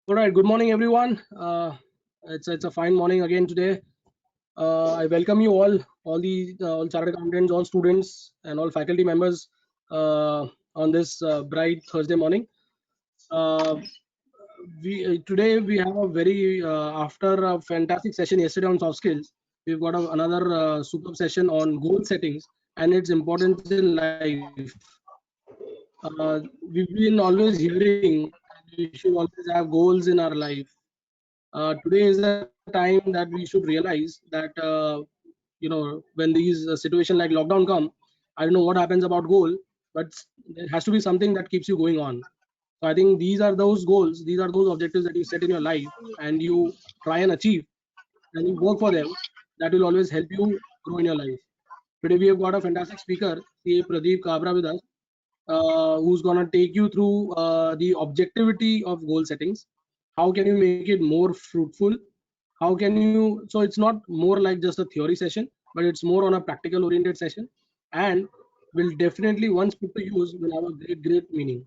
All right, good morning, everyone. It's a fine morning again today. I welcome you all chartered accountants, all students, and all faculty members on this bright Thursday morning. Uh, we Today we have a very after a fantastic session yesterday on soft skills. We've got another superb session on goal settings and its importance in life. We've been always hearing that we should always have goals in our life. Today is the time that we should realize that when these situation like lockdown come, I don't know what happens about goal, but there has to be something that keeps you going on. So I think these are those goals, these are those objectives that you set in your life and you try and achieve and you work for them. That will always help you grow in your life. Today we have got a fantastic speaker, CA Pradeep Kabra with us, who's gonna take you through the objectivity of goal settings. How can you make it more fruitful? How can you? So it's not more like just a theory session, but it's more on a practical oriented session, and will definitely once put to use will have a great meaning.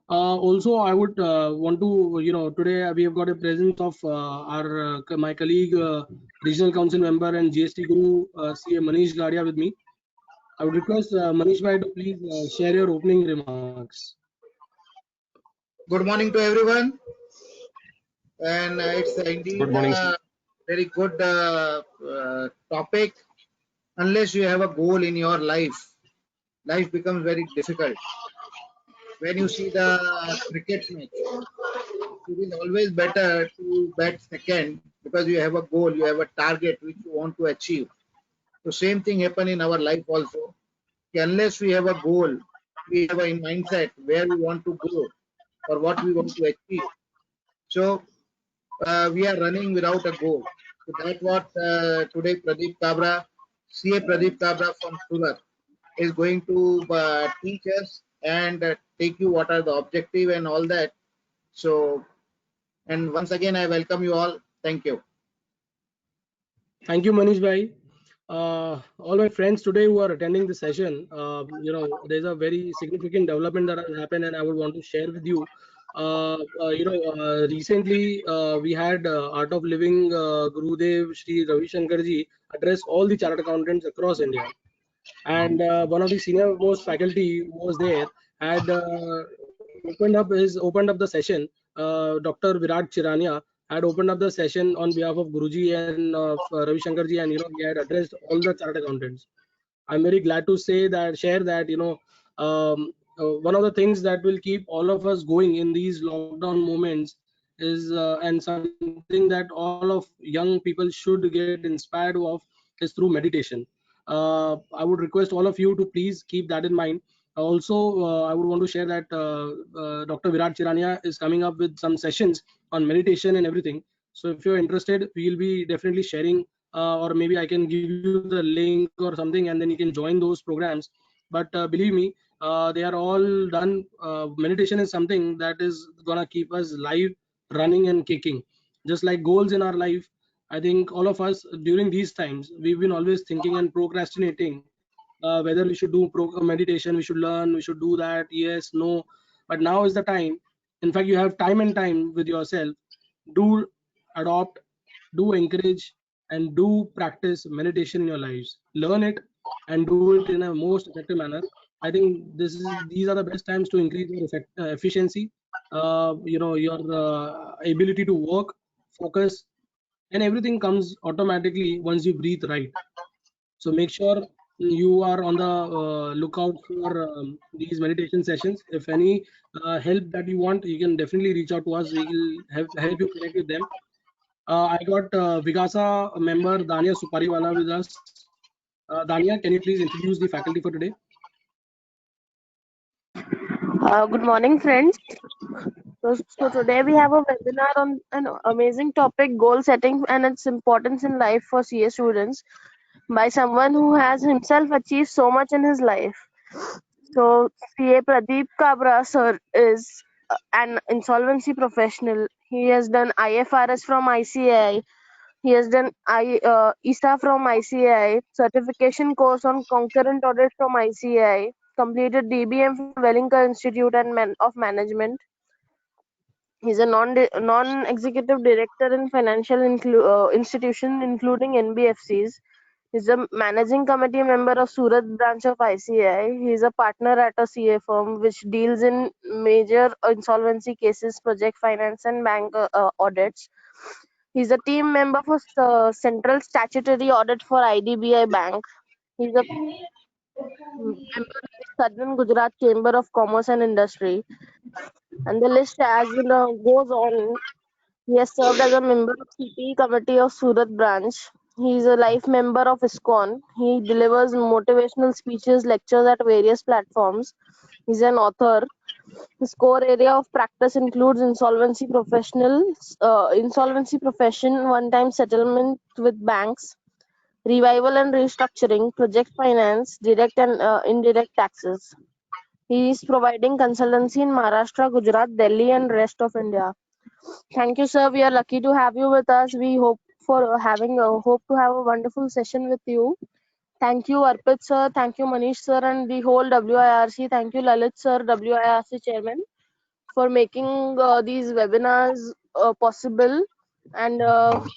Also, I would want to, today we have got a presence of my colleague, regional council member and GST guru, CA Manish Gadia with me. I would request Manish Bhai to please share your opening remarks. Good morning to everyone, and it's indeed Good morning, sir. a very good topic. Unless you have a goal in your life, life becomes very difficult. When you see the cricket match, it is always better to bat second because you have a goal, you have a target which you want to achieve. So same thing happen in our life also. Unless we have a goal, we have a mindset where we want to go or what we want to achieve. So we are running without a goal. So that's what today Pradeep Kabra, CA Pradeep Kabra from Surat, is going to teach us and take you what are the objective and all that. So, and once again, I welcome you all. Thank you. Thank you, Manish Bhai. All my friends today who are attending the session, there's a very significant development that has happened, and I would want to share with you. Recently we had Art of Living Gurudev Shri Ravi Shankar ji address all the chartered accountants across India, and one of the senior most faculty who was there had opened up the session. Dr. Virat Chirania had opened up the session on behalf of Guruji and Ravi Shankar ji, and he had addressed all the chartered accountants. I'm very glad to say that share that one of the things that will keep all of us going in these lockdown moments is and something that all of young people should get inspired of is through meditation. I would request all of you to please keep that in mind. Also, I would want to share that Dr. Virat Chirania is coming up with some sessions on meditation and everything. So if you're interested, we'll be definitely sharing, or maybe I can give you the link or something, and then you can join those programs. But believe me, they are all done. Meditation is something that is gonna keep us live, running, and kicking. Just like goals in our life, I think all of us during these times we've been always thinking and procrastinating whether we should do meditation, we should learn, we should do that. Yes, no, but now is the time. In fact, you have time and time with yourself. Do adopt, do encourage, and do practice meditation in your lives. Learn it and do it in a most effective manner. I think these are the best times to increase your efficiency, your ability to work, focus, and everything comes automatically once you breathe right. So make sure you are on the lookout for these meditation sessions. If any help that you want, you can definitely reach out to us. We will help you connect with them. I got Vigasa member Dania Supariwala with us. Dania, can you please introduce the faculty for today? Good morning, friends. So today we have a webinar on an amazing topic, goal setting and its importance in life for CA students by someone who has himself achieved so much in his life. So CA Pradeep Kabra sir is an insolvency professional. He has done IFRS from ICAI. He has done ISA from ICAI, certification course on concurrent audit from ICAI, completed DBM from Wellington Institute of Management, He's a non-executive director in financial institution, including NBFCs. He's a managing committee member of Surat branch of ICI. He's a partner at a CA firm which deals in major insolvency cases, project finance, and bank audits. He's a team member for Central Statutory Audit for IDBI Bank. He's a member of the Southern Gujarat Chamber of Commerce and Industry. And the list, as goes on. He has served as a member of CPE Committee of Surat branch. He is a life member of ISKCON. He delivers motivational speeches, lectures at various platforms. He's an author. His core area of practice includes insolvency profession, one-time settlement with banks, revival and restructuring, project finance, direct and indirect taxes. He is providing consultancy in Maharashtra, Gujarat, Delhi, and rest of India. Thank you, sir. We are lucky to have you with us. We hope to have a wonderful session with you. Thank you, Arpit sir. Thank you, Manish sir, and the whole WIRC. Thank you, Lalit sir, WIRC chairman, for making these webinars possible, and all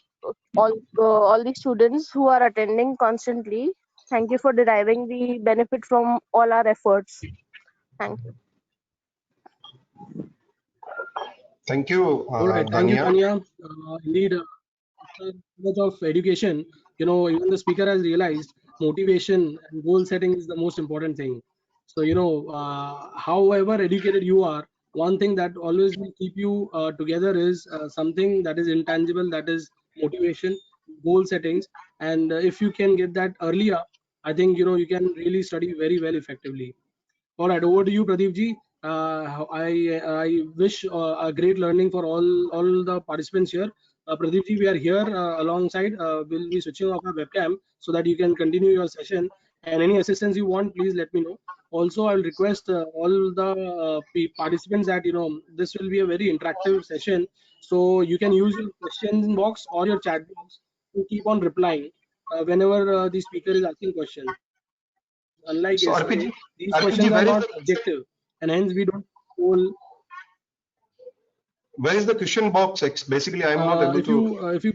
the students who are attending constantly. Thank you for deriving the benefit from all our efforts. Thank you. Thank you, All right, thank you, Dania. Tanya. Indeed, after much of education, even the speaker has realized motivation and goal setting is the most important thing. So, however educated you are, one thing that always will keep you together is something that is intangible, that is motivation, goal settings. And if you can get that earlier, I think, you can really study very well effectively. All right, over to you, Pradeep ji. I wish a great learning for all the participants here. Pradeep ji, we are here alongside. We'll be switching off our webcam so that you can continue your session. And any assistance you want, please let me know. Also, I'll request all the participants that this will be a very interactive session, so you can use your question box or your chat box to keep on replying whenever the speaker is asking questions. Unlike So, yesterday, RPG, these RPG, questions are where is not the objective, and hence we don't poll. where is the question box? Basically, I am not able If you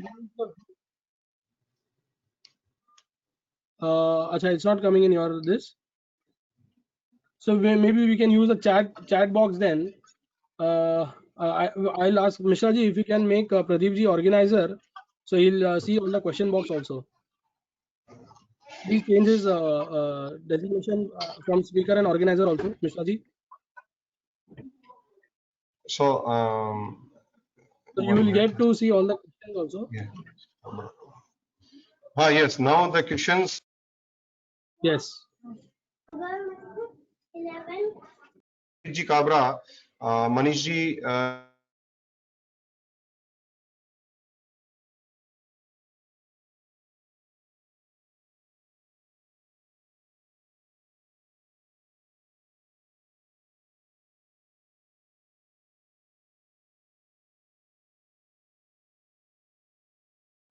acha, it's not coming in your this. So maybe we can use a chat box then. I'll ask Mishra ji if you can make Pradeep ji organizer, so he'll see on the question box also. Please change his designation from speaker and organizer also, Mishra ji. So, So you will get to see all the questions also. yeah. Yes. Now the questions. Yes. Ji Kabra, Manish ji.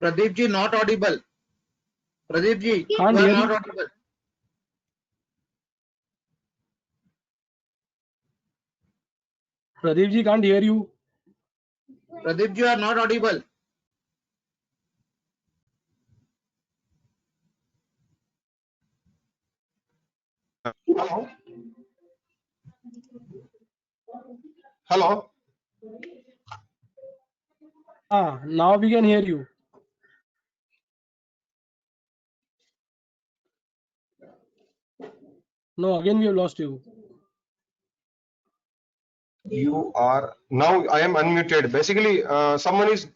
Pradeep ji, not audible. Pradeep ji, you are Can't hear not you. audible. Pradeep ji can't hear you. Pradeep ji, you are not audible. Hello. Hello. Now we can hear you. No, again we have lost you. You are now. I am unmuted. Basically, someone is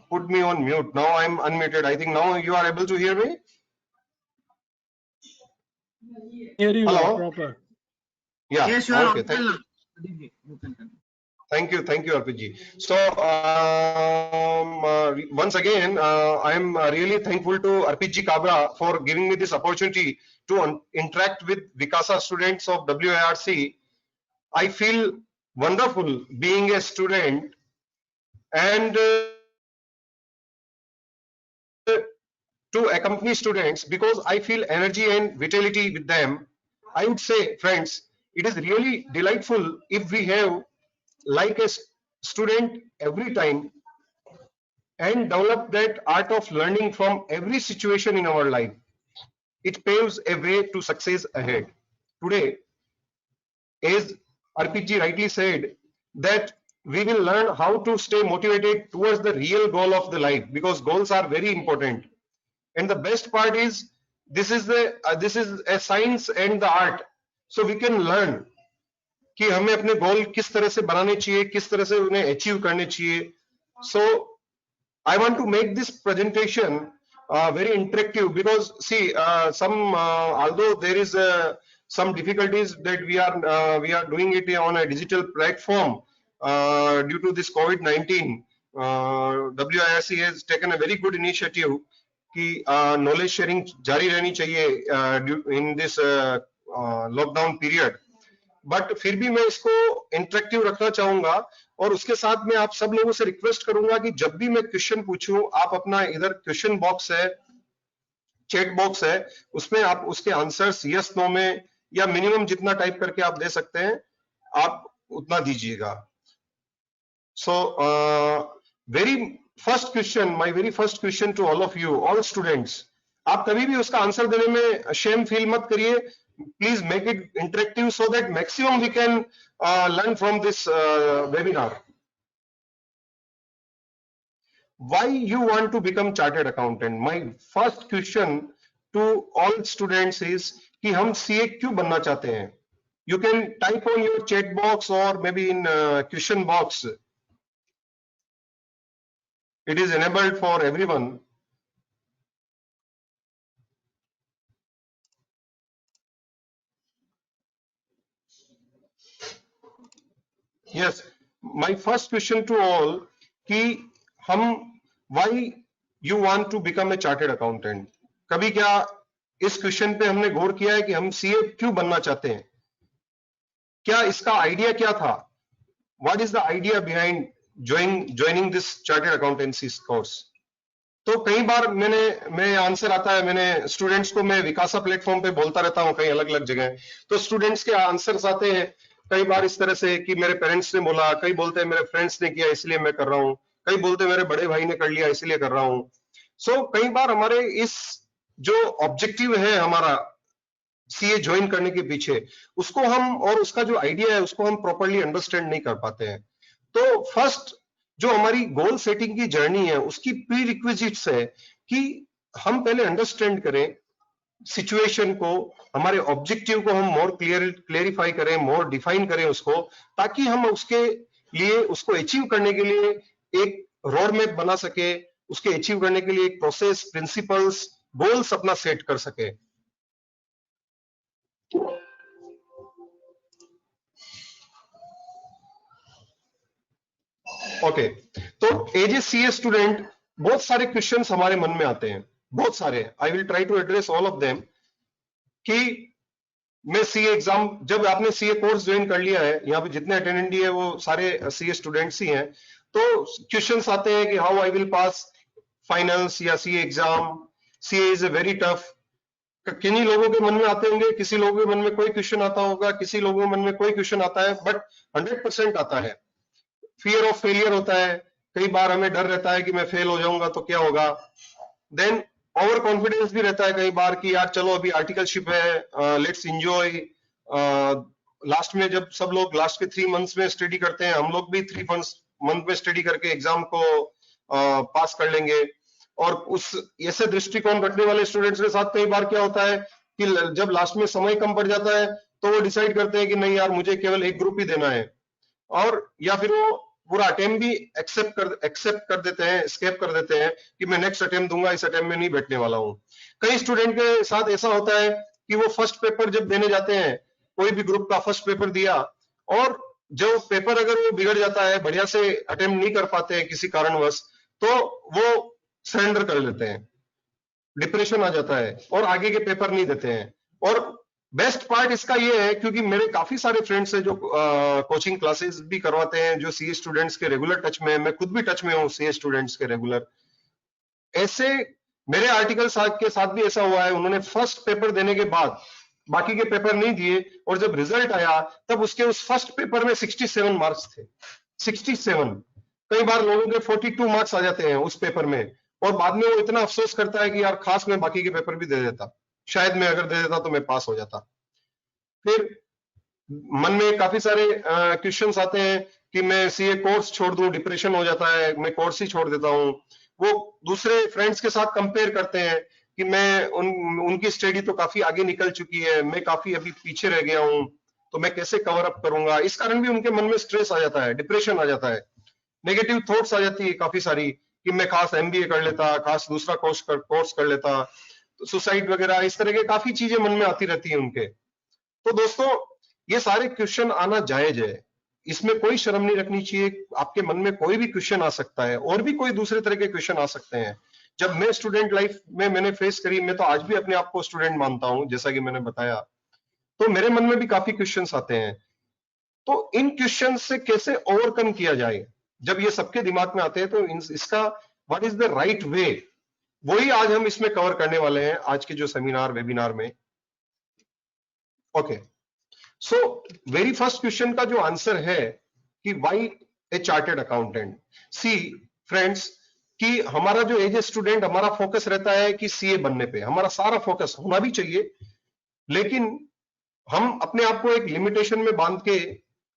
put me on mute. Now I am unmuted. I think now you are able to hear me. Hear you Hello? proper. Yeah. Yes, you are Okay. audible now. Pradeep ji, you can continue. Thank you, RPG. So once again, I am really thankful to RPG Kabra for giving me this opportunity to interact with Vikasa students of WIRC. I feel wonderful being a student and to accompany students because I feel energy and vitality with them. I would say, friends, it is really delightful if we have like a student every time and develop that art of learning from every situation in our life. It paves a way to success ahead. Today, as RPG rightly said, that we will learn how to stay motivated towards the real goal of the life, because goals are very important. And the best part is this is a science and the art. So we can learn कि हमें अपने गोल किस तरह से बनाने चाहिए, किस तरह से उन्हें अचीव करने चाहिए. So I want to make this presentation very interactive, because see, although there is some difficulties that we are doing it on a digital platform due to this COVID-19, WIRC has taken a very good initiative कि knowledge sharing जारी रहनी चाहिए in this lockdown period. But फिर भी मैं इसको interactive रखना चाहूंगा, और उसके साथ में आप सब लोगों से रिक्वेस्ट करूंगा कि जब भी मैं क्वेश्चन पूछूं, आप अपना इधर क्वेश्चन बॉक्स है, चैट बॉक्स है, उसमें आप उसके आंसर्स यस नो में या मिनिमम जितना टाइप करके आप दे सकते हैं, आप उतना दीजिएगा. So very first question, my very first question to all of you, all students, आप कभी भी उसका आंसर देने में शेम फील मत करिए. Please make it interactive so that maximum we can learn from this webinar. Why you want to become chartered accountant? My first question to all students is कि हम CA क्यों बनना चाहते हैं? You can type on your chat box or maybe in question box. It is enabled for everyone. Yes, my first question to all कि हम why you want to become a chartered accountant? कभी क्या इस question पे हमने गौर किया है कि हम CA क्यों बनना चाहते हैं? क्या इसका आइडिया क्या था? What is the idea behind joining this chartered accountancy course? तो कई बार मैं आंसर आता है, मैंने स्टूडेंट्स को मैं विकासा प्लेटफॉर्म पे बोलता रहता हूँ कई अलग अलग जगह, तो स्टूडेंट्स के आंसर्स आते हैं कई बार इस तरह से कि मेरे पेरेंट्स ने बोला, कई बोलते हैं मेरे फ्रेंड्स ने किया इसलिए मैं कर रहा हूँ, कई बोलते हैं मेरे बड़े भाई ने कर लिया इसलिए कर रहा हूँ. सो कई बार हमारे इस जो ऑब्जेक्टिव है हमारा सीए ज्वाइन करने के पीछे, उसको हम और उसका जो आइडिया है उसको हम प्रॉपर्ली अंडरस्टैंड नहीं कर पाते हैं. तो फर्स्ट जो हमारी गोल सेटिंग की जर्नी है उसकी प्री रिक्विजिट्स है कि हम पहले अंडरस्टैंड करें सिचुएशन को, हमारे ऑब्जेक्टिव को हम मोर क्लियरिफाई करें, मोर डिफाइन करें उसको, ताकि हम उसके लिए उसको अचीव करने के लिए एक रोड मैप बना सके, उसके अचीव करने के लिए एक प्रोसेस, प्रिंसिपल्स, गोल्स अपना सेट कर सके. ओके, तो एज ए सीए स्टूडेंट बहुत सारे क्वेश्चंस हमारे मन में आते हैं, बहुत सारे. I will try to address all of them. कि मैं सीए एग्जाम, जब आपने सीए कोर्स ज्वाइन कर लिया है, यहाँ पे जितने अटेंडेंडी है वो सारे सीए स्टूडेंट्स ही हैं, तो क्वेश्चंस आते हैं कि how I will pass finals या CA exam, CA is a very tough. किन्हीं लोगों के मन में आते होंगे, किसी लोगों के मन में कोई क्वेश्चन आता होगा, किसी लोगों के मन में कोई क्वेश्चन आता है, बट 100% आता है. फियर ऑफ फेलियर होता है, कई बार हमें डर रहता है कि मैं फेल हो जाऊंगा तो क्या होगा. देन ओवर कॉन्फिडेंस भी रहता है कई बार कि यार चलो अभी आर्टिकलशिप है, लेट्स एंजॉय. लास्ट में जब सब लोग लास्ट के 3 मंथ्स में स्टडी करते हैं, हम लोग भी 3 मंथ में स्टडी करके एग्जाम को पास कर लेंगे. और उस ऐसे दृष्टिकोण रखने वाले स्टूडेंट्स के साथ कई बार क्या होता है कि जब लास्ट में समय कम पड़ जाता है तो वो डिसाइड करते हैं कि नहीं यार मुझे केवल एक ग्रुप ही देना है, और या फिर वो पूरा अटेम्प्ट भी एक्सेप्ट कर देते हैं, स्केप कर देते हैं कि मैं नेक्स्ट अटेम्प्ट दूंगा, इस अटेम्प्ट में नहीं बैठने वाला हूं. कई स्टूडेंट के साथ ऐसा होता है कि वो फर्स्ट पेपर जब देने जाते हैं, कोई भी ग्रुप का फर्स्ट पेपर दिया, और जो पेपर अगर वो बिगड़ जाता है, बढ़िया से अटेम्प्ट नहीं कर पाते हैं किसी कारणवश, तो वो सरेंडर कर लेते हैं, डिप्रेशन आ जाता है और आगे के पेपर नहीं देते हैं. और बेस्ट पार्ट इसका ये है, क्योंकि मेरे काफी सारे फ्रेंड्स हैं जो कोचिंग क्लासेस भी करवाते हैं, जो सीए स्टूडेंट्स के रेगुलर टच में है, मैं खुद भी टच में हूँ सीए स्टूडेंट्स के रेगुलर. ऐसे मेरे आर्टिकल के साथ भी ऐसा हुआ है, उन्होंने फर्स्ट पेपर देने के बाद बाकी के पेपर नहीं दिए, और जब रिजल्ट आया तब उसके उस फर्स्ट पेपर में 67 मार्क्स थे. 67, कई बार लोगों के 42 मार्क्स आ जाते हैं उस पेपर में, और बाद में वो इतना अफसोस करता है कि यार खास मैं बाकी के पेपर भी दे देता, शायद मैं अगर दे देता तो मैं पास हो जाता। फिर मन में काफी सारे क्वेश्चंस आते हैं कि मैं सीए कोर्स छोड़ दूं, डिप्रेशन हो जाता है, मैं कोर्स ही छोड़ देता हूं। वो दूसरे फ्रेंड्स के साथ कंपेयर करते हैं कि मैं उनकी स्टडी तो काफी आगे निकल चुकी है, मैं काफी अभी पीछे रह गया हूं, तो मैं कैसे कवर अप करूंगा। इस कारण भी उनके मन में स्ट्रेस आ जाता है, डिप्रेशन आ जाता है, नेगेटिव थॉट्स आ जाती है काफी सारी कि मैं खास एमबीए कर लेता, खास दूसरा कोर्स कर लेता, तो सुसाइड वगैरह इस तरह के काफी चीजें मन में आती रहती है उनके। तो दोस्तों ये सारे क्वेश्चन आना जायज है, इसमें कोई शर्म नहीं रखनी चाहिए। आपके मन में कोई भी क्वेश्चन आ सकता है, और भी कोई दूसरे तरह के क्वेश्चन आ सकते हैं। जब मैं स्टूडेंट लाइफ में मैंने फेस करी, मैं तो आज भी अपने आप को स्टूडेंट मानता हूं जैसा कि मैंने बताया, तो मेरे मन में भी काफी क्वेश्चंस आते हैं। तो इन क्वेश्चन से कैसे ओवरकम किया जाए, जब ये सबके दिमाग में आते हैं, तो इसका what is the right way, वही आज हम इसमें कवर करने वाले हैं आज के जो सेमिनार वेबिनार में। Okay, so very first question का जो आंसर है कि why a chartered accountant. See friends, कि हमारा जो एज ए स्टूडेंट, हमारा फोकस रहता है कि सीए बनने पे, हमारा सारा फोकस होना भी चाहिए, लेकिन हम अपने आप को एक लिमिटेशन में बांध के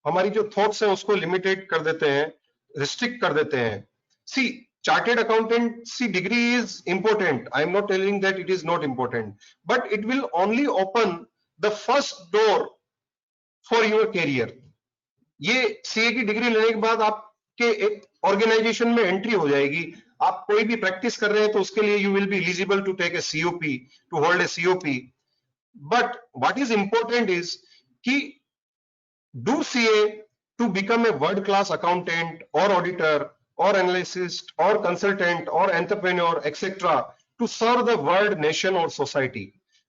हमारी जो थॉट्स हैं उसको लिमिटेड कर देते हैं, रिस्ट्रिक्ट कर देते हैं। See chartered accountancy degree is important, I am not telling that it is not important, but it will only open the first door for your career. ये सीए की डिग्री लेने के बाद आपके एक ऑर्गेनाइजेशन में एंट्री हो जाएगी, आप कोई भी प्रैक्टिस कर रहे हैं तो उसके लिए you will be eligible to take a COP, to hold a COP. But what is important is कि do CA to become a world class accountant or auditor or analyst or consultant or entrepreneur etc to serve the world, nation और society।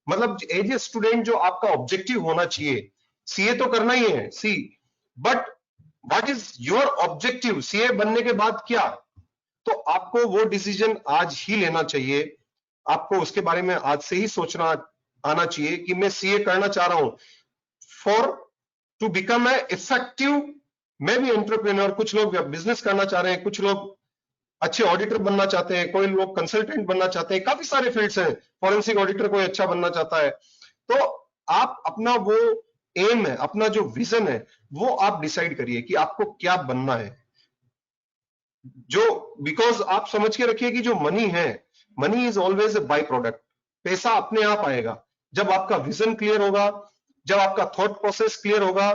मतलब as a student जो आपका objective होना चाहिए, CA तो करना ही है see, but what is your objective CA बनने के बाद क्या, तो आपको वो डिसीजन आज ही लेना चाहिए। आपको उसके बारे में आज से ही सोचना आना चाहिए कि मैं सीए करना चाह रहा हूं for to become a effective, मैं भी एंटरप्रेन्योर, कुछ लोग बिजनेस करना चाह रहे हैं, कुछ लोग अच्छे ऑडिटर बनना चाहते हैं, कोई लोग कंसल्टेंट बनना चाहते हैं, काफी सारे फील्ड्स हैं, फॉरेंसिक ऑडिटर कोई अच्छा बनना चाहता है। तो आप अपना वो एम है, अपना जो विजन है, वो आप डिसाइड करिए कि आपको क्या बनना है। जो बिकॉज आप समझ के रखिए कि जो मनी है, money is always a by product, पैसा अपने आप आएगा जब आपका विजन क्लियर होगा, जब आपका थॉट प्रोसेस क्लियर होगा,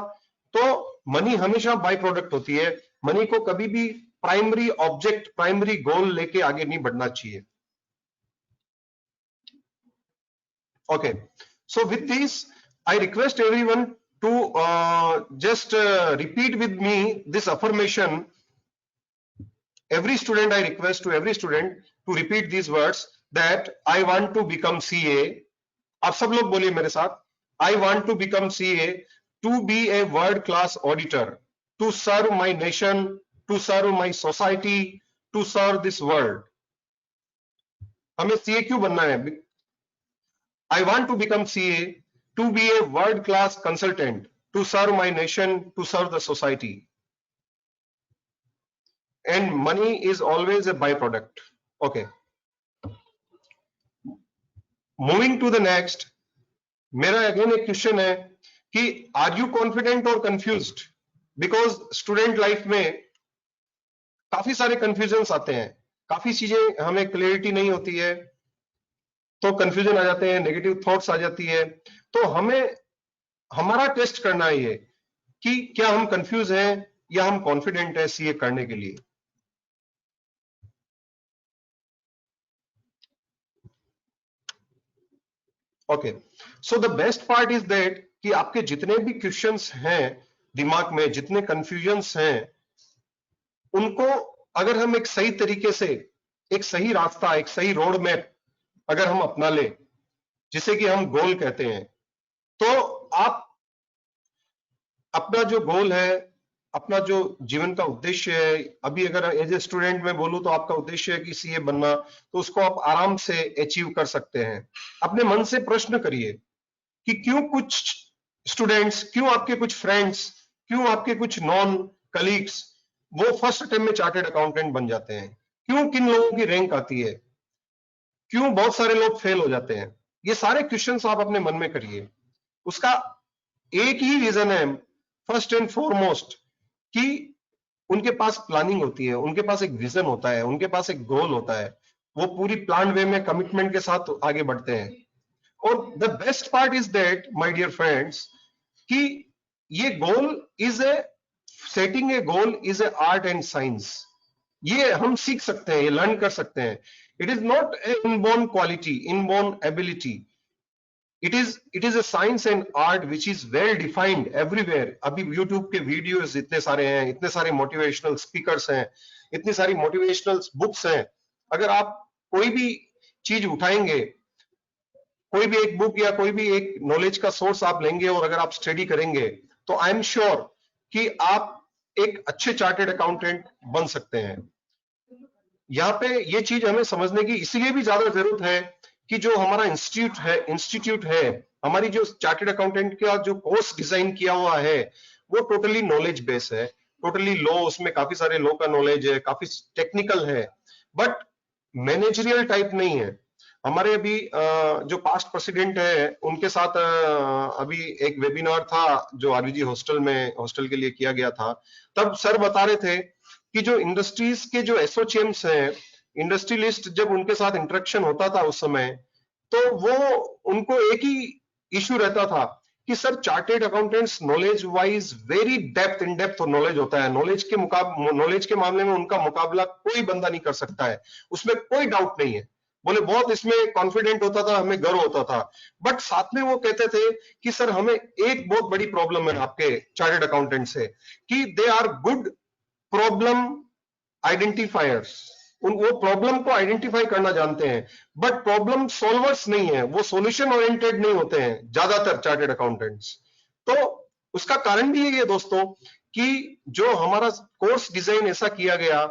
तो मनी हमेशा बाय प्रोडक्ट होती है। मनी को कभी भी प्राइमरी ऑब्जेक्ट, प्राइमरी गोल लेके आगे नहीं बढ़ना चाहिए। Okay, so with this I request everyone to just repeat with me this affirmation. Every student, I request to every student to repeat these words that I want to become CA. आप सब लोग बोलिए मेरे साथ, I want to become CA to be a world class auditor, to serve my nation, to serve my society, to serve this world. हमें CA क्यों बनना है? I want to become CA to be a world class consultant, to serve my nation, to serve the society. And money is always a byproduct. Okay. Moving to the next, मेरा again एक question है कि are you confident और confused? Because student life में काफी सारे confusion आते हैं, काफी चीजें हमें क्लियरिटी नहीं होती है, तो कंफ्यूजन आ जाते हैं, नेगेटिव थॉट्स आ जाती है। तो हमें हमारा टेस्ट करना है ये कि क्या हम कंफ्यूज हैं या हम कॉन्फिडेंट है सीए करने के लिए। Okay, so the best part is that कि आपके जितने भी क्वेश्चंस हैं दिमाग में, जितने कंफ्यूजन्स हैं, उनको अगर हम एक सही तरीके से, एक सही रास्ता, एक सही रोड मैप अगर हम अपना ले, जिसे कि हम गोल कहते हैं, तो आप अपना जो गोल है, अपना जो जीवन का उद्देश्य है, अभी अगर एज ए स्टूडेंट में बोलूं तो आपका उद्देश्य है कि सीए बनना, तो उसको आप आराम से अचीव कर सकते हैं। अपने मन से प्रश्न करिए कि क्यों कुछ स्टूडेंट्स, क्यों आपके कुछ फ्रेंड्स, क्यों आपके कुछ नॉन कलीग्स वो फर्स्ट अटेम्प्ट में चार्टेड अकाउंटेंट बन जाते हैं? क्यों किन लोगों की रैंक आती है? क्यों बहुत सारे लोग फेल हो जाते हैं? ये सारे क्वेश्चंस आप अपने मन में करिए। उसका एक ही रीजन है, फर्स्ट एंड फॉरमोस्ट, कि उनके पास प्लानिंग होती है, उनके पास एक विजन होता है, उनके पास एक गोल होता है, वो पूरी प्लान वे में कमिटमेंट के साथ आगे बढ़ते हैं। और the best part is that my dear friends, कि ये goal is a setting a goal is a art and science. ये हम सीख सकते हैं, ये लर्न कर सकते हैं। It is not a inborn quality, inborn ability. It is a science and art which is well defined everywhere. अभी YouTube के वीडियोस इतने सारे हैं, इतने सारे मोटिवेशनल स्पीकर्स हैं, इतनी सारी मोटिवेशनल बुक्स हैं। अगर आप कोई भी चीज उठाएंगे, कोई भी एक बुक या कोई भी एक नॉलेज का सोर्स आप लेंगे और अगर आप स्टडी करेंगे, तो आई एम श्योर कि आप एक अच्छे चार्टेड अकाउंटेंट बन सकते हैं। यहाँ पे ये चीज हमें समझने की इसलिए भी ज्यादा जरूरत है कि जो हमारा इंस्टीट्यूट है, हमारी जो चार्टेड अकाउंटेंट का जो कोर्स डिजाइन किया हुआ है, वो टोटली नॉलेज बेस है, टोटली लॉ, उसमें काफी सारे लॉ का नॉलेज है, काफी टेक्निकल है, बट मैनेजरियल टाइप नहीं है। हमारे अभी जो पास्ट प्रेसिडेंट है, उनके साथ अभी एक वेबिनार था जो आरवीजी हॉस्टल के लिए किया गया था। तब सर बता रहे थे कि जो इंडस्ट्रीज के जो एसोचेम्स हैं, इंडस्ट्रियलिस्ट, जब उनके साथ इंटरेक्शन होता था उस समय, तो वो उनको एक ही इश्यू रहता था कि sir chartered accountants knowledge wise very in depth knowledge होता है, नॉलेज के मामले में उनका मुकाबला कोई बंदा नहीं कर सकता है, उसमें कोई डाउट नहीं है। बोले बहुत इसमें कॉन्फिडेंट होता था, हमें गर्व होता था। बट साथ में वो कहते थे कि सर हमें एक बहुत बड़ी प्रॉब्लम है आपके चार्टेड अकाउंटेंट से, कि they are good problem identifiers. वो प्रॉब्लम को आइडेंटिफाई करना जानते हैं, बट प्रॉब्लम सॉल्वर्स नहीं है, वो सॉल्यूशन ओरिएंटेड नहीं होते हैं ज्यादातर चार्टेड अकाउंटेंट्स। तो उसका कारण भी ये दोस्तों कि जो हमारा कोर्स डिजाइन ऐसा किया गया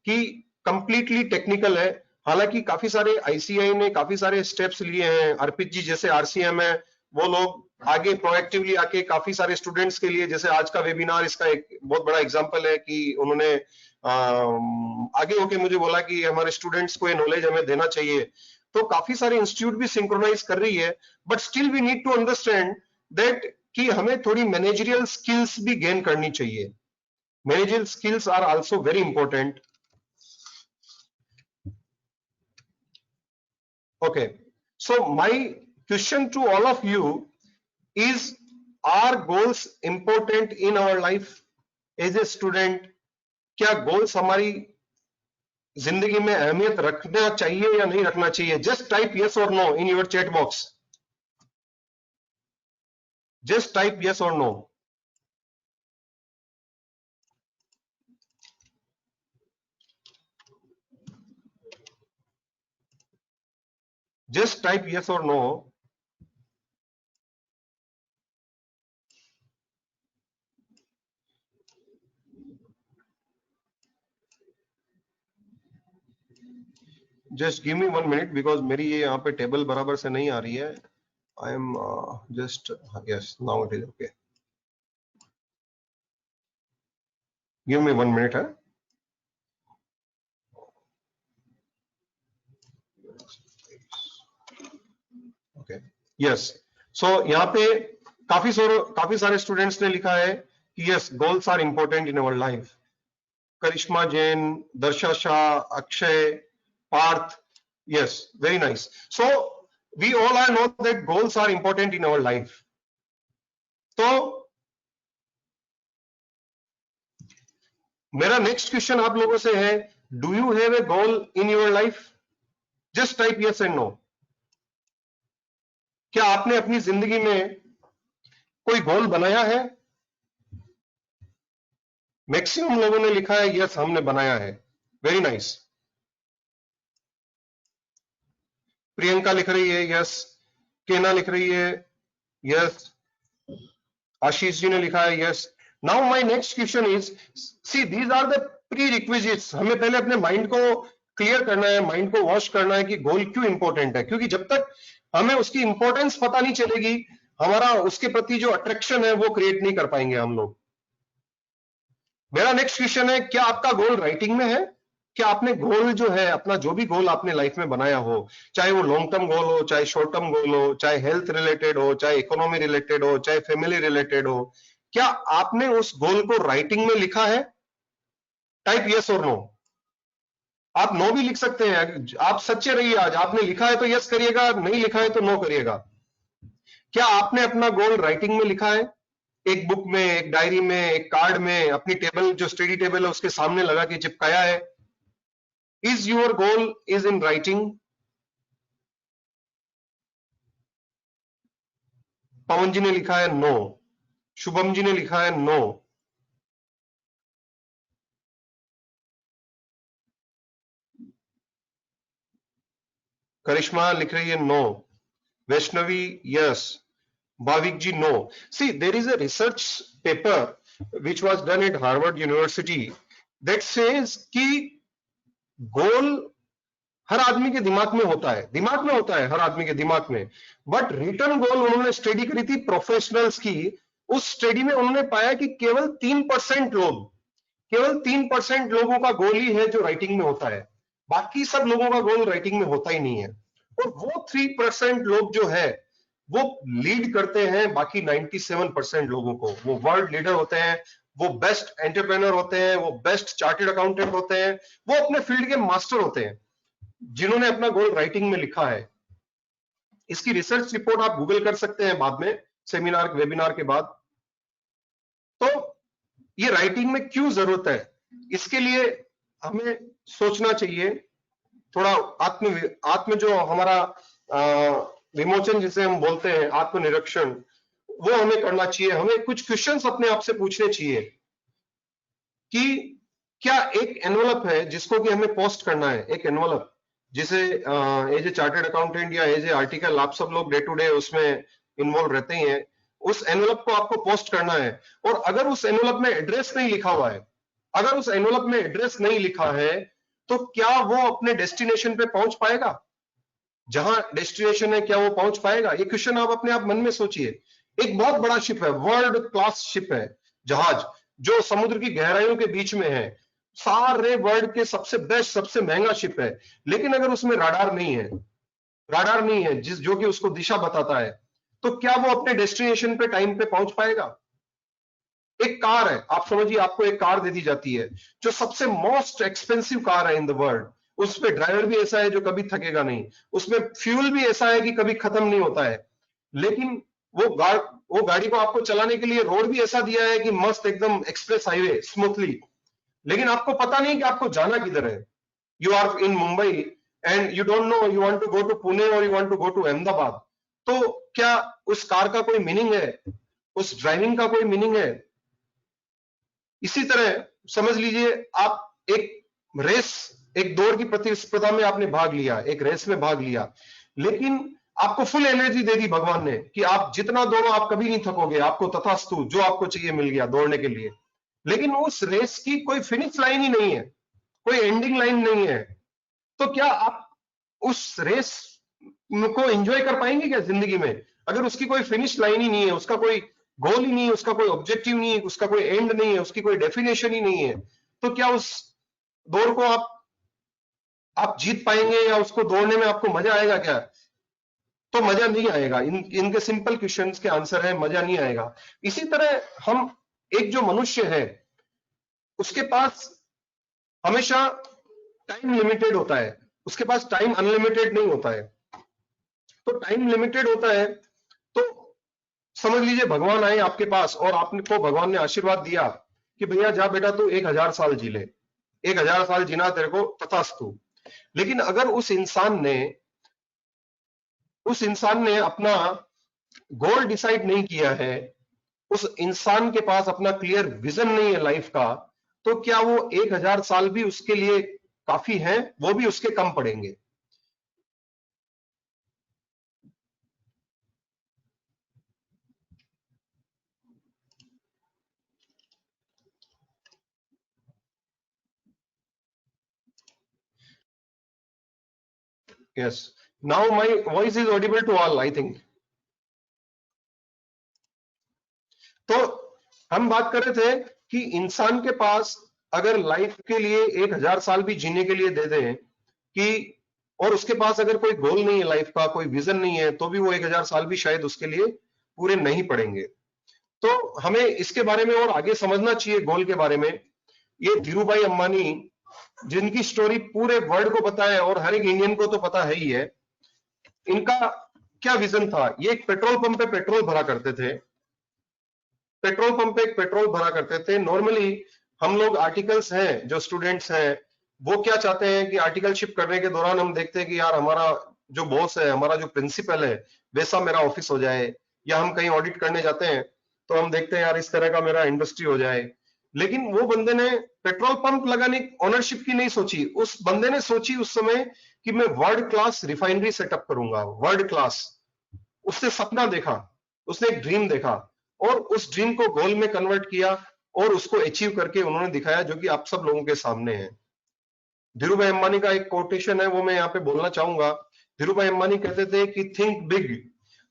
कि कंप्लीटली टेक्निकल है। हालांकि काफी सारे आईसीआई ने काफी सारे स्टेप्स लिए हैं, अर्पित जी जैसे आरसीएम है, वो लोग आगे प्रोएक्टिवली आके काफी सारे स्टूडेंट्स के लिए, जैसे आज का वेबिनार इसका एक बहुत बड़ा एग्जांपल है कि उन्होंने आगे होके मुझे बोला कि हमारे स्टूडेंट्स को ये नॉलेज हमें देना चाहिए। तो काफी सारे इंस्टीट्यूट भी सिंक्रोनाइज कर रही है, but still we need to understand that कि हमें थोड़ी मैनेजरियल स्किल्स भी गेन करनी चाहिए। Managerial skills are also very important. Okay, so my question to all of you is, are goals important in our life as a student? क्या goals हमारी जिंदगी में अहमियत रखना चाहिए या नहीं रखना चाहिए? Just type yes or no in your chat box. Just type yes or no. Just type yes or no. Just give me 1 minute because मेरी ये यहाँ पे टेबल बराबर से नहीं आ रही है। I am just yes, now it is okay. Give me 1 minute, huh? Okay. Yes. So यहाँ पे काफी सारे स्टूडेंट्स ने लिखा है कि yes, goals are important in our life. करिश्मा जैन, दर्शा Shah, Akshay, Partha, yes, very nice. So we all know that goals are important in our life. तो मेरा नेक्स्ट क्वेश्चन आप लोगों से है, do you have a goal in your life? Just type yes and no. क्या आपने अपनी जिंदगी में कोई गोल बनाया है? मैक्सिमम लोगों ने लिखा है यस, हमने बनाया है। Very nice. प्रियंका लिख रही है यस, केना लिख रही है यस, आशीष जी ने लिखा है yes. Now my next question is, see these are the prerequisites. हमें पहले अपने माइंड को क्लियर करना है, माइंड को वॉश करना है कि गोल क्यों इंपॉर्टेंट है, क्योंकि जब तक हमें उसकी इंपॉर्टेंस पता नहीं चलेगी, हमारा उसके प्रति जो अट्रैक्शन है वो क्रिएट नहीं कर पाएंगे हम लोग। मेरा नेक्स्ट क्वेश्चन है, क्या आपका गोल राइटिंग में है? क्या आपने गोल जो है अपना, जो भी गोल आपने लाइफ में बनाया हो, चाहे वो लॉन्ग टर्म गोल हो, चाहे शॉर्ट टर्म गोल हो, चाहे हेल्थ रिलेटेड हो, चाहे इकोनॉमी रिलेटेड हो, चाहे फैमिली रिलेटेड हो, क्या आपने उस गोल को राइटिंग में लिखा है? टाइप यस और नो। आप नो भी लिख सकते हैं, आप सच्चे रहिए। आज आपने लिखा है तो यस करिएगा, नहीं लिखा है तो नो करिएगा। क्या आपने अपना गोल राइटिंग में लिखा है? एक बुक में, एक डायरी में, एक कार्ड में, अपनी टेबल जो स्टडी टेबल है उसके सामने लगा के चिपकाया है? Is your goal is in writing? Pavan ji ने लिखा है नो, शुभम जी ने लिखा है नो, करिश्मा लिख रही है no, Vaishnavi yes, Bhavik ji no. See there is a research paper which was done at Harvard University that says कि गोल हर आदमी के दिमाग में होता है, दिमाग में होता है हर आदमी के दिमाग में, बट रिटर्न गोल उन्होंने स्टडी करी थी प्रोफेशनल्स की। उस स्टडी में उन्होंने पाया कि केवल 3% लोग, केवल 3% लोगों का गोल ही है जो राइटिंग में होता है, बाकी सब लोगों का गोल राइटिंग में होता ही नहीं है। और वो 3% लोग जो है वो लीड करते हैं बाकी 97% लोगों को। वो वर्ल्ड लीडर होते हैं, वो बेस्ट एंटरप्रेन्योर होते हैं, वो बेस्ट चार्टर्ड अकाउंटेंट होते हैं, वो अपने फील्ड के मास्टर होते हैं, जिन्होंने अपना गोल राइटिंग में लिखा है। इसकी रिसर्च रिपोर्ट आप गूगल कर सकते हैं बाद में, सेमिनार वेबिनार के बाद। तो ये राइटिंग में क्यों जरूरत है, इसके लिए हमें सोचना चाहिए थोड़ा। आत्म जो हमारा विमोचन जिसे हम बोलते हैं, आत्मनिरीक्षण, वो हमें करना चाहिए। हमें कुछ क्वेश्चंस अपने आप से पूछने चाहिए कि क्या एक एनवलप है जिसको कि हमें पोस्ट करना है, एक एनवलप जिसे एज ए चार्टर्ड अकाउंटेंट या एज ए आर्टिकल, आप सब लोग डे टू डे उसमें इन्वॉल्व रहते ही हैं, उस एनवलप को आपको पोस्ट करना है। और अगर उस एनवलप में एड्रेस नहीं लिखा हुआ है, अगर उस एनवलप में एड्रेस नहीं लिखा है, तो क्या वो अपने डेस्टिनेशन पे पहुंच पाएगा? जहां डेस्टिनेशन है क्या वो पहुंच पाएगा? ये क्वेश्चन आप अपने आप मन में सोचिए। एक बहुत बड़ा शिप है, वर्ल्ड क्लास शिप है, जहाज, जो समुद्र की गहराइयों के बीच में है, सारे वर्ल्ड के सबसे बेस्ट, सबसे महंगा शिप है, लेकिन अगर उसमें राडार नहीं है, राडार नहीं है जो कि उसको दिशा बताता है, तो क्या वो अपने डेस्टिनेशन पे टाइम पे पहुंच पाएगा? एक कार है, आप समझिए, आपको एक कार दे दी जाती है जो सबसे मोस्ट एक्सपेंसिव कार है इन द वर्ल्ड, उस पे ड्राइवर भी ऐसा है जो कभी थकेगा नहीं, उसमें फ्यूल भी ऐसा है कि कभी खत्म नहीं होता है, लेकिन वो गाड़ी को आपको चलाने के लिए रोड भी ऐसा दिया है कि मस्त एकदम एक्सप्रेस हाईवे स्मूथली, लेकिन आपको पता नहीं कि आपको जाना किधर है। You are in Mumbai and you don't know you want to go to Pune और you want to go to Ahmedabad, तो क्या उस कार का कोई मीनिंग है? उस ड्राइविंग का कोई मीनिंग है? इसी तरह समझ लीजिए, आप एक रेस, एक दौड़ की प्रतिस्पर्धा में आपने भाग लिया, एक रेस में भाग लिया, लेकिन आपको फुल एनर्जी दे दी भगवान ने कि आप जितना दौड़ो आप कभी नहीं थकोगे, आपको तथास्तु जो आपको चाहिए मिल गया दौड़ने के लिए, लेकिन उस रेस की कोई फिनिश लाइन ही नहीं है, कोई एंडिंग लाइन नहीं है, तो क्या आप उस रेस को एंजॉय कर पाएंगे क्या जिंदगी में? अगर उसकी कोई फिनिश लाइन ही नहीं है, उसका कोई गोल ही नहीं है, उसका कोई ऑब्जेक्टिव नहीं है, उसका कोई एंड नहीं है, उसकी कोई डेफिनेशन ही नहीं है, तो क्या उस दौड़ को आप जीत पाएंगे या उसको दौड़ने में आपको मजा आएगा क्या? तो मजा नहीं आएगा। इनके सिंपल क्वेश्चंस के आंसर है मजा नहीं आएगा। इसी तरह हम, एक जो मनुष्य है उसके पास हमेशा टाइम लिमिटेड होता है, उसके पास टाइम अनलिमिटेड नहीं होता है। तो टाइम लिमिटेड होता है, तो समझ लीजिए भगवान आए आपके पास और आपको भगवान ने आशीर्वाद दिया कि भैया जा बेटा तू 1000 साल जी ले, 1000 साल जीना तेरे को तथास्तु। लेकिन अगर उस इंसान ने अपना गोल डिसाइड नहीं किया है, उस इंसान के पास अपना क्लियर विजन नहीं है लाइफ का, तो क्या वो 1000 साल भी उसके लिए काफी है? वो भी उसके कम पड़ेंगे। Yes. Now my voice is audible to all, I think. तो हम बात कर रहे थे कि इंसान के पास अगर लाइफ के लिए 1000 साल भी जीने के लिए दे दें कि, और उसके पास अगर कोई गोल नहीं है लाइफ का, कोई विजन नहीं है, तो भी वो 1000 साल भी शायद उसके लिए पूरे नहीं पड़ेंगे। तो हमें इसके बारे में और आगे समझना चाहिए गोल के बारे में। ये धीरूभाई अंबानी, जिनकी स्टोरी पूरे वर्ल्ड को पता है और हर एक इंडियन को तो पता है ही है, इनका क्या विजन था। ये एक पेट्रोल पंप पे पेट्रोल भरा करते थे, पेट्रोल पंप पे एक पेट्रोल भरा करते थे। नॉर्मली हम लोग आर्टिकल्स हैं, जो स्टूडेंट्स हैं, वो क्या चाहते हैं कि आर्टिकलशिप करने के दौरान हम देखते हैं कि यार हमारा जो बॉस है, हमारा जो प्रिंसिपल है, वैसा मेरा ऑफिस हो जाए, या हम कहीं ऑडिट करने जाते हैं तो हम देखते हैं यार इस तरह का मेरा इंडस्ट्री हो जाए। लेकिन वो बंदे ने पेट्रोल पंप लगाने ओनरशिप की नहीं सोची, उस बंदे ने सोची उस समय कि मैं वर्ल्ड क्लास रिफाइनरी सेटअप करूंगा, वर्ल्ड क्लास। उसने सपना देखा, उसने एक ड्रीम देखा और उस ड्रीम को गोल में कन्वर्ट किया और उसको अचीव करके उन्होंने दिखाया, जो कि आप सब लोगों के सामने है। धीरूभाई अंबानी का एक कोटेशन है, वो मैं यहाँ पे बोलना चाहूंगा। धीरूभाई अंबानी कहते थे कि think big,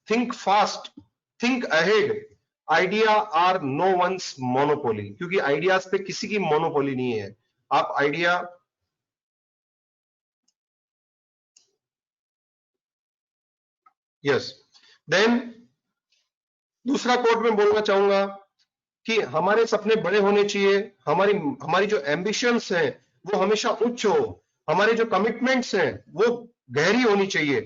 think fast, think ahead, idea are no one's monopoly. क्योंकि आइडियाज पे किसी की मोनोपोली नहीं है। आप आइडिया, यस। देन दूसरा कोट में बोलना चाहूंगा कि हमारे सपने बड़े होने चाहिए, हमारी जो एम्बिशंस हैं वो हमेशा उच्च हो, हमारे जो कमिटमेंट्स हैं वो गहरी होनी चाहिए,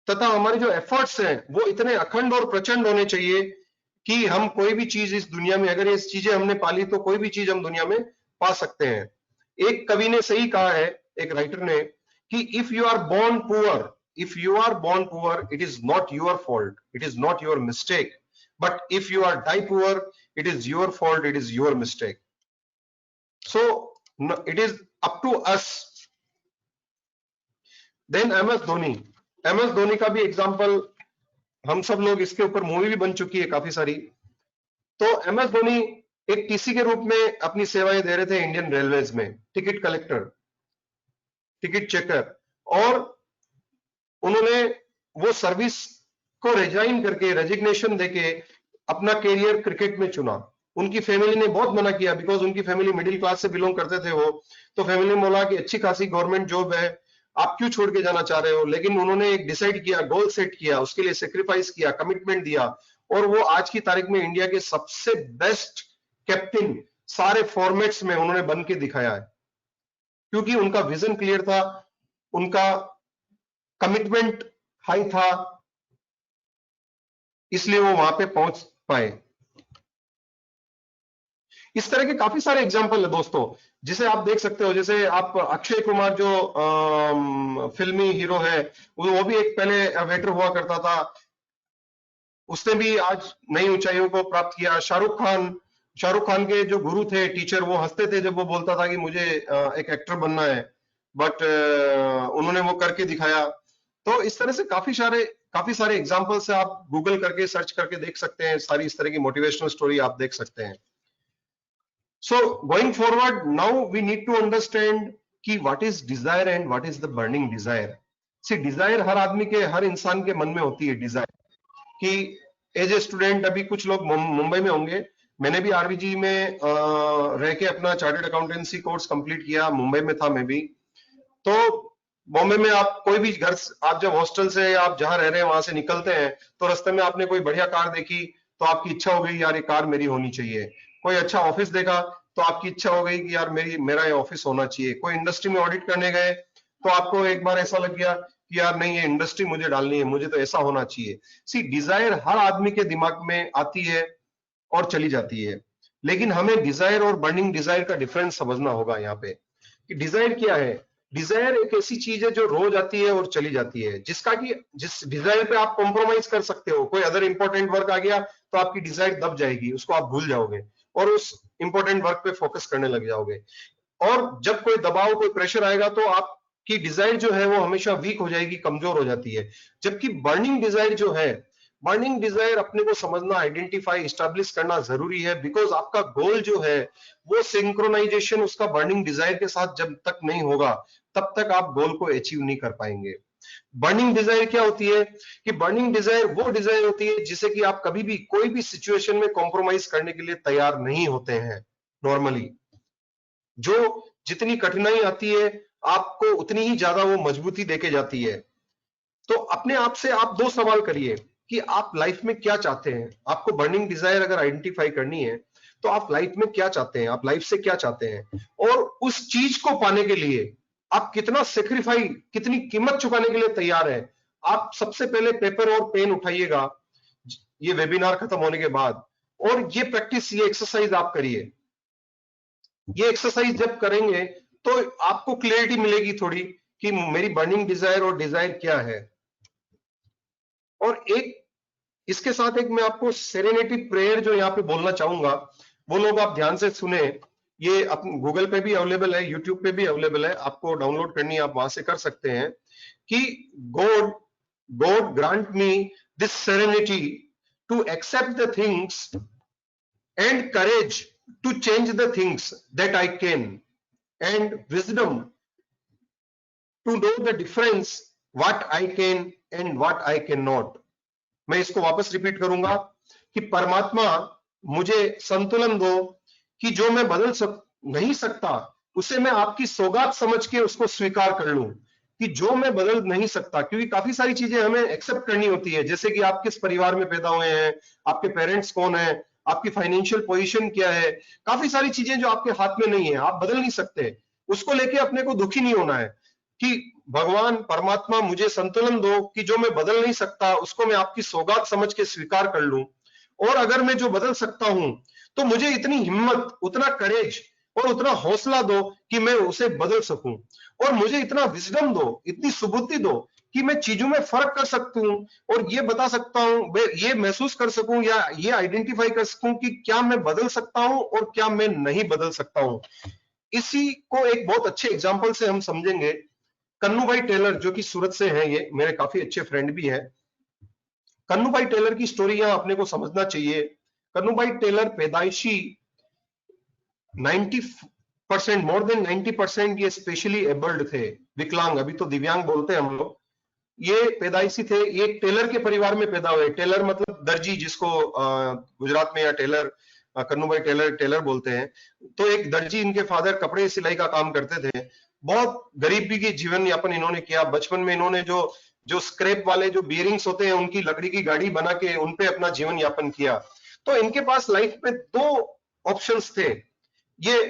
तथा हमारे जो एफर्ट्स हैं वो इतने अखंड और प्रचंड होने चाहिए कि हम कोई भी चीज इस दुनिया में, अगर ये चीजें हमने पाली तो कोई भी चीज हम दुनिया में पा सकते हैं। एक कवि ने सही कहा है, एक राइटर ने, कि if you are born poor, if you are born poor, it is not your fault, it is not your mistake, but if you are die poor, it is your fault, it is your mistake. So it is up to us. Then MS Dhoni, MS Dhoni का भी example, हम सब लोग, इसके ऊपर movie भी बन चुकी है काफी सारी। तो MS धोनी एक टीसी के रूप में अपनी सेवाएं दे रहे थे इंडियन रेलवेज में, टिकट कलेक्टर, टिकट चेकर, और उन्होंने वो सर्विस को रिजाइन करके, रेजिग्नेशन देके अपना कैरियर क्रिकेट में चुना। उनकी फैमिली ने बहुत मना किया, बिकॉज उनकी फैमिली मिडिल क्लास से बिलोंग करते थे वो, तो फैमिली ने बोला कि अच्छी खासी गवर्नमेंट जॉब है, आप क्यों छोड़ के जाना चाह रहे हो। लेकिन उन्होंने एक डिसाइड किया, गोल सेट किया, उसके लिए सेक्रीफाइस किया, कमिटमेंट दिया, और वो आज की तारीख में इंडिया के सबसे बेस्ट कैप्टन सारे फॉर्मेट्स में उन्होंने बन के दिखाया है, क्योंकि उनका विजन क्लियर था, उनका कमिटमेंट हाई था, इसलिए वो वहां पे पहुंच पाए। इस तरह के काफी सारे एग्जाम्पल है दोस्तों, जिसे आप देख सकते हो। जैसे आप अक्षय कुमार जो फिल्मी हीरो है, वो भी एक पहले वेटर हुआ करता था, उसने भी आज नई ऊंचाइयों को प्राप्त किया। शाहरुख खान के जो गुरु थे, टीचर, वो हंसते थे जब वो बोलता था कि मुझे एक एक्टर बनना है, बट उन्होंने वो करके दिखाया। तो इस तरह से काफी सारे एग्जाम्पल से आप गूगल करके, सर्च करके देख सकते हैं, सारी इस तरह की मोटिवेशनल स्टोरी आप देख सकते हैं। So going forward, now we need to understand कि what is desire and what is the burning desire. See desire हर आदमी के, हर इंसान के मन में होती है डिजायर, कि एज ए स्टूडेंट, अभी कुछ लोग मुंबई में होंगे, मैंने भी आरबीजी में रह के अपना चार्टर्ड अकाउंटेंसी कोर्स कंप्लीट किया, मुंबई में था मैं भी। तो बॉम्बे में आप कोई भी घर, आप जब हॉस्टल से, आप जहां रह रहे हैं वहां से निकलते हैं, तो रास्ते में आपने कोई बढ़िया कार देखी तो आपकी इच्छा हो गई यार ये कार मेरी होनी चाहिए। कोई अच्छा ऑफिस देखा तो आपकी इच्छा हो गई कि यार मेरा ये ऑफिस होना चाहिए। कोई इंडस्ट्री में ऑडिट करने गए तो आपको एक बार ऐसा लग गया कि यार नहीं, ये इंडस्ट्री मुझे डालनी है, मुझे तो ऐसा होना चाहिए। सी डिजायर हर आदमी के दिमाग में आती है और चली जाती है, लेकिन हमें डिजायर और बर्निंग डिजायर का डिफरेंस समझना होगा यहाँ पे, कि डिजायर क्या है। डिजायर एक ऐसी चीज है जो रोज आती है और चली जाती है, जिस डिजायर पे आप कॉम्प्रोमाइज कर सकते हो। कोई अदर इंपॉर्टेंट वर्क आ गया तो आपकी डिजायर दब जाएगी, उसको आप भूल जाओगे और उस इंपॉर्टेंट वर्क पे फोकस करने लग जाओगे। और जब कोई दबाव, कोई प्रेशर आएगा तो आपकी डिजायर जो है वो हमेशा वीक हो जाएगी, कमजोर हो जाती है। जबकि बर्निंग डिजायर जो है, बर्निंग डिजायर अपने को समझना, आइडेंटिफाई, एस्टैब्लिश करना जरूरी है, बिकॉज आपका गोल जो है वो सिंक्रोनाइजेशन उसका बर्निंग डिजायर के साथ जब तक नहीं होगा, तब तक आप गोल को अचीव नहीं कर पाएंगे। बर्निंग डिजायर क्या होती है कि बर्निंग डिजायर वो डिजायर होती है जिसे कि आप कभी भी कोई भी सिचुएशन में कॉम्प्रोमाइज करने के लिए तैयार नहीं होते हैं नॉर्मली। जो जितनी कठिनाई आती है आपको उतनी ही ज्यादा वो मजबूती देके जाती है। तो अपने आप से आप दो सवाल करिए कि आप लाइफ में क्या चाहते हैं। आपको बर्निंग डिजायर अगर आइडेंटिफाई करनी है तो आप लाइफ में क्या चाहते हैं, आप लाइफ से क्या चाहते हैं, और उस चीज को पाने के लिए आप कितना सेक्रीफाई, कितनी कीमत चुकाने के लिए तैयार है। आप सबसे पहले पेपर और पेन उठाइएगा ये वेबिनार खत्म होने के बाद, और ये प्रैक्टिस, ये एक्सरसाइज आप करिए। ये एक्सरसाइज जब करेंगे तो आपको क्लियरिटी मिलेगी थोड़ी कि मेरी बर्निंग डिजायर और डिजायर क्या है। और एक इसके साथ एक मैं आपको सेरेनिटी प्रेयर जो यहाँ पे बोलना चाहूंगा, वो लोग आप ध्यान से सुने। ये अपने गूगल पे भी अवेलेबल है, यूट्यूब पे भी अवेलेबल है, आपको डाउनलोड करनी है आप वहां से कर सकते हैं कि God God grant me this serenity to accept the things and courage to change the things that I can and wisdom to know the difference what I can and what I can not. मैं इसको वापस repeat करूंगा कि परमात्मा मुझे संतुलन दो कि जो मैं बदल नहीं सकता उसे मैं आपकी सौगात समझ के उसको स्वीकार कर लूं कि जो मैं बदल नहीं सकता। क्योंकि काफी सारी चीजें हमें एक्सेप्ट करनी होती है, जैसे कि आप किस परिवार में पैदा हुए हैं, आपके पेरेंट्स कौन है, आपकी फाइनेंशियल पोजीशन क्या है, काफी सारी चीजें जो आपके हाथ में नहीं है, आप बदल नहीं सकते। उसको लेके अपने को दुखी नहीं होना है कि भगवान परमात्मा मुझे संतुलन दो कि जो मैं बदल नहीं सकता उसको मैं आपकी सौगात समझ के स्वीकार कर लूं, और अगर मैं जो बदल सकता हूं तो मुझे इतनी हिम्मत, उतना करेज और उतना हौसला दो कि मैं उसे बदल सकूं, और मुझे इतना विजडम दो, इतनी सुबुद्धि दो कि मैं चीजों में फर्क कर सकता हूं और ये बता सकता हूं, ये महसूस कर सकूं या ये आइडेंटिफाई कर सकूं कि क्या मैं बदल सकता हूं और क्या मैं नहीं बदल सकता हूं। इसी को एक बहुत अच्छे एग्जाम्पल से हम समझेंगे। कन्नू भाई टेलर जो कि सूरत से हैं, ये मेरे काफी अच्छे फ्रेंड भी हैं। कन्नू भाई टेलर की स्टोरी यहां अपने को समझना चाहिए। कन्नू भाई टेलर पैदाइशी 90%, मोर देन 90% ये स्पेशली एबल्ड थे, विकलांग, अभी तो दिव्यांग बोलते हैं हम लोग। ये पैदाइशी थे, ये एक टेलर के परिवार में पैदा हुए। टेलर मतलब दर्जी, जिसको गुजरात में या टेलर, कन्नू भाई टेलर बोलते हैं। तो एक दर्जी, इनके फादर कपड़े सिलाई का काम करते थे। बहुत गरीबी की जीवन यापन इन्होंने किया। बचपन में इन्होंने जो स्क्रैप वाले जो बियरिंग्स होते हैं उनकी लकड़ी की गाड़ी बना के उनपे अपना जीवन यापन किया। तो इनके पास लाइफ में दो ऑप्शंस थे। ये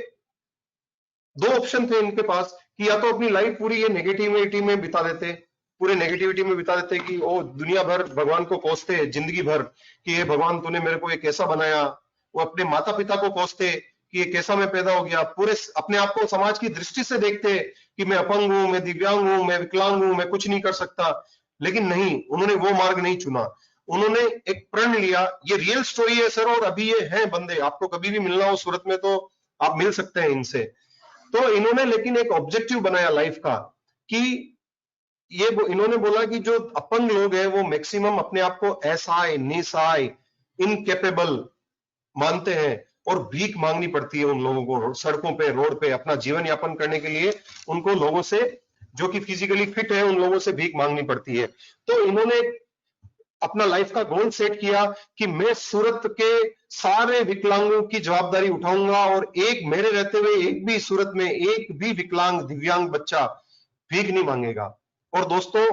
दो ऑप्शन थे इनके पास कि या तो अपनी लाइफ पूरी ये नेगेटिविटी में बिता देते, पूरे नेगेटिविटी में बिता देते कि वो दुनिया भर भगवान को कोसते जिंदगी भर कि ये भगवान तूने मेरे को ये कैसा बनाया। वो अपने माता पिता को कोसते कि ये कैसा मैं पैदा हो गया। पूरे अपने आप को समाज की दृष्टि से देखते कि मैं अपंग हूं, मैं दिव्यांग हूं, मैं विकलांग हूं, मैं कुछ नहीं कर सकता। लेकिन नहीं, उन्होंने वो मार्ग नहीं चुना। उन्होंने एक प्रण लिया। ये रियल स्टोरी है सर, और अभी ये हैं बंदे, आपको कभी भी मिलना हो सूरत में तो आप मिल सकते हैं इनसे। तो इन्होंने लेकिन एक ऑब्जेक्टिव बनाया लाइफ का कि ये इन्होंने बोला कि जो अपंग लोग हैं वो मैक्सिमम अपने आप को असहाय, निसहाय, इनकेपेबल मानते हैं और भीख मांगनी पड़ती है उन लोगों को सड़कों पे, रोड पे अपना जीवन यापन करने के लिए। उनको लोगों से जो कि फिजिकली फिट है उन लोगों से भीख मांगनी पड़ती है। तो इन्होंने अपना लाइफ का गोल सेट किया कि मैं सूरत के सारे विकलांगों की जवाबदारी उठाऊंगा और एक मेरे रहते हुए एक भी सूरत में एक भी विकलांग दिव्यांग बच्चा भीख नहीं मांगेगा। और दोस्तों,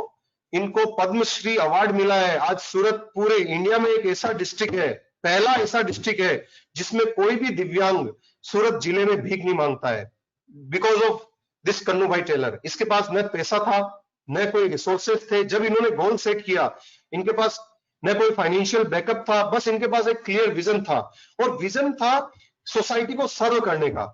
इनको पद्मश्री अवार्ड मिला है। आज सूरत पूरे इंडिया में एक ऐसा डिस्ट्रिक्ट है, पहला ऐसा डिस्ट्रिक्ट है जिसमें कोई भी दिव्यांग सूरत जिले में भीख नहीं मांगता है, बिकॉज ऑफ दिस कन्नू भाई टेलर। इसके पास न पैसा था, न कोई रिसोर्सेज थे। जब इन्होंने गोल सेट किया, इनके पास न कोई फाइनेंशियल बैकअप था, बस इनके पास एक क्लियर विजन था। और विजन था सोसाइटी को सर्व करने का।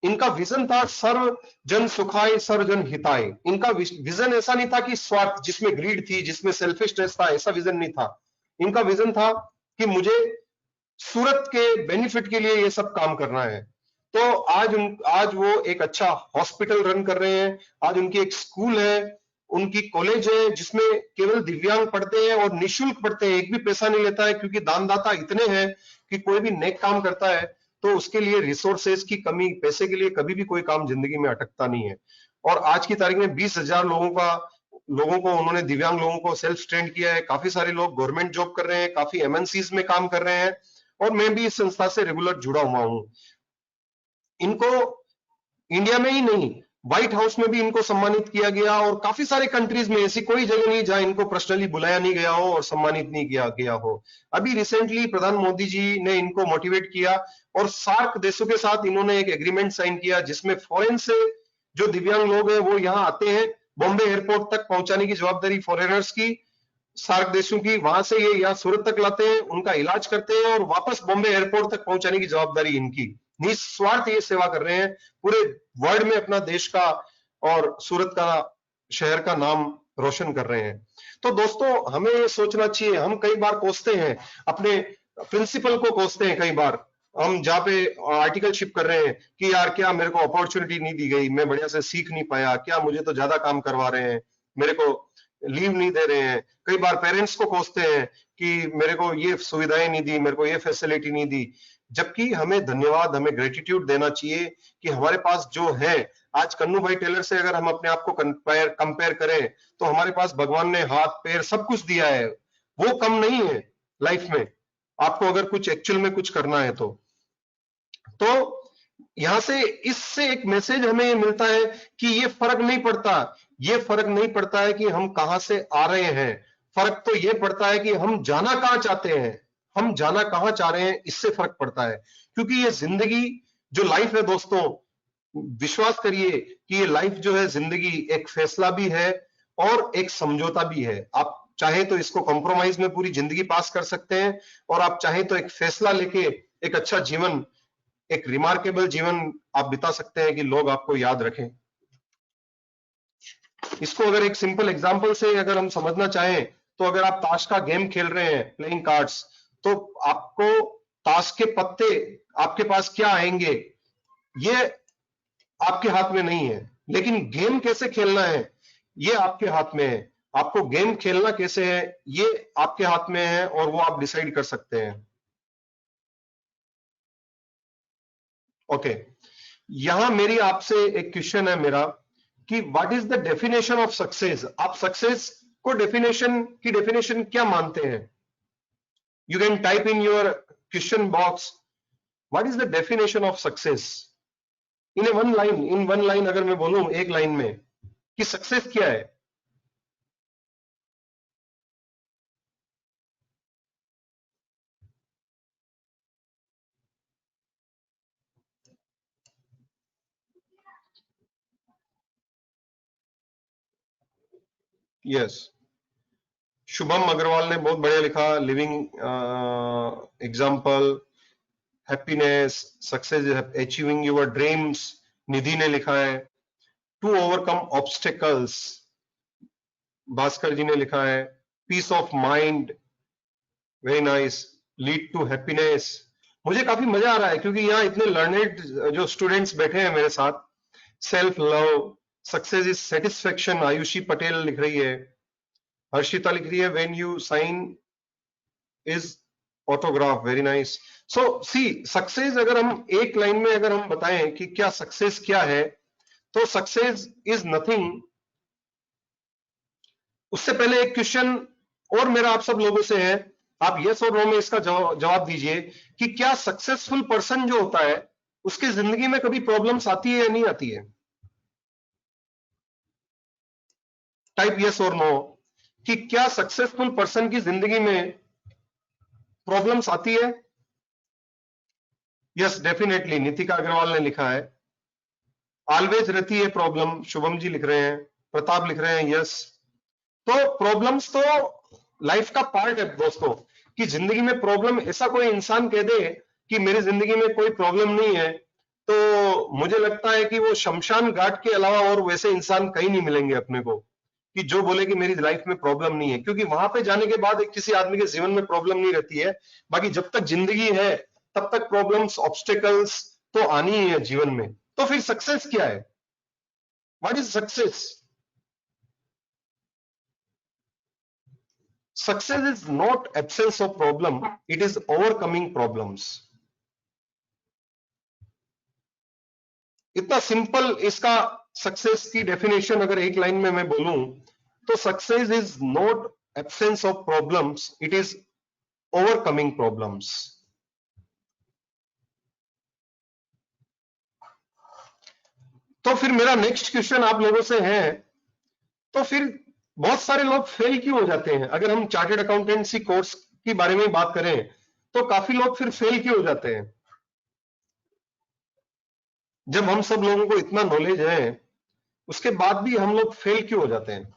इनका विजन था सर्व जन सुखाय सर्व जन हिताय। इनका विजन ऐसा नहीं था कि स्वार्थ, जिसमें ग्रीड थी, जिसमें सेल्फिशनेस था, ऐसा विजन नहीं था। इनका विजन था कि मुझे सूरत के बेनिफिट के लिए ये सब काम करना है। तो आज वो एक अच्छा हॉस्पिटल रन कर रहे हैं। आज उनकी एक स्कूल है, उनकी कॉलेज है जिसमें केवल दिव्यांग पढ़ते हैं और निःशुल्क पढ़ते हैं, एक भी पैसा नहीं लेता है। क्योंकि दानदाता इतने हैं कि कोई भी नेक काम करता है तो उसके लिए रिसोर्सेज की कमी, पैसे के लिए कभी भी कोई काम जिंदगी में अटकता नहीं है। और आज की तारीख में 20,000 लोगों का लोगों को, उन्होंने दिव्यांग लोगों को सेल्फ ट्रेंड किया है। काफी सारे लोग गवर्नमेंट जॉब कर रहे हैं, काफी एमएनसीज में काम कर रहे हैं, और मैं भी इस संस्था से रेगुलर जुड़ा हुआ हूं। इनको इंडिया में ही नहीं, व्हाइट हाउस में भी इनको सम्मानित किया गया, और काफी सारे कंट्रीज में ऐसी कोई जगह नहीं जहां इनको पर्सनली बुलाया नहीं गया हो और सम्मानित नहीं किया गया हो। अभी रिसेंटली प्रधान मोदी जी ने इनको मोटिवेट किया और सार्क देशों के साथ इन्होंने एक एग्रीमेंट साइन किया, जिसमें फॉरेन से जो दिव्यांग लोग हैं वो यहाँ आते हैं, बॉम्बे एयरपोर्ट तक पहुंचाने की जवाबदारी फॉरेनर्स की, सार्क देशों की, वहां से ये यहाँ सूरत तक लाते हैं, उनका इलाज करते हैं और वापस बॉम्बे एयरपोर्ट तक पहुंचाने की जवाबदारी इनकी। निस्वार्थ ये सेवा कर रहे हैं, पूरे वर्ल्ड में अपना देश का और सूरत का शहर का नाम रोशन कर रहे हैं। तो दोस्तों, हमें ये सोचना चाहिए, हम कई बार कोसते हैं, अपने प्रिंसिपल को कोसते हैं कई बार, हम जहाँ पे आर्टिकलशिप कर रहे हैं कि यार क्या मेरे को अपॉर्चुनिटी नहीं दी गई, मैं बढ़िया से सीख नहीं पाया, क्या मुझे तो ज्यादा काम करवा रहे हैं, मेरे को लीव नहीं दे रहे हैं। कई बार पेरेंट्स को कोसते हैं कि मेरे को ये सुविधाएं नहीं दी, मेरे को ये फैसिलिटी नहीं दी, जबकि हमें धन्यवाद, हमें ग्रेटिट्यूड देना चाहिए कि हमारे पास जो है। आज कन्नू भाई टेलर से अगर हम अपने आप को कंपेयर करें तो हमारे पास भगवान ने हाथ पैर सब कुछ दिया है, वो कम नहीं है लाइफ में, आपको अगर कुछ एक्चुअल में कुछ करना है तो यहां से इससे एक मैसेज हमें मिलता है कि ये फर्क नहीं पड़ता, ये फर्क नहीं पड़ता है कि हम कहां से आ रहे हैं, फर्क तो ये पड़ता है कि हम जाना कहां चाहते हैं, हम जाना कहां चाह रहे हैं, इससे फर्क पड़ता है। क्योंकि ये जिंदगी जो लाइफ है दोस्तों, विश्वास करिए कि ये लाइफ जो है जिंदगी एक फैसला भी है और एक समझौता भी है। आप चाहे तो इसको कॉम्प्रोमाइज में पूरी जिंदगी पास कर सकते हैं, और आप चाहे तो एक फैसला लेके एक अच्छा जीवन, एक रिमार्केबल जीवन आप बिता सकते हैं कि लोग आपको याद रखें। इसको अगर एक सिंपल एग्जांपल से अगर हम समझना चाहें तो अगर आप ताश का गेम खेल रहे हैं, प्लेइंग कार्ड्स, तो आपको ताश के पत्ते आपके पास क्या आएंगे ये आपके हाथ में नहीं है, लेकिन गेम कैसे खेलना है ये आपके हाथ में है। आपको गेम खेलना कैसे है ये आपके हाथ में है, और वो आप डिसाइड कर सकते हैं। ओके, यहां मेरी आपसे एक क्वेश्चन है मेरा कि what is the definition of success. आप सक्सेस को की डेफिनेशन क्या मानते हैं? You can type in your question box, what is the definition of success in one line. अगर मैं बोलूं एक लाइन में कि सक्सेस क्या है? यस, शुभम अग्रवाल ने बहुत बढ़िया लिखा, living example, happiness, success is achieving your dreams. Nidhi ने लिखा है to overcome obstacles, Bhaskar ji ने लिखा है peace of mind, very nice, lead to happiness. मुझे काफी मजा आ रहा है क्योंकि यहाँ इतने लर्नेड जो स्टूडेंट्स बैठे हैं मेरे साथ। Self love, success is satisfaction, Ayushi Patel लिख रही है, हर्षिता लिख रही है when you sign is autograph, very nice. So see, success अगर हम एक लाइन में अगर हम बताएं कि क्या सक्सेस क्या है, तो सक्सेस इज नथिंग। उससे पहले एक क्वेश्चन और मेरा आप सब लोगों से है, आप यस और नो में इसका जवाब दीजिए कि क्या सक्सेसफुल पर्सन जो होता है उसकी जिंदगी में कभी प्रॉब्लम्स आती है या नहीं आती है? टाइप यस और नो कि क्या सक्सेसफुल पर्सन की जिंदगी में प्रॉब्लम्स आती है? यस, डेफिनेटली, नितिका अग्रवाल ने लिखा है ऑलवेज रहती है प्रॉब्लम, शुभम जी लिख रहे हैं, प्रताप लिख रहे हैं यस। तो प्रॉब्लम्स तो लाइफ का पार्ट है दोस्तों, कि जिंदगी में प्रॉब्लम, ऐसा कोई इंसान कह दे कि मेरी जिंदगी में कोई प्रॉब्लम नहीं है, तो मुझे लगता है कि वो शमशान घाट के अलावा और वैसे इंसान कहीं नहीं मिलेंगे अपने को कि जो बोले कि मेरी लाइफ में प्रॉब्लम नहीं है। क्योंकि वहां पे जाने के बाद किसी आदमी के जीवन में प्रॉब्लम नहीं रहती है, बाकी जब तक जिंदगी है तब तक प्रॉब्लम्स, ऑब्स्टेकल्स तो आनी ही है जीवन में। तो फिर सक्सेस क्या है? What is success? Success is not absence of problem, it is overcoming problems. इतना सिंपल इसका सक्सेस की डेफिनेशन अगर एक लाइन में मैं बोलूं तो success is not absence of problems, it is overcoming problems. तो फिर मेरा नेक्स्ट क्वेश्चन आप लोगों से है, तो फिर बहुत सारे लोग फेल क्यों हो जाते हैं? अगर हम चार्टर्ड अकाउंटेंसी कोर्स के बारे में बात करें तो काफी लोग फिर फेल क्यों हो जाते हैं? जब हम सब लोगों को इतना नॉलेज है उसके बाद भी हम लोग फेल क्यों हो जाते हैं?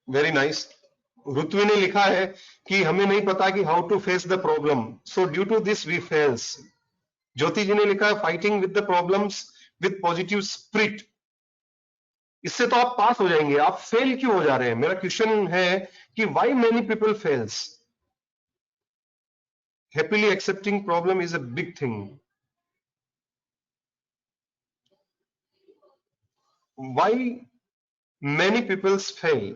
Very nice. ऋत्वी ने लिखा है कि हमें नहीं पता कि how to face the problem, so due to this we fails. Jyoti ji ने लिखा है fighting with the problems with positive spirit. इससे तो आप पास हो जाएंगे, आप फेल क्यों हो जा रहे हैं? मेरा क्वेश्चन है कि why many people fails? Happily accepting problem is a big thing. Why many peoples fail?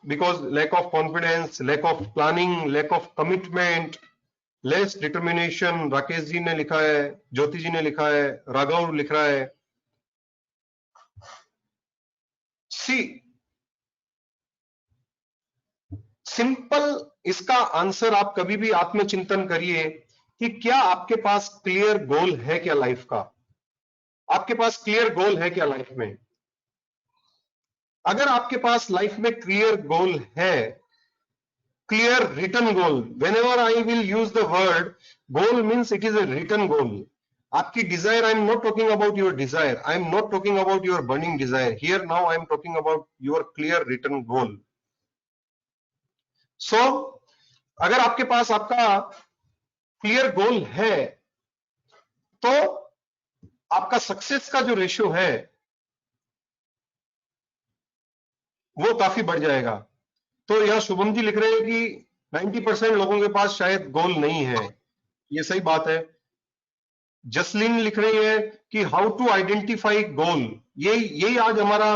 Because lack of confidence, lack of planning, lack of commitment, less determination। Rakesh ji ने लिखा है, ज्योति जी ने लिखा है, राघव लिख रहा है। सी सिंपल इसका आंसर आप कभी भी आत्मचिंतन करिए कि क्या आपके पास क्लियर गोल है क्या लाइफ का? आपके पास क्लियर गोल है क्या लाइफ में? अगर आपके पास लाइफ में क्लियर गोल है, clear written goal, whenever I will use the word goal means it is a written goal। आपकी desire, I am not talking about your desire, I am not talking about your burning desire here, now I am talking about your clear written goal। so अगर आपके पास आपका clear goal है तो आपका success का जो ratio है वो काफी बढ़ जाएगा। तो यह शुभम जी लिख रहे हैं कि 90% लोगों के पास शायद गोल नहीं है, ये सही बात है। जसलीन लिख रही है कि हाउ टू आइडेंटिफाई गोल, यही आज हमारा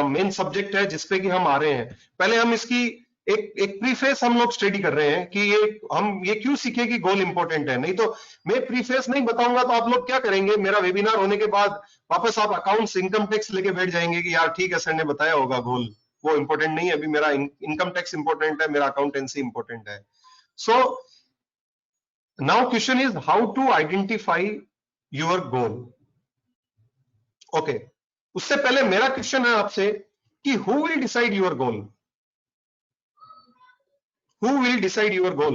मेन सब्जेक्ट है जिसपे कि हम आ रहे हैं। पहले हम इसकी एक प्रीफेस हम लोग स्टडी कर रहे हैं कि ये क्यों सीखे कि गोल इंपॉर्टेंट है। नहीं तो मैं प्रीफेस नहीं बताऊंगा तो आप लोग क्या करेंगे? मेरा वेबिनार होने के बाद वापस आप अकाउंट्स इनकम टैक्स लेके बैठ जाएंगे कि यार ठीक है सर ने बताया होगा गोल, वो इंपॉर्टेंट नहीं है, अभी मेरा इनकम टैक्स इंपॉर्टेंट है, मेरा अकाउंटेंसी इंपॉर्टेंट है। So now question is how to identify your goal. Okay, उससे पहले मेरा क्वेश्चन है आपसे कि who will decide your goal? Who will decide your goal?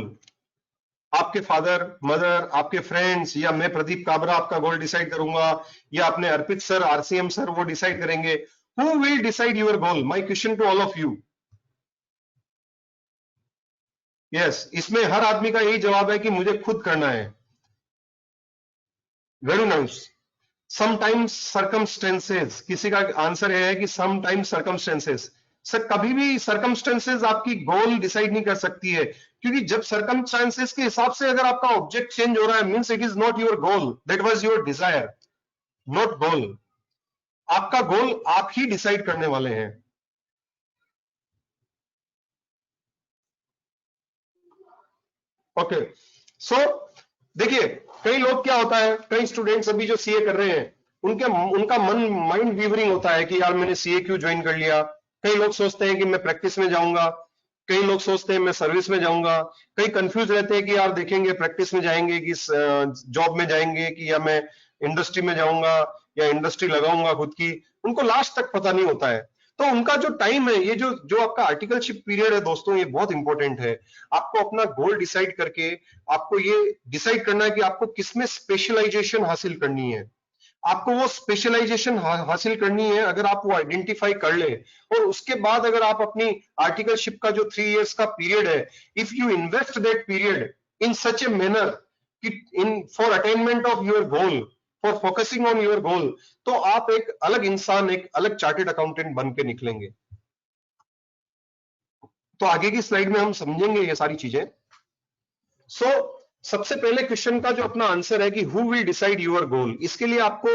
आपके फादर, मदर, आपके फ्रेंड्स, या मैं प्रदीप काबरा आपका गोल डिसाइड करूंगा, या अपने अर्पित सर, आरसीएम सर वो डिसाइड करेंगे? Who will decide your goal? My question to all of you. Yes, इसमें हर आदमी का यही जवाब है कि मुझे खुद करना है। Very nice. Sometimes circumstances, किसी का आंसर है कि sometimes circumstances। सर कभी भी circumstances आपकी गोल डिसाइड नहीं कर सकती है, क्योंकि जब circumstances के हिसाब से अगर आपका ऑब्जेक्ट चेंज हो रहा है means it is not your goal, that was your desire, not goal। आपका गोल आप ही डिसाइड करने वाले हैं। ओके, सो देखिए कई लोग क्या होता है, कई स्टूडेंट्स अभी जो सीए कर रहे हैं उनका माइंड वीवरिंग होता है कि यार मैंने सीए क्यों ज्वाइन कर लिया। कई लोग सोचते हैं कि मैं प्रैक्टिस में जाऊंगा, कई लोग सोचते हैं मैं सर्विस में जाऊंगा, कई कंफ्यूज रहते हैं कि यार देखेंगे प्रैक्टिस में जाएंगे कि जॉब में जाएंगे कि या मैं इंडस्ट्री में जाऊंगा या इंडस्ट्री लगाऊंगा खुद की। उनको लास्ट तक पता नहीं होता है। तो उनका जो टाइम है, ये जो आपका आर्टिकलशिप पीरियड है दोस्तों, ये बहुत इंपॉर्टेंट है। आपको अपना गोल डिसाइड करके आपको ये डिसाइड करना है कि आपको किसमें स्पेशलाइजेशन हासिल करनी है। आपको वो स्पेशलाइजेशन हासिल करनी है। अगर आप वो आइडेंटिफाई कर ले और उसके बाद अगर आप अपनी आर्टिकलशिप का जो 3 इयर्स का पीरियड है, if you invest that period in such a manner कि in for attainment of your goal, for focusing on your goal, तो आप एक अलग इंसान, एक अलग चार्टेड अकाउंटेंट बन के निकलेंगे। तो आगे की स्लाइड में हम समझेंगे ये सारी चीजें। सो सबसे पहले क्वेश्चन का जो अपना आंसर है कि हु विल डिसाइड योर गोल, इसके लिए आपको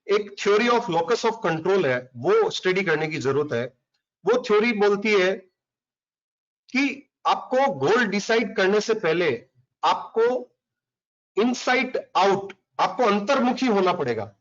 एक theory of locus of control है वो स्टडी करने की जरूरत है। वो थ्योरी बोलती है कि आपको गोल डिसाइड करने से पहले आपको इनसाइड आउट, आपको अंतर्मुखी होना पड़ेगा,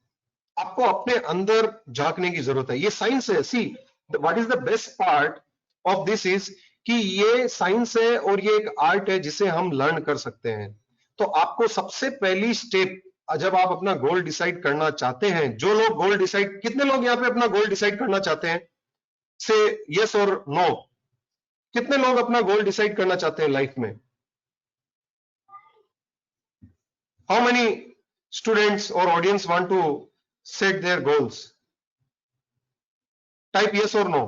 आपको अपने अंदर झांकने की जरूरत है। ये साइंस है। See what is the best part of this is कि ये साइंस है और ये एक आर्ट है जिसे हम लर्न कर सकते हैं। तो आपको सबसे पहली स्टेप, जब आप अपना गोल डिसाइड करना चाहते हैं, जो लोग गोल डिसाइड, कितने लोग यहाँ पे अपना गोल डिसाइड करना चाहते हैं? से यस और नो। कितने लोग अपना गोल डिसाइड करना चाहते हैं लाइफ में? हाउ मेनी स्टूडेंट्स और audience want to set their goals? Type yes और no.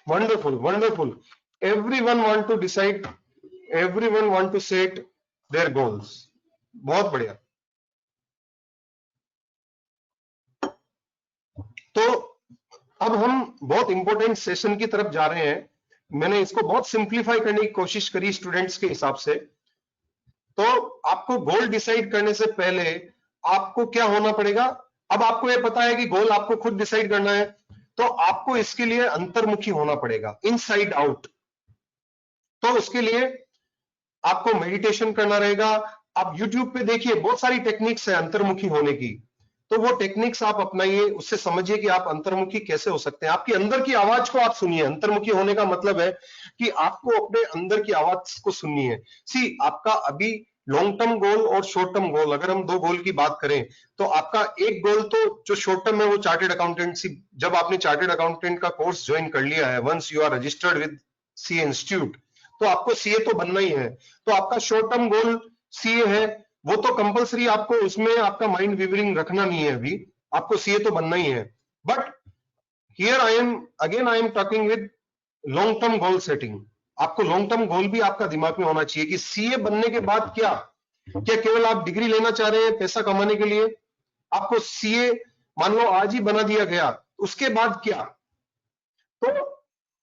Wonderful, wonderful. Everyone want to decide, everyone want to set their goals. बहुत बढ़िया। तो अब हम बहुत इंपॉर्टेंट सेशन की तरफ जा रहे हैं। मैंने इसको बहुत सिंप्लीफाई करने की कोशिश करी स्टूडेंट्स के हिसाब से। तो आपको गोल डिसाइड करने से पहले आपको क्या होना पड़ेगा? अब आपको ये पता है कि गोल आपको खुद डिसाइड करना है, तो आपको इसके लिए अंतर्मुखी होना पड़ेगा, इनसाइड आउट। तो उसके लिए आपको मेडिटेशन करना रहेगा। आप YouTube पे देखिए, बहुत सारी टेक्निक्स है अंतर्मुखी होने की, तो वो टेक्निक्स आप अपनाइए, उससे समझिए कि आप अंतर्मुखी कैसे हो सकते हैं। आपकी अंदर की आवाज को आप सुनिए। अंतर्मुखी होने का मतलब है कि आपको अपने अंदर की आवाज को सुननी है। सी आपका अभी लॉन्ग टर्म गोल और शॉर्ट टर्म गोल, अगर हम दो गोल की बात करें तो आपका एक गोल तो जो शॉर्ट टर्म है वो चार्टेड अकाउंटेंसी, जब आपने चार्टेड अकाउंटेंट का कोर्स ज्वाइन कर लिया है, once you are registered with CA institute, तो आपको सीए तो बनना ही है। तो आपका शॉर्ट टर्म गोल सीए है, वो तो कंपलसरी, आपको उसमें आपका माइंड विवरिंग रखना नहीं है, अभी आपको सीए तो बनना ही है। But here I am talking with long term goal setting. आपको लॉन्ग टर्म गोल भी आपका दिमाग में होना चाहिए कि सीए बनने के बाद क्या केवल आप डिग्री लेना चाह रहे हैं पैसा कमाने के लिए? आपको सीए मान लो आज ही बना दिया गया, उसके बाद क्या? तो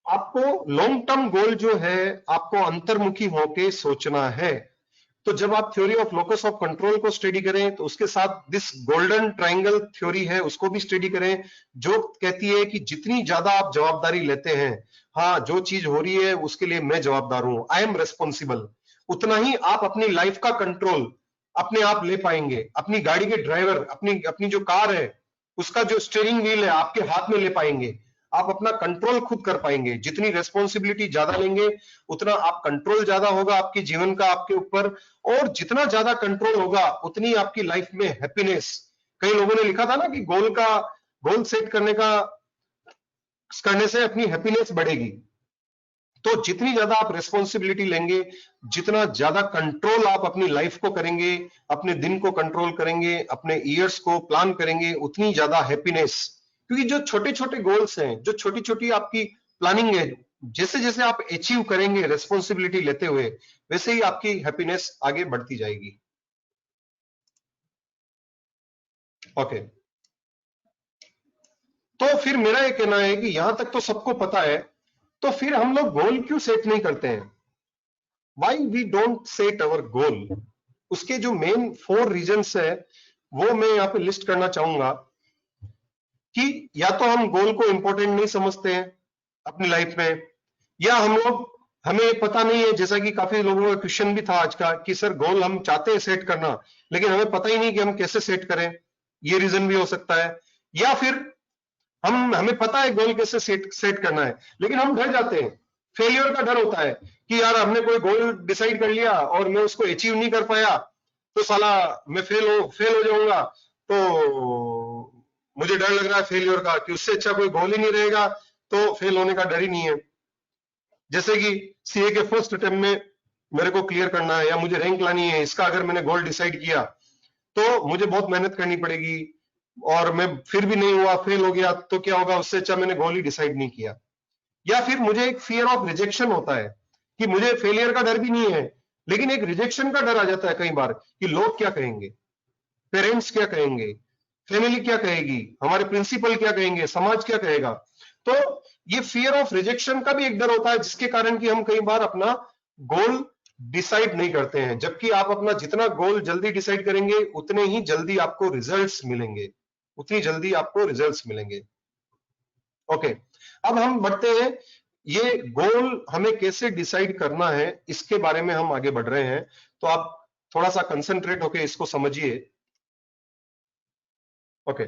आपको लॉन्ग टर्म गोल जो है आपको अंतर्मुखी होकर सोचना है। तो जब आप theory of locus of control को स्टडी करें तो उसके साथ दिस गोल्डन ट्रायंगल थ्योरी है उसको भी स्टडी करें, जो कहती है कि जितनी ज्यादा आप जवाबदारी लेते हैं, हाँ जो चीज हो रही है उसके लिए मैं जवाबदार हूं, आई एम रेस्पॉन्सिबल, उतना ही आप अपनी लाइफ का कंट्रोल अपने आप ले पाएंगे। अपनी गाड़ी के ड्राइवर, अपनी जो कार है उसका जो स्टीयरिंग व्हील है आपके हाथ में ले पाएंगे। आप अपना कंट्रोल खुद कर पाएंगे। जितनी रेस्पॉन्सिबिलिटी ज्यादा लेंगे उतना आप कंट्रोल ज्यादा होगा आपके जीवन का आपके ऊपर, और जितना ज्यादा कंट्रोल होगा उतनी आपकी लाइफ में हैप्पीनेस। कई लोगों ने लिखा था ना कि गोल सेट करने से अपनी हैप्पीनेस बढ़ेगी। तो जितनी ज्यादा आप रेस्पॉन्सिबिलिटी लेंगे, जितना ज्यादा कंट्रोल आप अपनी लाइफ को करेंगे, अपने दिन को कंट्रोल करेंगे, अपने ईयर्स को प्लान करेंगे, उतनी ज्यादा हैप्पीनेस। क्योंकि जो छोटे छोटे गोल्स हैं, जो छोटी छोटी आपकी प्लानिंग है, जैसे जैसे आप अचीव करेंगे रेस्पॉन्सिबिलिटी लेते हुए, वैसे ही आपकी हैप्पीनेस आगे बढ़ती जाएगी। ओके, तो फिर मेरा ये कहना है कि यहां तक तो सबको पता है, तो फिर हम लोग गोल क्यों सेट नहीं करते हैं? Why we don't set our goal? उसके जो मेन 4 रीजंस है वो मैं यहाँ पे लिस्ट करना चाहूंगा। कि या तो हम गोल को इंपॉर्टेंट नहीं समझते हैं अपनी लाइफ में, या हमें पता नहीं है, जैसा कि काफी लोगों का क्वेश्चन भी था आज का कि सर गोल हम चाहते हैं सेट करना लेकिन हमें पता ही नहीं कि हम कैसे सेट करें। ये रीजन भी हो सकता है। या फिर हमें पता है गोल कैसे सेट करना है लेकिन हम डर जाते हैं, फेलियर का डर होता है कि यार हमने कोई गोल डिसाइड कर लिया और मैं उसको अचीव नहीं कर पाया तो साला मैं फेल हो जाऊंगा, तो मुझे डर लग रहा है फेलियर का, कि उससे अच्छा कोई गोल ही नहीं रहेगा तो फेल होने का डर ही नहीं है। जैसे कि सीए के फर्स्ट अटेम्प्ट में मेरे को क्लियर करना है या मुझे रैंक लानी है, इसका अगर मैंने गोल डिसाइड किया तो मुझे बहुत मेहनत करनी पड़ेगी, और मैं फिर भी नहीं हुआ, फेल हो गया, तो क्या होगा? उससे अच्छा मैंने गोल ही डिसाइड नहीं किया। या फिर मुझे एक फियर ऑफ रिजेक्शन होता है कि मुझे फेलियर का डर भी नहीं है लेकिन एक रिजेक्शन का डर आ जाता है कई बार कि लोग क्या कहेंगे, पेरेंट्स क्या कहेंगे, फैमिली क्या कहेगी, हमारे प्रिंसिपल क्या कहेंगे, समाज क्या कहेगा। तो ये फियर ऑफ रिजेक्शन का भी एक डर होता है जिसके कारण कि हम कई बार अपना गोल डिसाइड नहीं करते हैं, जबकि आप अपना जितना गोल जल्दी डिसाइड करेंगे उतने ही जल्दी आपको रिजल्ट्स मिलेंगे। उतनी जल्दी आपको रिजल्ट्स मिलेंगे। ओके, अब हम बढ़ते हैं, ये गोल हमें कैसे डिसाइड करना है इसके बारे में हम आगे बढ़ रहे हैं। तो आप थोड़ा सा कंसंट्रेट होके इसको समझिए। ओके,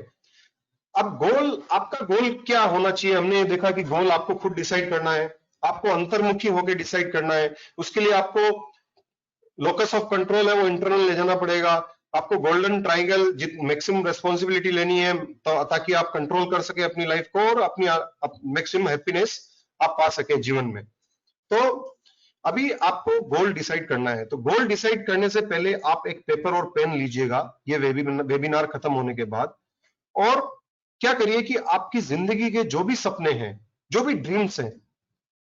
अब गोल, आपका गोल क्या होना चाहिए? हमने देखा कि गोल आपको खुद डिसाइड करना है, आपको अंतर्मुखी होकर डिसाइड करना है। उसके लिए आपको लोकस ऑफ कंट्रोल है वो इंटरनल ले जाना पड़ेगा। आपको गोल्डन ट्राइंगल मैक्सिमम रेस्पॉन्सिबिलिटी लेनी है ताकि आप कंट्रोल कर सके अपनी लाइफ को और अपनी मैक्सिमम हैप्पीनेस आप पा सके जीवन में। तो अभी आपको गोल डिसाइड करना है। तो गोल डिसाइड करने से पहले आप एक पेपर और पेन लीजिएगा ये वेबिनार खत्म होने के बाद, और क्या करिए कि आपकी जिंदगी के जो भी सपने हैं, जो भी ड्रीम्स हैं,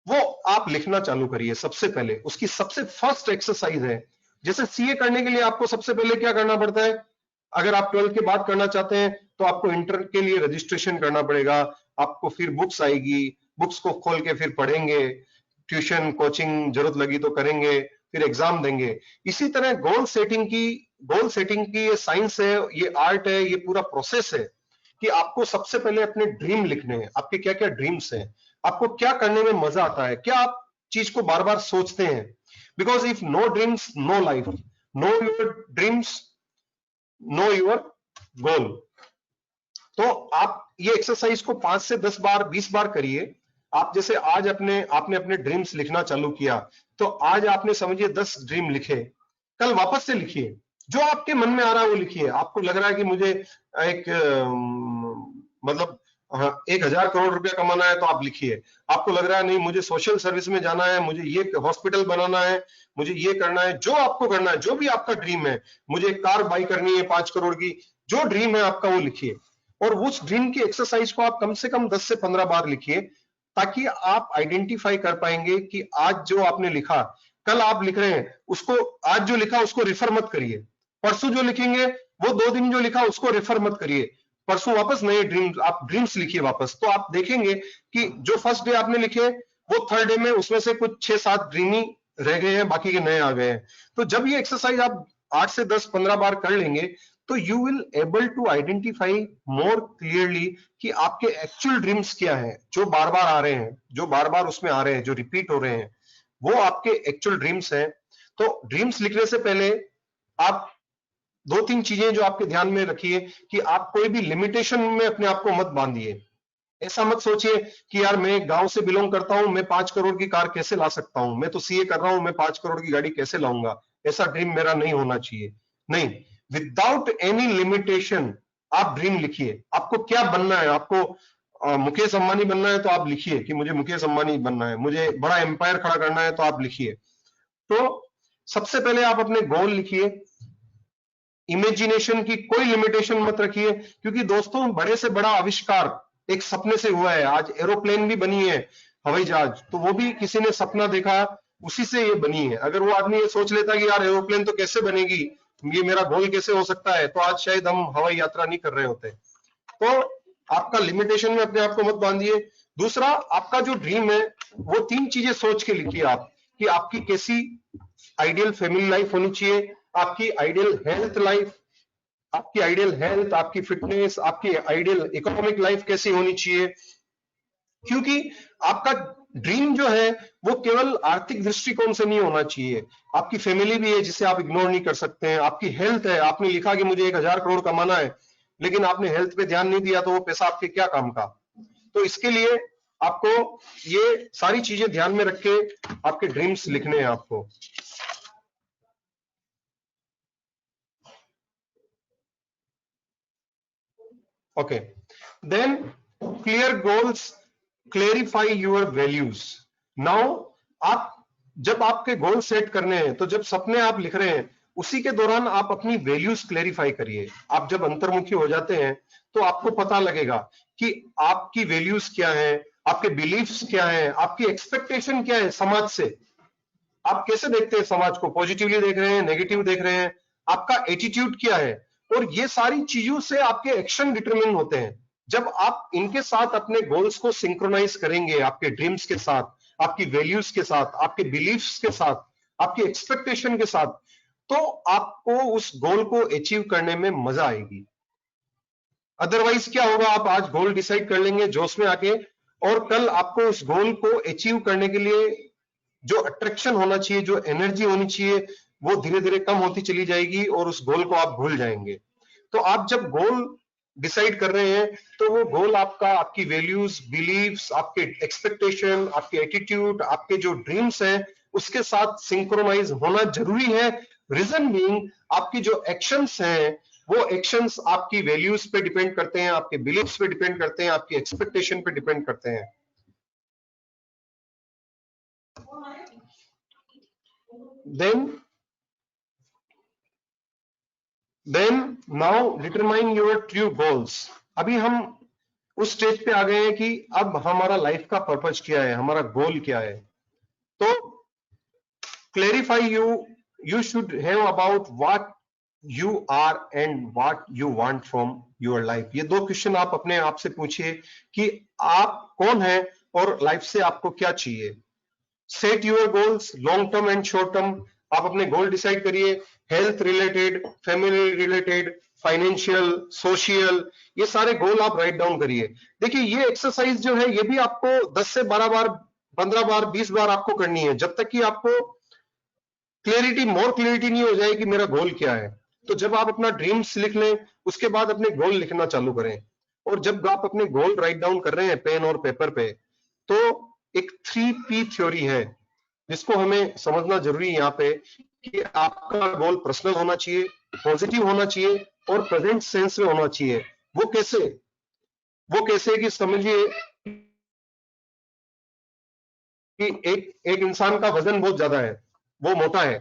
वो आप लिखना चालू करिए। सबसे पहले उसकी सबसे फर्स्ट एक्सरसाइज है, जैसे सीए करने के लिए आपको सबसे पहले क्या करना पड़ता है? अगर आप 12th के बाद करना चाहते हैं तो आपको इंटर के लिए रजिस्ट्रेशन करना पड़ेगा। आपको फिर बुक्स आएगी, बुक्स को खोल के फिर पढ़ेंगे, ट्यूशन कोचिंग जरूरत लगी तो करेंगे, फिर एग्जाम देंगे। इसी तरह गोल सेटिंग की ये साइंस है, ये आर्ट है, ये पूरा प्रोसेस है कि आपको सबसे पहले अपने ड्रीम लिखने हैं। आपके क्या क्या ड्रीम्स हैं, आपको क्या करने में मजा आता है, क्या आप चीज को बार बार सोचते हैं। Because if no dreams no life, no your dreams no your goal. तो आप ये एक्सरसाइज को 5 से 10 बार 20 बार करिए। आप जैसे आज आपने अपने ड्रीम्स लिखना चालू किया, तो आज आपने समझिए 10 ड्रीम लिखे, कल वापस से लिखिए, जो आपके मन में आ रहा है वो लिखिए। आपको लग रहा है कि मुझे एक मतलब 1000 करोड़ रुपया कमाना है तो आप लिखिए। आपको लग रहा है नहीं मुझे सोशल सर्विस में जाना है, मुझे ये हॉस्पिटल बनाना है, मुझे ये करना है, जो आपको करना है, जो भी आपका ड्रीम है, मुझे एक कार बाई करनी है 5 करोड़ की, जो ड्रीम है आपका वो लिखिए। और उस ड्रीम की एक्सरसाइज को आप कम से कम 10 से 15 बार लिखिए, ताकि आप आइडेंटिफाई कर पाएंगे कि आज जो आपने लिखा, कल आप लिख रहे हैं उसको, आज जो लिखा उसको रेफर मत करिए, परसों जो लिखेंगे वो 2 दिन जो लिखा उसको रेफर मत करिए, परसों वापस नए ड्रीम्स, आप ड्रीम्स लिखिए वापस। तो आप देखेंगे कि जो फर्स्ट डे आपने लिखे वो थर्ड डे में उसमें से कुछ 6-7 ड्रीम ही रह गए हैं, बाकी के नए आ गए हैं। तो जब ये एक्सरसाइज आप 8 से 10 15 बार कर लेंगे तो you will able to identify more clearly कि आपके एक्चुअल ड्रीम्स क्या है, जो बार बार आ रहे हैं, जो बार बार उसमें आ रहे हैं, जो रिपीट हो रहे हैं, वो आपके एक्चुअल ड्रीम्स हैं। तो ड्रीम्स लिखने से पहले आप 2-3 चीजें जो आपके ध्यान में रखिए कि आप कोई भी लिमिटेशन में अपने आप को मत बांधिए। ऐसा मत सोचिए कि यार मैं गांव से बिलोंग करता हूं, मैं 5 करोड़ की कार कैसे ला सकता हूं, मैं तो सीए कर रहा हूं, मैं 5 करोड़ की गाड़ी कैसे लाऊंगा। ऐसा ड्रीम मेरा नहीं होना चाहिए। नहीं, विदाउट एनी लिमिटेशन आप ड्रीम लिखिए। आपको क्या बनना है? आपको मुकेश अंबानी बनना है तो आप लिखिए कि मुझे मुकेश अंबानी बनना है, मुझे बड़ा एम्पायर खड़ा करना है तो आप लिखिए। तो सबसे पहले आप अपने गोल लिखिए। इमेजिनेशन की कोई लिमिटेशन मत रखिए, क्योंकि दोस्तों बड़े से बड़ा आविष्कार एक सपने से हुआ है। आज एरोप्लेन भी बनी है, हवाई जहाज, तो वो भी किसी ने सपना देखा, उसी से ये बनी है। अगर वो आदमी ये सोच लेता कि यार एरोप्लेन तो कैसे बनेगी, ये मेरा गोल कैसे हो सकता है, तो आज शायद हम हवाई यात्रा नहीं कर रहे होते। तो आपका लिमिटेशन में अपने आप को मत बांधिए। दूसरा, आपका जो ड्रीम है वो 3 चीजें सोच के लिखिए आप, कि आपकी कैसी आइडियल फैमिली लाइफ होनी चाहिए, आपकी आइडियल हेल्थ लाइफ, आपकी आइडियल हेल्थ, आपकी फिटनेस, आपकी आइडियल इकोनॉमिक लाइफ कैसी होनी चाहिए। क्योंकि आपका ड्रीम जो है वो केवल आर्थिक दृष्टिकोण से नहीं होना चाहिए। आपकी फैमिली भी है जिसे आप इग्नोर नहीं कर सकते हैं, आपकी हेल्थ है, आपने लिखा कि मुझे 1000 करोड़ कमाना है, लेकिन आपने हेल्थ पे ध्यान नहीं दिया तो वो पैसा आपके क्या काम का। तो इसके लिए आपको ये सारी चीजें ध्यान में रख के आपके ड्रीम्स लिखने हैं आपको। Okay, then clear goals clarify your values. Now आप जब आपके गोल सेट करने हैं, तो जब सपने आप लिख रहे हैं उसी के दौरान आप अपनी वैल्यूज क्लेरिफाई करिए। आप जब अंतर्मुखी हो जाते हैं तो आपको पता लगेगा कि आपकी वैल्यूज क्या है, आपके बिलीफ्स क्या है, आपकी एक्सपेक्टेशन क्या है समाज से। आप कैसे देखते हैं समाज को, पॉजिटिवली देख रहे हैं, नेगेटिव देख रहे हैं, आपका एटीट्यूड क्या है। और ये सारी चीजों से आपके एक्शन डिटरमिन होते हैं। जब आप इनके साथ अपने गोल्स को सिंक्रोनाइज करेंगे, आपके ड्रीम्स के साथ, आपकी वैल्यूज के साथ, आपके बिलीफ्स के साथ, आपकी एक्सपेक्टेशन के साथ, तो आपको उस गोल को अचीव करने में मजा आएगी। अदरवाइज क्या होगा, आप आज गोल डिसाइड कर लेंगे जोश में आके, और कल आपको उस गोल को अचीव करने के लिए जो अट्रैक्शन होना चाहिए, जो एनर्जी होनी चाहिए, वो धीरे धीरे कम होती चली जाएगी और उस गोल को आप भूल जाएंगे। तो आप जब गोल डिसाइड कर रहे हैं तो वो गोल आपका, आपकी वैल्यूज, बिलीव्स, आपके एक्सपेक्टेशन, आपके एटीट्यूड, आपके जो ड्रीम्स हैं उसके साथ सिंक्रोनाइज होना जरूरी है। रीजन बीइंग, आपकी जो एक्शंस हैं वो एक्शंस आपकी वैल्यूज पे डिपेंड करते हैं, आपके बिलीव्स पे डिपेंड करते हैं, आपकी एक्सपेक्टेशन पे डिपेंड करते हैं। Then now determine your true goals। अभी हम उस स्टेज पे आ गए हैं कि अब हमारा लाइफ का पर्पस क्या है, हमारा गोल क्या है। तो clarify you should have about what you are and what you want from your life। ये 2 क्वेश्चन आप अपने आप से पूछिए कि आप कौन हैं और लाइफ से आपको क्या चाहिए। Set your goals, long term and short term. आप अपने गोल डिसाइड करिए, health related, family related, financial, social, ये सारे गोल आप राइट डाउन करिए। देखिए ये एक्सरसाइज जो है ये भी आपको 10 से 12 बार, 15 बार, 20 बार आपको करनी है, जब तक कि आपको मोर क्लियरिटी नहीं हो जाए कि मेरा गोल क्या है। तो जब आप अपना ड्रीम्स लिख लें, उसके बाद अपने गोल लिखना चालू करें। और जब आप अपने गोल राइट डाउन कर रहे हैं पेन और पेपर पे, तो एक 3P थ्योरी है जिसको हमें समझना जरूरी है यहाँ पे, कि आपका गोल पर्सनल होना चाहिए, पॉजिटिव होना चाहिए और प्रेजेंट सेंस में होना चाहिए। वो कैसे कि समझिए कि एक इंसान का वजन बहुत ज्यादा है, वो मोटा है,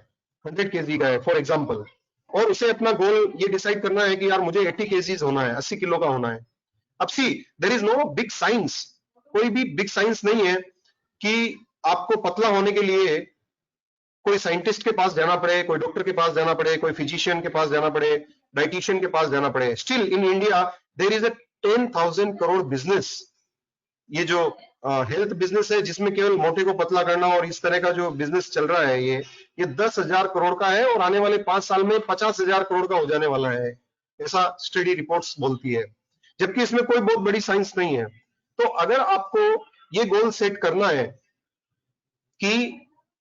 100 kg का है फॉर एग्जांपल, और उसे अपना गोल ये डिसाइड करना है कि यार मुझे 80 kg होना है, 80 किलो का होना है। अब see, there is no big science, कोई भी बिग साइंस नहीं है कि आपको पतला होने के लिए कोई साइंटिस्ट के पास जाना पड़े, कोई डॉक्टर के पास जाना पड़े, कोई फिजिशियन के पास जाना पड़े, डाइटिशियन के पास जाना पड़े। Still in India there is a 10,000 crore business, ये जो हेल्थ बिजनेस है जिसमें केवल मोटे को पतला करना और इस तरह का जो बिजनेस चल रहा है, ये 10,000 करोड़ का है और आने वाले 5 साल में 50,000 करोड़ का हो जाने वाला है, ऐसा स्टडी रिपोर्ट्स बोलती है, जबकि इसमें कोई बहुत बड़ी साइंस नहीं है। तो अगर आपको ये गोल सेट करना है कि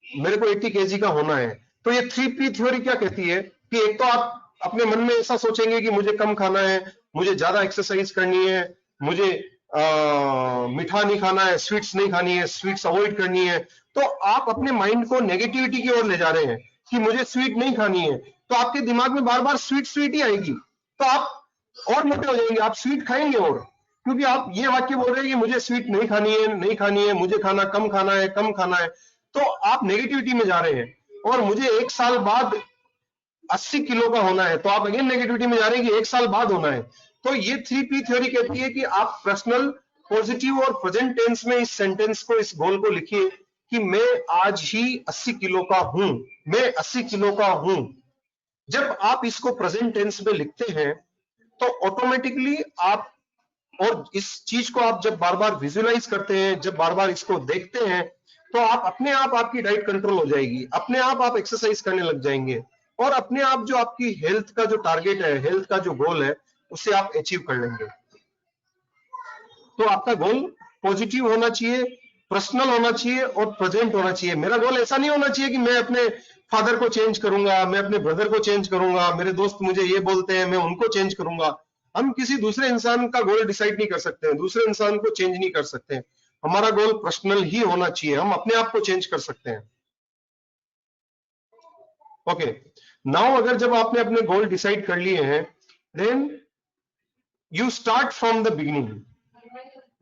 मेरे को 80 kg का होना है, तो ये 3P थ्योरी क्या कहती है कि एक तो आप अपने मन में ऐसा सोचेंगे कि मुझे कम खाना है, मुझे ज्यादा एक्सरसाइज करनी है, मुझे मीठा नहीं खाना है, स्वीट्स नहीं खानी है, स्वीट्स अवॉइड करनी है। तो आप अपने माइंड को नेगेटिविटी की ओर ले जा रहे हैं कि मुझे स्वीट नहीं खानी है, तो आपके दिमाग में बार बार स्वीट ही आएगी, तो आप और मोटे हो जाएंगे, आप स्वीट खाएंगे और, क्योंकि आप ये वाक्य बोल रहे हैं कि मुझे स्वीट नहीं खानी है, मुझे खाना कम खाना है, तो आप नेगेटिविटी में जा रहे हैं। और मुझे 1 साल बाद 80 किलो का होना है, तो आप अगेन नेगेटिविटी में जा रहे हैं कि 1 साल बाद होना है। तो ये 3P थ्योरी कहती है कि आप पर्सनल, पॉजिटिव और प्रेजेंट टेंस में इस सेंटेंस को, इस गोल को लिखिए कि मैं आज ही 80 किलो का हूं, मैं 80 किलो का हूं। जब आप इसको प्रेजेंट टेंस में लिखते हैं तो ऑटोमेटिकली आप, और इस चीज को आप जब बार बार विजुअलाइज करते हैं, जब बार बार इसको देखते हैं, तो आप अपने आप, आपकी डाइट कंट्रोल हो जाएगी, अपने आप एक्सरसाइज करने लग जाएंगे, और अपने आप जो आपकी हेल्थ का जो टारगेट है, हेल्थ का जो गोल है, उसे आप अचीव कर लेंगे। तो आपका गोल पॉजिटिव होना चाहिए, पर्सनल होना चाहिए और प्रेजेंट होना चाहिए। मेरा गोल ऐसा नहीं होना चाहिए कि मैं अपने फादर को चेंज करूंगा, मैं अपने ब्रदर को चेंज करूंगा, मेरे दोस्त मुझे ये बोलते हैं मैं उनको चेंज करूंगा। हम किसी दूसरे इंसान का गोल डिसाइड नहीं कर सकते हैं, दूसरे इंसान को चेंज नहीं कर सकते हैं। हमारा गोल पर्सनल ही होना चाहिए, हम अपने आप को चेंज कर सकते हैं। ओके, नाउ अगर जब आपने अपने गोल डिसाइड कर लिए हैं, then you start from the beginning.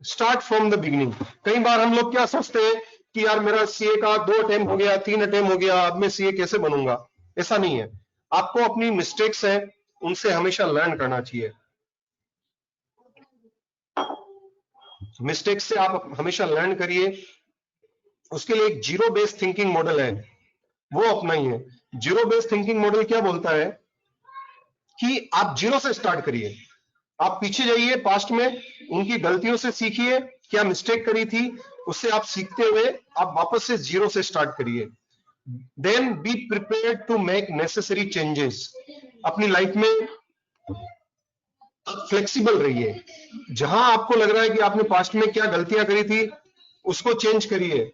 Start from the beginning. कई बार हम लोग क्या सोचते हैं कि यार मेरा सीए का 2 अटेम्प्ट हो गया, 3 अटेम्प्ट हो गया, अब मैं सीए कैसे बनूंगा। ऐसा नहीं है, आपको अपनी मिस्टेक्स है उनसे हमेशा लर्न करना चाहिए। मिस्टेक्स से आप हमेशा लर्न करिए। उसके लिए एक जीरो बेस्ड थिंकिंग मॉडल है, वो अपनाइए। जीरो बेस्ड थिंकिंग मॉडल क्या बोलता है कि आप जीरो से स्टार्ट करिए, आप पीछे जाइए पास्ट में, उनकी गलतियों से सीखिए, क्या मिस्टेक करी थी उससे आप सीखते हुए आप वापस से जीरो से स्टार्ट करिए। Then be prepared to make necessary changes. अपनी लाइफ में आप फ्लेक्सिबल रहिए। जहां आपको लग रहा है कि आपने पास्ट में क्या गलतियां करी थी उसको चेंज करिए।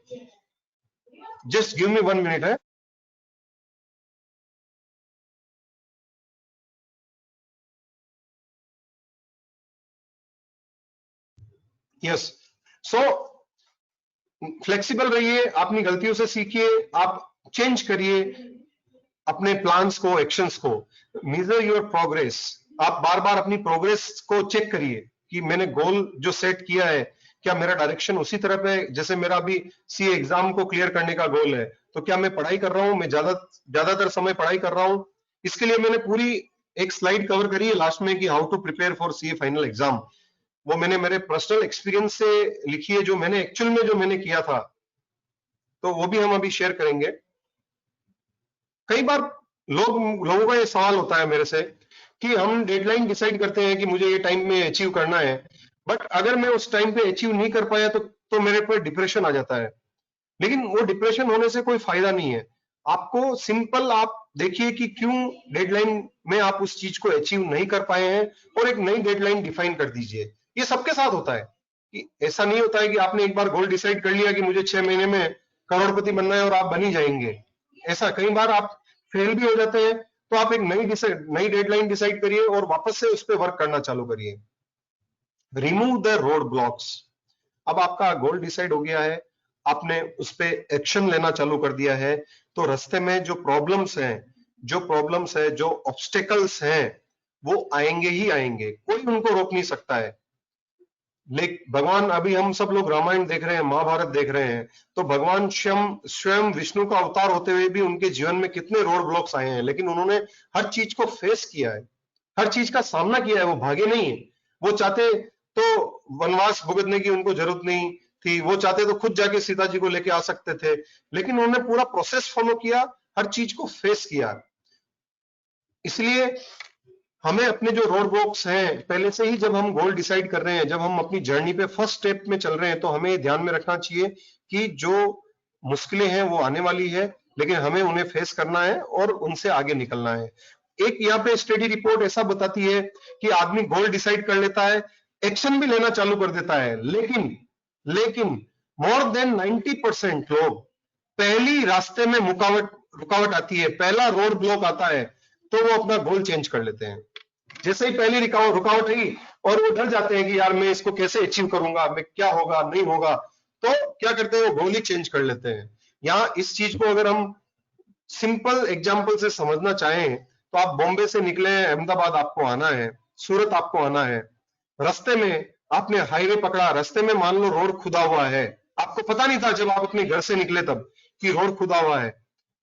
जस्ट गिव मी 1 मिनट है। यस, सो फ्लेक्सिबल रहिए, अपनी गलतियों से सीखिए, आप चेंज करिए अपने प्लान्स को, एक्शंस को। मेजर योर प्रोग्रेस, आप बार बार अपनी प्रोग्रेस को चेक करिए कि मैंने गोल जो सेट किया है क्या मेरा डायरेक्शन उसी तरफ है। जैसे मेरा अभी सीए एग्जाम को क्लियर करने का गोल है, तो क्या मैं पढ़ाई कर रहा हूं, मैं ज्यादातर समय पढ़ाई कर रहा हूं। इसके लिए मैंने पूरी एक स्लाइड कवर करी है लास्ट में कि how to prepare for CA final exam. वो मैंने मेरे पर्सनल एक्सपीरियंस से लिखी है, जो मैंने एक्चुअल में जो मैंने किया था, तो वो भी हम अभी शेयर करेंगे। कई बार लोगों का ये सवाल होता है मेरे से कि हम डेडलाइन डिसाइड करते हैं कि मुझे ये टाइम में अचीव करना है, बट अगर मैं उस टाइम पे अचीव नहीं कर पाया तो मेरे पर डिप्रेशन आ जाता है। लेकिन वो डिप्रेशन होने से कोई फायदा नहीं है। आपको सिंपल आप देखिए कि क्यों डेडलाइन में आप उस चीज को अचीव नहीं कर पाए हैं, और एक नई डेडलाइन डिफाइन कर दीजिए। ये सबके साथ होता है कि ऐसा नहीं होता है कि आपने एक बार गोल डिसाइड कर लिया कि मुझे 6 महीने में करोड़पति बनना है और आप बन ही जाएंगे। ऐसा कई बार आप फेल भी हो जाते हैं। तो आप एक नई डेडलाइन डिसाइड करिए और वापस से उस पर वर्क करना चालू करिए। Remove the road blocks. अब आपका गोल डिसाइड हो गया है, आपने उस पे एक्शन लेना चालू कर दिया है, तो रास्ते में जो प्रॉब्लम्स है, जो ऑब्स्टेकल्स हैं, वो आएंगे ही आएंगे, कोई उनको रोक नहीं सकता है। लेकिन भगवान, अभी हम सब लोग रामायण देख रहे हैं, महाभारत देख रहे हैं, तो भगवान स्वयं विष्णु का अवतार होते हुए भी उनके जीवन में कितने रोड ब्लॉक्स आए हैं, लेकिन उन्होंने हर चीज को फेस किया है, हर चीज का सामना किया है, वो भागे नहीं है। वो चाहते तो वनवास भुगतने की उनको जरूरत नहीं थी, वो चाहते तो खुद जाके सीता जी को लेके आ सकते थे, लेकिन उन्होंने पूरा प्रोसेस फॉलो किया, हर चीज को फेस किया। इसलिए हमें अपने जो रोड ब्लॉक्स हैं, पहले से ही जब हम गोल डिसाइड कर रहे हैं, जब हम अपनी जर्नी पे फर्स्ट स्टेप में चल रहे हैं, तो हमें ध्यान में रखना चाहिए कि जो मुश्किलें हैं वो आने वाली है, लेकिन हमें उन्हें फेस करना है और उनसे आगे निकलना है। एक यहाँ पे स्टडी रिपोर्ट ऐसा बताती है कि आदमी गोल डिसाइड कर लेता है, एक्शन भी लेना चालू कर देता है, लेकिन मोर देन 90% लोग पहली रास्ते में रुकावट आती है, पहला रोड ब्लॉक आता है, तो वो अपना गोल चेंज कर लेते हैं। जैसे ही पहली रुकावट आई और वो डर जाते हैं कि यार मैं इसको कैसे अचीव करूंगा, मैं क्या होगा नहीं होगा, तो क्या करते हैं, वो गोल ही चेंज कर लेते हैं। यहाँ इस चीज को अगर हम सिंपल एग्जांपल से समझना चाहें, तो आप बॉम्बे से निकले हैं, अहमदाबाद आपको आना है, सूरत आपको आना है, रास्ते में आपने हाईवे पकड़ा, रास्ते में मान लो रोड खुदा हुआ है, आपको पता नहीं था जब आप अपने घर से निकले तब कि रोड खुदा हुआ है,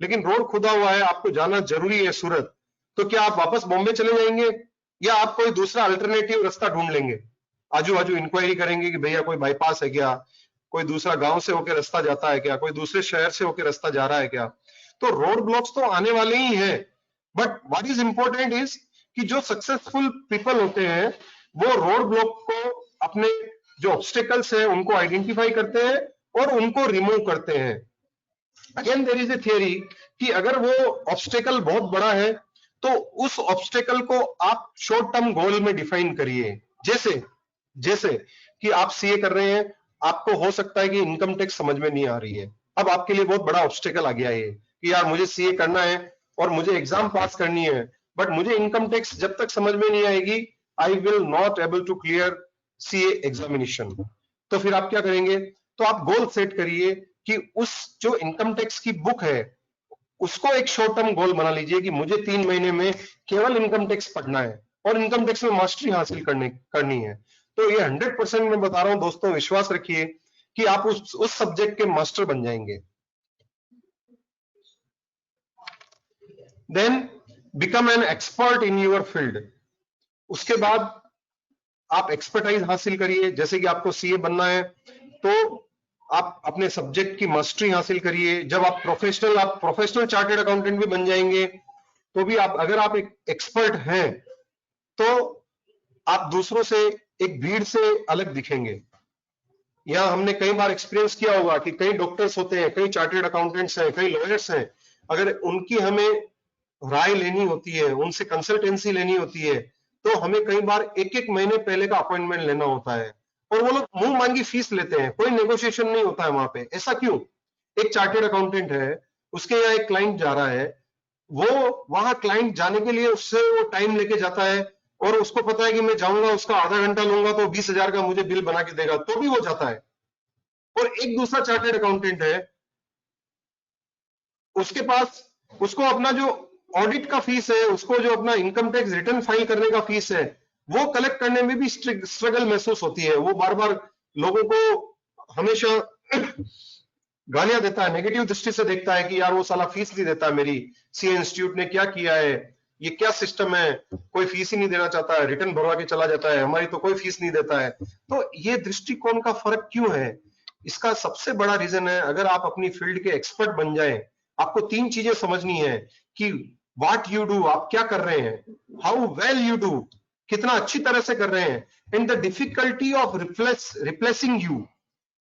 लेकिन रोड खुदा हुआ है, आपको जाना जरूरी है सूरत, तो क्या आप वापस बॉम्बे चले जाएंगे या आप कोई दूसरा अल्टरनेटिव रास्ता ढूंढ लेंगे? आजू बाजू इंक्वायरी करेंगे कि भैया कोई बाईपास है क्या, कोई दूसरा गांव से होकर रास्ता जाता है क्या, कोई दूसरे शहर से होकर रास्ता जा रहा है क्या? तो रोड ब्लॉक्स तो आने वाले ही हैं, but what is important is कि जो सक्सेसफुल पीपल होते हैं वो रोड ब्लॉक को, अपने जो ऑब्स्टेकल्स है उनको आइडेंटिफाई करते हैं और उनको रिमूव करते हैं। Again there is a theory कि अगर वो ऑब्स्टेकल बहुत बड़ा है तो उस ऑब्स्टेकल को आप शॉर्ट टर्म गोल में डिफाइन करिए। जैसे कि आप सीए कर रहे हैं, आपको हो सकता है कि इनकम टैक्स समझ में नहीं आ रही है, अब आपके लिए बहुत बड़ा ऑब्स्टेकल आ गया है कि यार मुझे सीए करना है और मुझे एग्जाम पास करनी है, बट मुझे इनकम टैक्स जब तक समझ में नहीं आएगी, I will not able to clear CA examination. तो फिर आप क्या करेंगे, तो आप गोल सेट करिए कि उस जो इनकम टैक्स की बुक है उसको एक शॉर्ट टर्म गोल बना लीजिए कि मुझे 3 महीने में केवल इनकम टैक्स पढ़ना है और इनकम टैक्स में मास्टरी हासिल करनी है। तो ये 100% मैं बता रहा हूं दोस्तों, विश्वास रखिए कि आप उस सब्जेक्ट के मास्टर बन जाएंगे। Then become an expert in your field. उसके बाद आप एक्सपर्टाइज हासिल करिए, जैसे कि आपको सीए बनना है तो आप अपने सब्जेक्ट की मास्टरी हासिल करिए। जब आप प्रोफेशनल चार्टेड अकाउंटेंट भी बन जाएंगे तो भी आप, अगर आप एक एक्सपर्ट हैं तो आप दूसरों से, एक भीड़ से अलग दिखेंगे। यहाँ हमने कई बार एक्सपीरियंस किया होगा कि कई डॉक्टर्स होते हैं, कई चार्टेड अकाउंटेंट्स हैं, कई लॉयर्स हैं, अगर उनकी हमें राय लेनी होती है, उनसे कंसल्टेंसी लेनी होती है, तो हमें कई बार एक एक महीने पहले का अपॉइंटमेंट लेना होता है, और वो लोग मुंह मांगी फीस लेते हैं, कोई नेगोशिएशन नहीं होता है वहां पे। ऐसा क्यों? एक चार्टेड अकाउंटेंट है, उसके यहाँ एक क्लाइंट जा रहा है, वो वहां क्लाइंट जाने के लिए उससे वो टाइम लेके जाता है, और उसको पता है कि मैं जाऊंगा, उसका आधा घंटा लूंगा तो 20,000 का मुझे बिल बना के देगा, तो भी वो जाता है। और एक दूसरा चार्टेड अकाउंटेंट है, उसके पास उसको अपना जो ऑडिट का फीस है, उसको जो अपना इनकम टैक्स रिटर्न फाइल करने का फीस है, वो कलेक्ट करने में भी स्ट्रगल महसूस होती है। वो बार बार लोगों को हमेशा गालियां देता है, नेगेटिव दृष्टि से देखता है कि यार वो साला फीस नहीं देता, मेरी सीए इंस्टीट्यूट ने क्या किया है, ये क्या सिस्टम है, कोई फीस ही नहीं देना चाहता है, रिटर्न भरवा के चला जाता है, हमारी तो कोई फीस नहीं देता है। तो ये दृष्टिकोण का फर्क क्यों है? इसका सबसे बड़ा रीजन है, अगर आप अपनी फील्ड के एक्सपर्ट बन जाएं, आपको तीन चीजें समझनी है कि व्हाट यू डू, आप क्या कर रहे हैं, हाउ वेल यू डू, कितना अच्छी तरह से कर रहे हैं, and the difficulty of replacing you,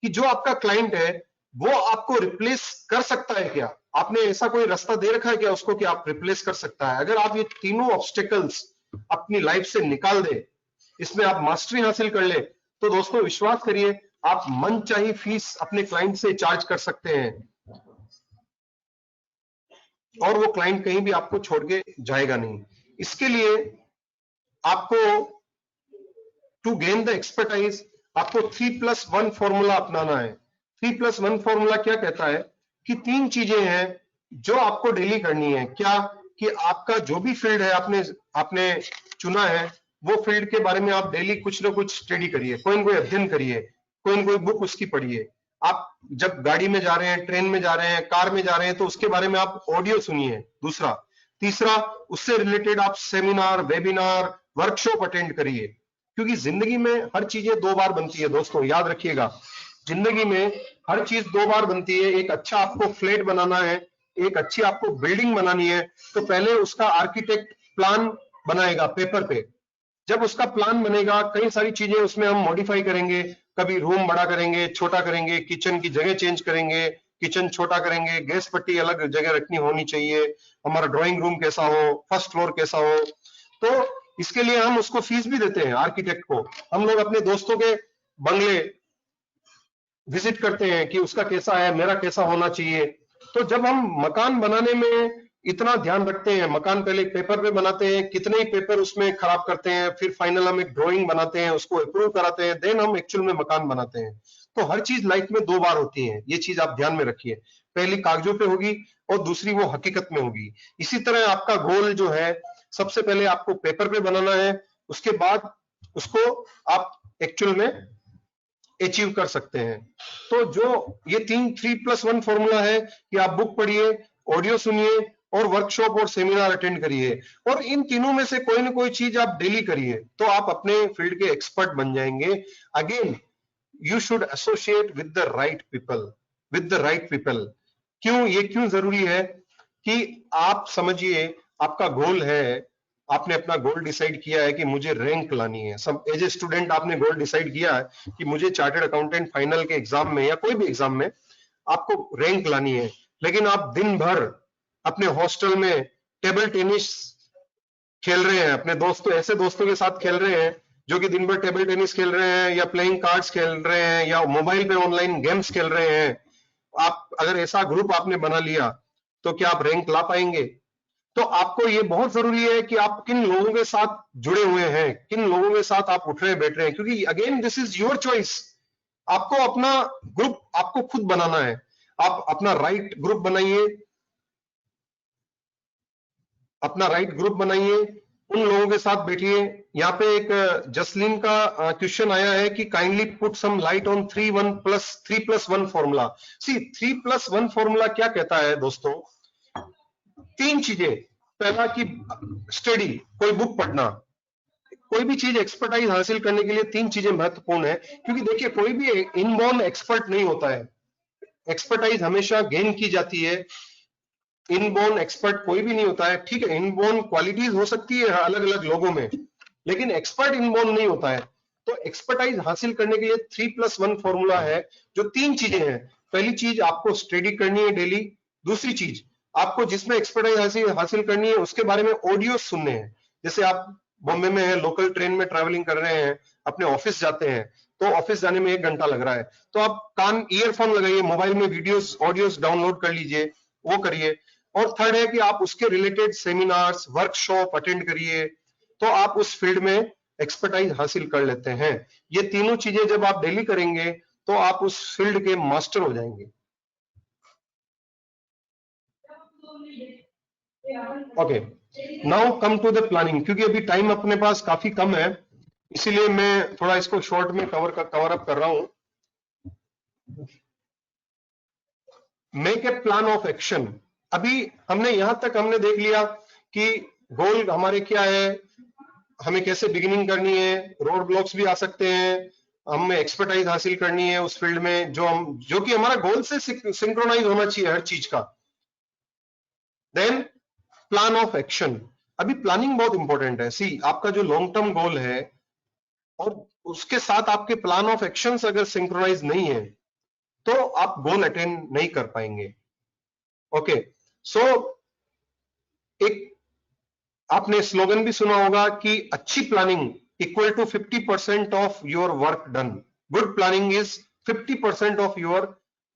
कि जो आपका क्लाइंट है वो आपको रिप्लेस कर सकता है क्या, आपने ऐसा कोई रास्ता दे रखा है क्या उसको कि आप रिप्लेस कर सकता है। अगर आप ये तीनों ऑब्स्टेकल्स अपनी लाइफ से निकाल दे, इसमें आप मास्टरी हासिल कर ले, तो दोस्तों विश्वास करिए आप मनचाही फीस अपने क्लाइंट से चार्ज कर सकते हैं, और वो क्लाइंट कहीं भी आपको छोड़ के जाएगा नहीं। इसके लिए आपको टू गेन द एक्सपर्टाइज, आपको 3+1 फॉर्मूला अपनाना है। 3+1 फॉर्मूला क्या कहता है कि तीन चीजें हैं जो आपको डेली करनी है। क्या? कि आपका जो भी फील्ड है आपने चुना है, वो फील्ड के बारे में आप डेली कुछ ना कुछ स्टडी करिए, कोई ना कोई अध्ययन करिए, कोई ना कोई बुक उसकी पढ़िए। आप जब गाड़ी में जा रहे हैं, ट्रेन में जा रहे हैं, कार में जा रहे हैं, तो उसके बारे में आप ऑडियो सुनिए। दूसरा, तीसरा, उससे रिलेटेड आप सेमिनार, वेबिनार, वर्कशॉप अटेंड करिए, क्योंकि जिंदगी में हर चीजें दो बार बनती है दोस्तों, याद रखिएगा। जिंदगी में हर चीज दो बार बनती है। एक अच्छा आपको फ्लैट बनाना है, एक अच्छी आपको बिल्डिंग बनानी है, तो पहले उसका आर्किटेक्ट प्लान बनाएगा पेपर पे। जब उसका प्लान बनेगा, कई सारी चीजें उसमें हम मॉडिफाई करेंगे, कभी रूम बड़ा करेंगे, छोटा करेंगे, किचन की जगह चेंज करेंगे, किचन छोटा करेंगे, गैस पट्टी अलग जगह रखनी होनी चाहिए, हमारा ड्राइंग रूम कैसा हो, फर्स्ट फ्लोर कैसा हो। तो इसके लिए हम उसको फीस भी देते हैं आर्किटेक्ट को। हम लोग अपने दोस्तों के बंगले विजिट करते हैं कि उसका कैसा है, मेरा कैसा होना चाहिए। तो जब हम मकान बनाने में इतना ध्यान रखते हैं, मकान पहले पेपर पे बनाते हैं, कितने ही पेपर उसमें खराब करते हैं, फिर फाइनल हम एक ड्राइंग बनाते हैं, उसको अप्रूव कराते हैं, देन हम एक्चुअल में मकान बनाते हैं। तो हर चीज लाइफ में दो बार होती है, ये चीज आप ध्यान में रखिए। पहली कागजों पे होगी और दूसरी वो हकीकत में होगी। इसी तरह आपका गोल जो है, सबसे पहले आपको पेपर पे बनाना है, उसके बाद उसको आप एक्चुअल में अचीव कर सकते हैं। तो जो ये 3+1 फॉर्मूला है कि आप बुक पढ़िए, ऑडियो सुनिए और वर्कशॉप और सेमिनार अटेंड करिए, और इन तीनों में से कोई ना कोई चीज आप डेली करिए, तो आप अपने फील्ड के एक्सपर्ट बन जाएंगे। Again, you should associate with the right people. क्यों? ये क्यों जरूरी है कि आप समझिए, आपका गोल है, आपने अपना गोल डिसाइड किया है कि मुझे रैंक लानी है। सब एज ए स्टूडेंट आपने गोल डिसाइड किया है कि मुझे चार्टर्ड अकाउंटेंट फाइनल के एग्जाम में या कोई भी एग्जाम में आपको रैंक लानी है, लेकिन आप दिन भर अपने हॉस्टल में टेबल टेनिस खेल रहे हैं, अपने ऐसे दोस्तों के साथ खेल रहे हैं जो कि दिन भर टेबल टेनिस खेल रहे हैं, या प्लेइंग कार्ड्स खेल रहे हैं, या मोबाइल पे ऑनलाइन गेम्स खेल रहे हैं। आप अगर ऐसा ग्रुप आपने बना लिया, तो क्या आप रैंक ला पाएंगे? तो आपको ये बहुत जरूरी है कि आप किन लोगों के साथ जुड़े हुए हैं, किन लोगों के साथ आप उठ रहे बैठ रहे हैं, क्योंकि again this is your choice. आपको अपना ग्रुप आपको खुद बनाना है। आप अपना राइट ग्रुप बनाइए, उन लोगों के साथ बैठिए। यहाँ पे एक जसलीन का क्वेश्चन आया है कि kindly put some light on 3+1 formula. See 3+1 formula क्या कहता है दोस्तों? तीन चीजें। पहला कि स्टडी, कोई बुक पढ़ना, कोई भी चीज एक्सपर्टाइज हासिल करने के लिए तीन चीजें महत्वपूर्ण है। क्योंकि देखिए, कोई भी इनबॉर्न एक्सपर्ट नहीं होता है, एक्सपर्टाइज हमेशा गेन की जाती है। इनबॉर्न एक्सपर्ट कोई भी नहीं होता है, ठीक है, इनबॉर्न क्वालिटीज हो सकती है अलग अलग लोगों में, लेकिन एक्सपर्ट इनबॉर्न नहीं होता है। तो एक्सपर्टाइज हासिल करने के लिए 3+1 फॉर्मूला है, जो तीन चीजें हैं। पहली चीज, आपको स्टडी करनी है डेली। दूसरी चीज, आपको जिसमें एक्सपर्टाइज हासिल करनी है उसके बारे में ऑडियो सुनने हैं। जैसे आप बॉम्बे में है, लोकल ट्रेन में ट्रैवलिंग कर रहे हैं, अपने ऑफिस जाते हैं, तो ऑफिस जाने में 1 घंटा लग रहा है, तो आप कान ईयरफोन लगाइए, मोबाइल में वीडियोस ऑडियोस डाउनलोड कर लीजिए, वो करिए। और थर्ड है कि आप उसके रिलेटेड सेमिनार्स वर्कशॉप अटेंड करिए, तो आप उस फील्ड में एक्सपर्टाइज हासिल कर लेते हैं। ये तीनों चीजें जब आप डेली करेंगे तो आप उस फील्ड के मास्टर हो जाएंगे। Okay, now come to the planning. क्योंकि अभी टाइम अपने पास काफी कम है, इसीलिए मैं थोड़ा इसको शॉर्ट में कवर अप कर रहा हूं। Make a plan of action. अभी हमने यहां तक हमने देख लिया कि गोल हमारे क्या है, हमें कैसे बिगिनिंग करनी है, रोड ब्लॉक्स भी आ सकते हैं, हमें एक्सपर्टाइज हासिल करनी है उस फील्ड में जो कि हमारा गोल से सिंक्रोनाइज होना चाहिए हर चीज का। Then plan of action. अभी प्लानिंग बहुत इंपॉर्टेंट है। सी, आपका जो लॉन्ग टर्म गोल है और उसके साथ आपके प्लान ऑफ एक्शंस अगर सिंक्रोनाइज नहीं है तो आप गोल अटेंड नहीं कर पाएंगे। ओके, सो एक आपने स्लोगन भी सुना होगा कि अच्छी planning equal to 50% of your work done. Good planning is 50% of your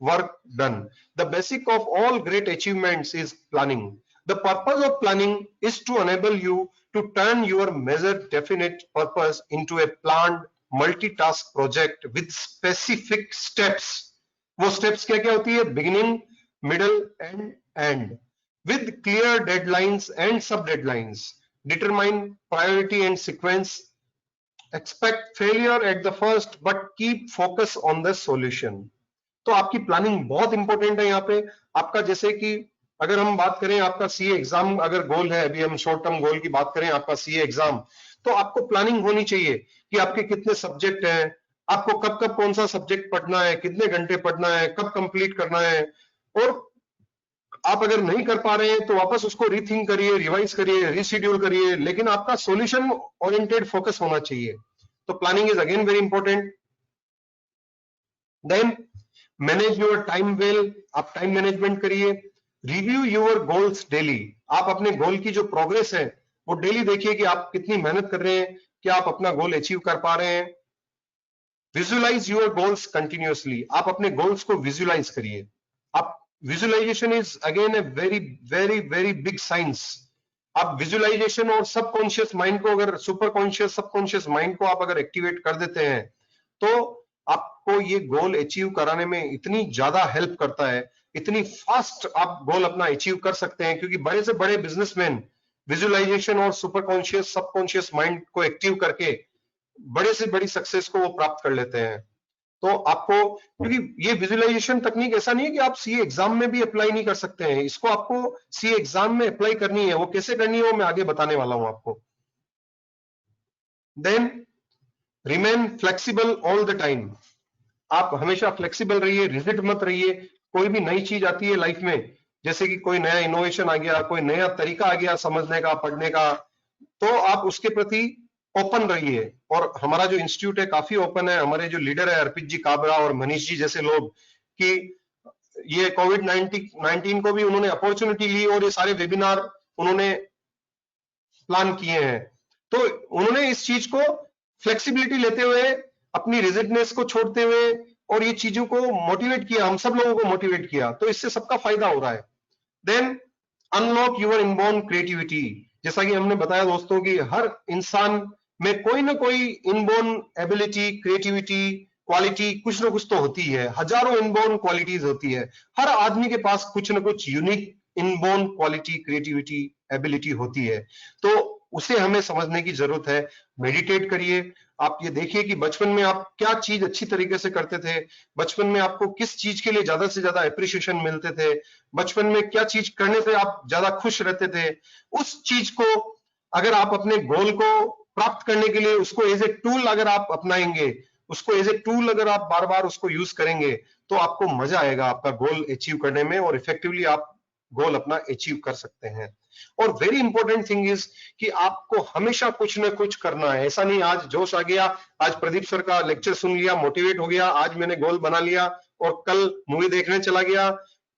work done. The basic of all great achievements is planning. The purpose of planning is to enable you to turn your measured definite purpose into a planned multitask project with specific steps. वो steps क्या क्या होती है? Beginning, middle and end. With clear deadlines and sub deadlines. Determine priority and sequence. Expect failure at the first but keep focus on the solution. तो आपकी planning बहुत important है यहाँ पे। आपका जैसे कि अगर हम बात करें आपका सीए एग्जाम अगर गोल है, अभी हम शॉर्ट टर्म गोल की बात करें आपका सीए एग्जाम, तो आपको प्लानिंग होनी चाहिए कि आपके कितने सब्जेक्ट हैं, आपको कब कब कौन सा सब्जेक्ट पढ़ना है, कितने घंटे पढ़ना है, कब कंप्लीट करना है। और आप अगर नहीं कर पा रहे हैं तो वापस उसको रीथिंक करिए, रिवाइज करिए, रीशेड्यूल करिए, लेकिन आपका सॉल्यूशन ओरिएंटेड फोकस होना चाहिए। तो planning is again very important. Then manage your time well. आप टाइम मैनेजमेंट करिए। Review your goals daily. आप अपने गोल की जो प्रोग्रेस है वो डेली देखिए कि आप कितनी मेहनत कर रहे हैं, क्या आप अपना गोल अचीव कर पा रहे हैं। Visualise your goals continuously. आप अपने गोल्स को विजुअलाइज करिए। आप visualisation is again a very very very big science. आप विजुअलाइजेशन और सबकॉन्शियस माइंड को अगर सुपर कॉन्शियस सबकॉन्शियस माइंड को आप अगर एक्टिवेट कर देते हैं तो आपको ये गोल अचीव कराने में इतनी ज्यादा हेल्प करता है, इतनी फास्ट आप गोल अपना अचीव कर सकते हैं। क्योंकि बड़े से बड़े बिजनेसमैन विजुअलाइजेशन और सुपर कॉन्शियस सबकॉन्शियस माइंड को एक्टिव करके बड़े से बड़ी सक्सेस को वो प्राप्त कर लेते हैं। तो आपको, क्योंकि ये विजुअलाइजेशन तकनीक ऐसा नहीं है कि आप सीए एग्जाम में भी अप्लाई नहीं कर सकते हैं, इसको आपको सीए एग्जाम में अप्लाई करनी है। वो कैसे करनी है वो मैं आगे बताने वाला हूं आपको। Then remain flexible all the time. आप हमेशा फ्लेक्सिबल रहिए, रिजिड मत रहिए। कोई भी नई चीज आती है लाइफ में, जैसे कि कोई नया इनोवेशन आ गया, कोई नया तरीका आ गया समझने का, पढ़ने का, तो आप उसके प्रति ओपन रहिए। और हमारा जो इंस्टीट्यूट है काफी ओपन है। हमारे जो लीडर है अर्पित जी काबरा और मनीष जी जैसे लोग, कि ये कोविड-19 को भी उन्होंने अपॉर्चुनिटी ली और ये सारे वेबिनार उन्होंने प्लान किए हैं। तो उन्होंने इस चीज को फ्लेक्सिबिलिटी लेते हुए, अपनी रिजिडनेस को छोड़ते हुए और ये चीजों को मोटिवेट किया, हम सब लोगों को मोटिवेट किया, तो इससे सबका फायदा हो रहा है। Then unlock your inborn creativity. जैसा कि हमने बताया दोस्तों कि हर इंसान में कोई ना कोई इनबॉर्न एबिलिटी, क्रिएटिविटी, क्वालिटी कुछ ना कुछ तो होती है। हजारों इनबॉर्न क्वालिटीज होती है। हर आदमी के पास कुछ ना कुछ unique inborn quality, creativity, ability होती है। तो उसे हमें समझने की जरूरत है। मेडिटेट करिए। आप ये देखिए कि बचपन में आप क्या चीज अच्छी तरीके से करते थे, बचपन में आपको किस चीज के लिए ज्यादा से ज्यादा एप्रिसिएशन मिलते थे, बचपन में क्या चीज करने से आप ज्यादा खुश रहते थे। उस चीज को अगर आप अपने गोल को प्राप्त करने के लिए उसको एज ए टूल अगर आप अपनाएंगे, उसको एज ए टूल अगर आप बार बार उसको यूज करेंगे तो आपको मजा आएगा आपका गोल अचीव करने में, और इफेक्टिवली आप गोल अपना अचीव कर सकते हैं। और वेरी इंपॉर्टेंट थिंग इज कि आपको हमेशा कुछ ना कुछ करना है। ऐसा नहीं आज जोश आ गया, आज प्रदीप सर का लेक्चर सुन लिया, मोटिवेट हो गया, आज मैंने गोल बना लिया और कल मूवी देखने चला गया,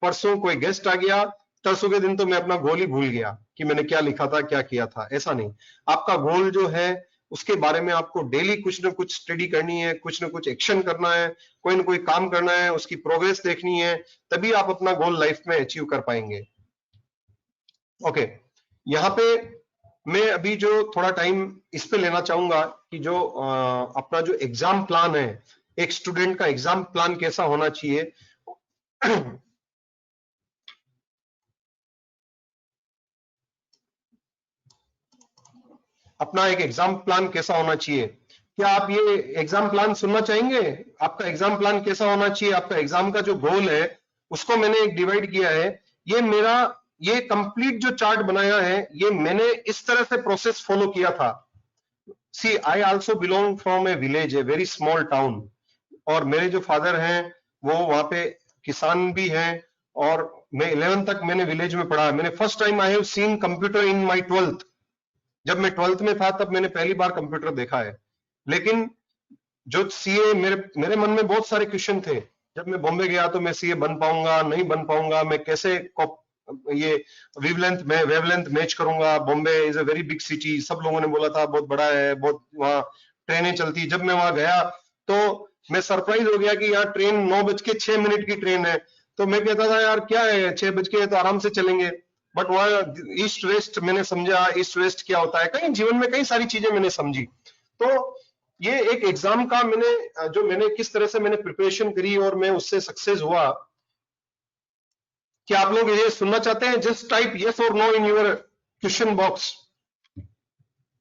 परसों कोई गेस्ट आ गया परसों के दिन तो मैं अपना गोल ही भूल गया कि मैंने क्या लिखा था, क्या किया था। ऐसा नहीं, आपका गोल जो है उसके बारे में आपको डेली कुछ ना कुछ स्टडी करनी है, कुछ ना कुछ एक्शन करना है, कोई ना कोई काम करना है, उसकी प्रोग्रेस देखनी है, तभी आप अपना गोल लाइफ में अचीव कर पाएंगे। ओके, यहाँ पे मैं अभी जो थोड़ा टाइम इस पे लेना चाहूंगा कि जो अपना जो एग्जाम प्लान है, एक स्टूडेंट का एग्जाम प्लान कैसा होना चाहिए। अपना एक एग्जाम प्लान कैसा होना चाहिए, क्या आप ये एग्जाम प्लान सुनना चाहेंगे? आपका एग्जाम प्लान कैसा होना चाहिए, आपका एग्जाम का जो गोल है उसको मैंने एक डिवाइड किया है। ये मेरा ये कंप्लीट जो चार्ट बनाया है, ये मैंने इस तरह से प्रोसेस फॉलो किया था। See I also belong from a village, a very small town, और मेरे जो फादर हैं वो वहां पे किसान भी हैं, और मैं 11th तक मैंने विलेज में पढ़ा। मैंने first time I have seen computer in my 12th। जब मैं 12th में था तब मैंने पहली बार कंप्यूटर देखा है। लेकिन जो सीए, मेरे मन में बहुत सारे क्वेश्चन थे। जब मैं बॉम्बे गया तो मैं सीए बन पाऊंगा, नहीं बन पाऊंगा, मैं कैसे ये वेवलेंथ मैच करूंगा, Bombay is a very big city, सब लोगों ने बोला था बहुत बड़ा है, बहुत वहां ट्रेनें चलती। जब मैं वहां गया तो मैं सरप्राइज हो गया कि यहाँ ट्रेन 9:06 की ट्रेन है। तो मैं कहता था यार क्या है, 6 बज के तो आराम से चलेंगे। बट वहां ईस्ट वेस्ट मैंने समझा, ईस्ट वेस्ट क्या होता है, कहीं जीवन में कई सारी चीजें मैंने समझी। तो ये एक एग्जाम का मैंने किस तरह से मैंने प्रिपरेशन करी और मैं उससे सक्सेस हुआ। क्या आप लोग ये सुनना चाहते हैं? जस्ट टाइप यस और no in your question box.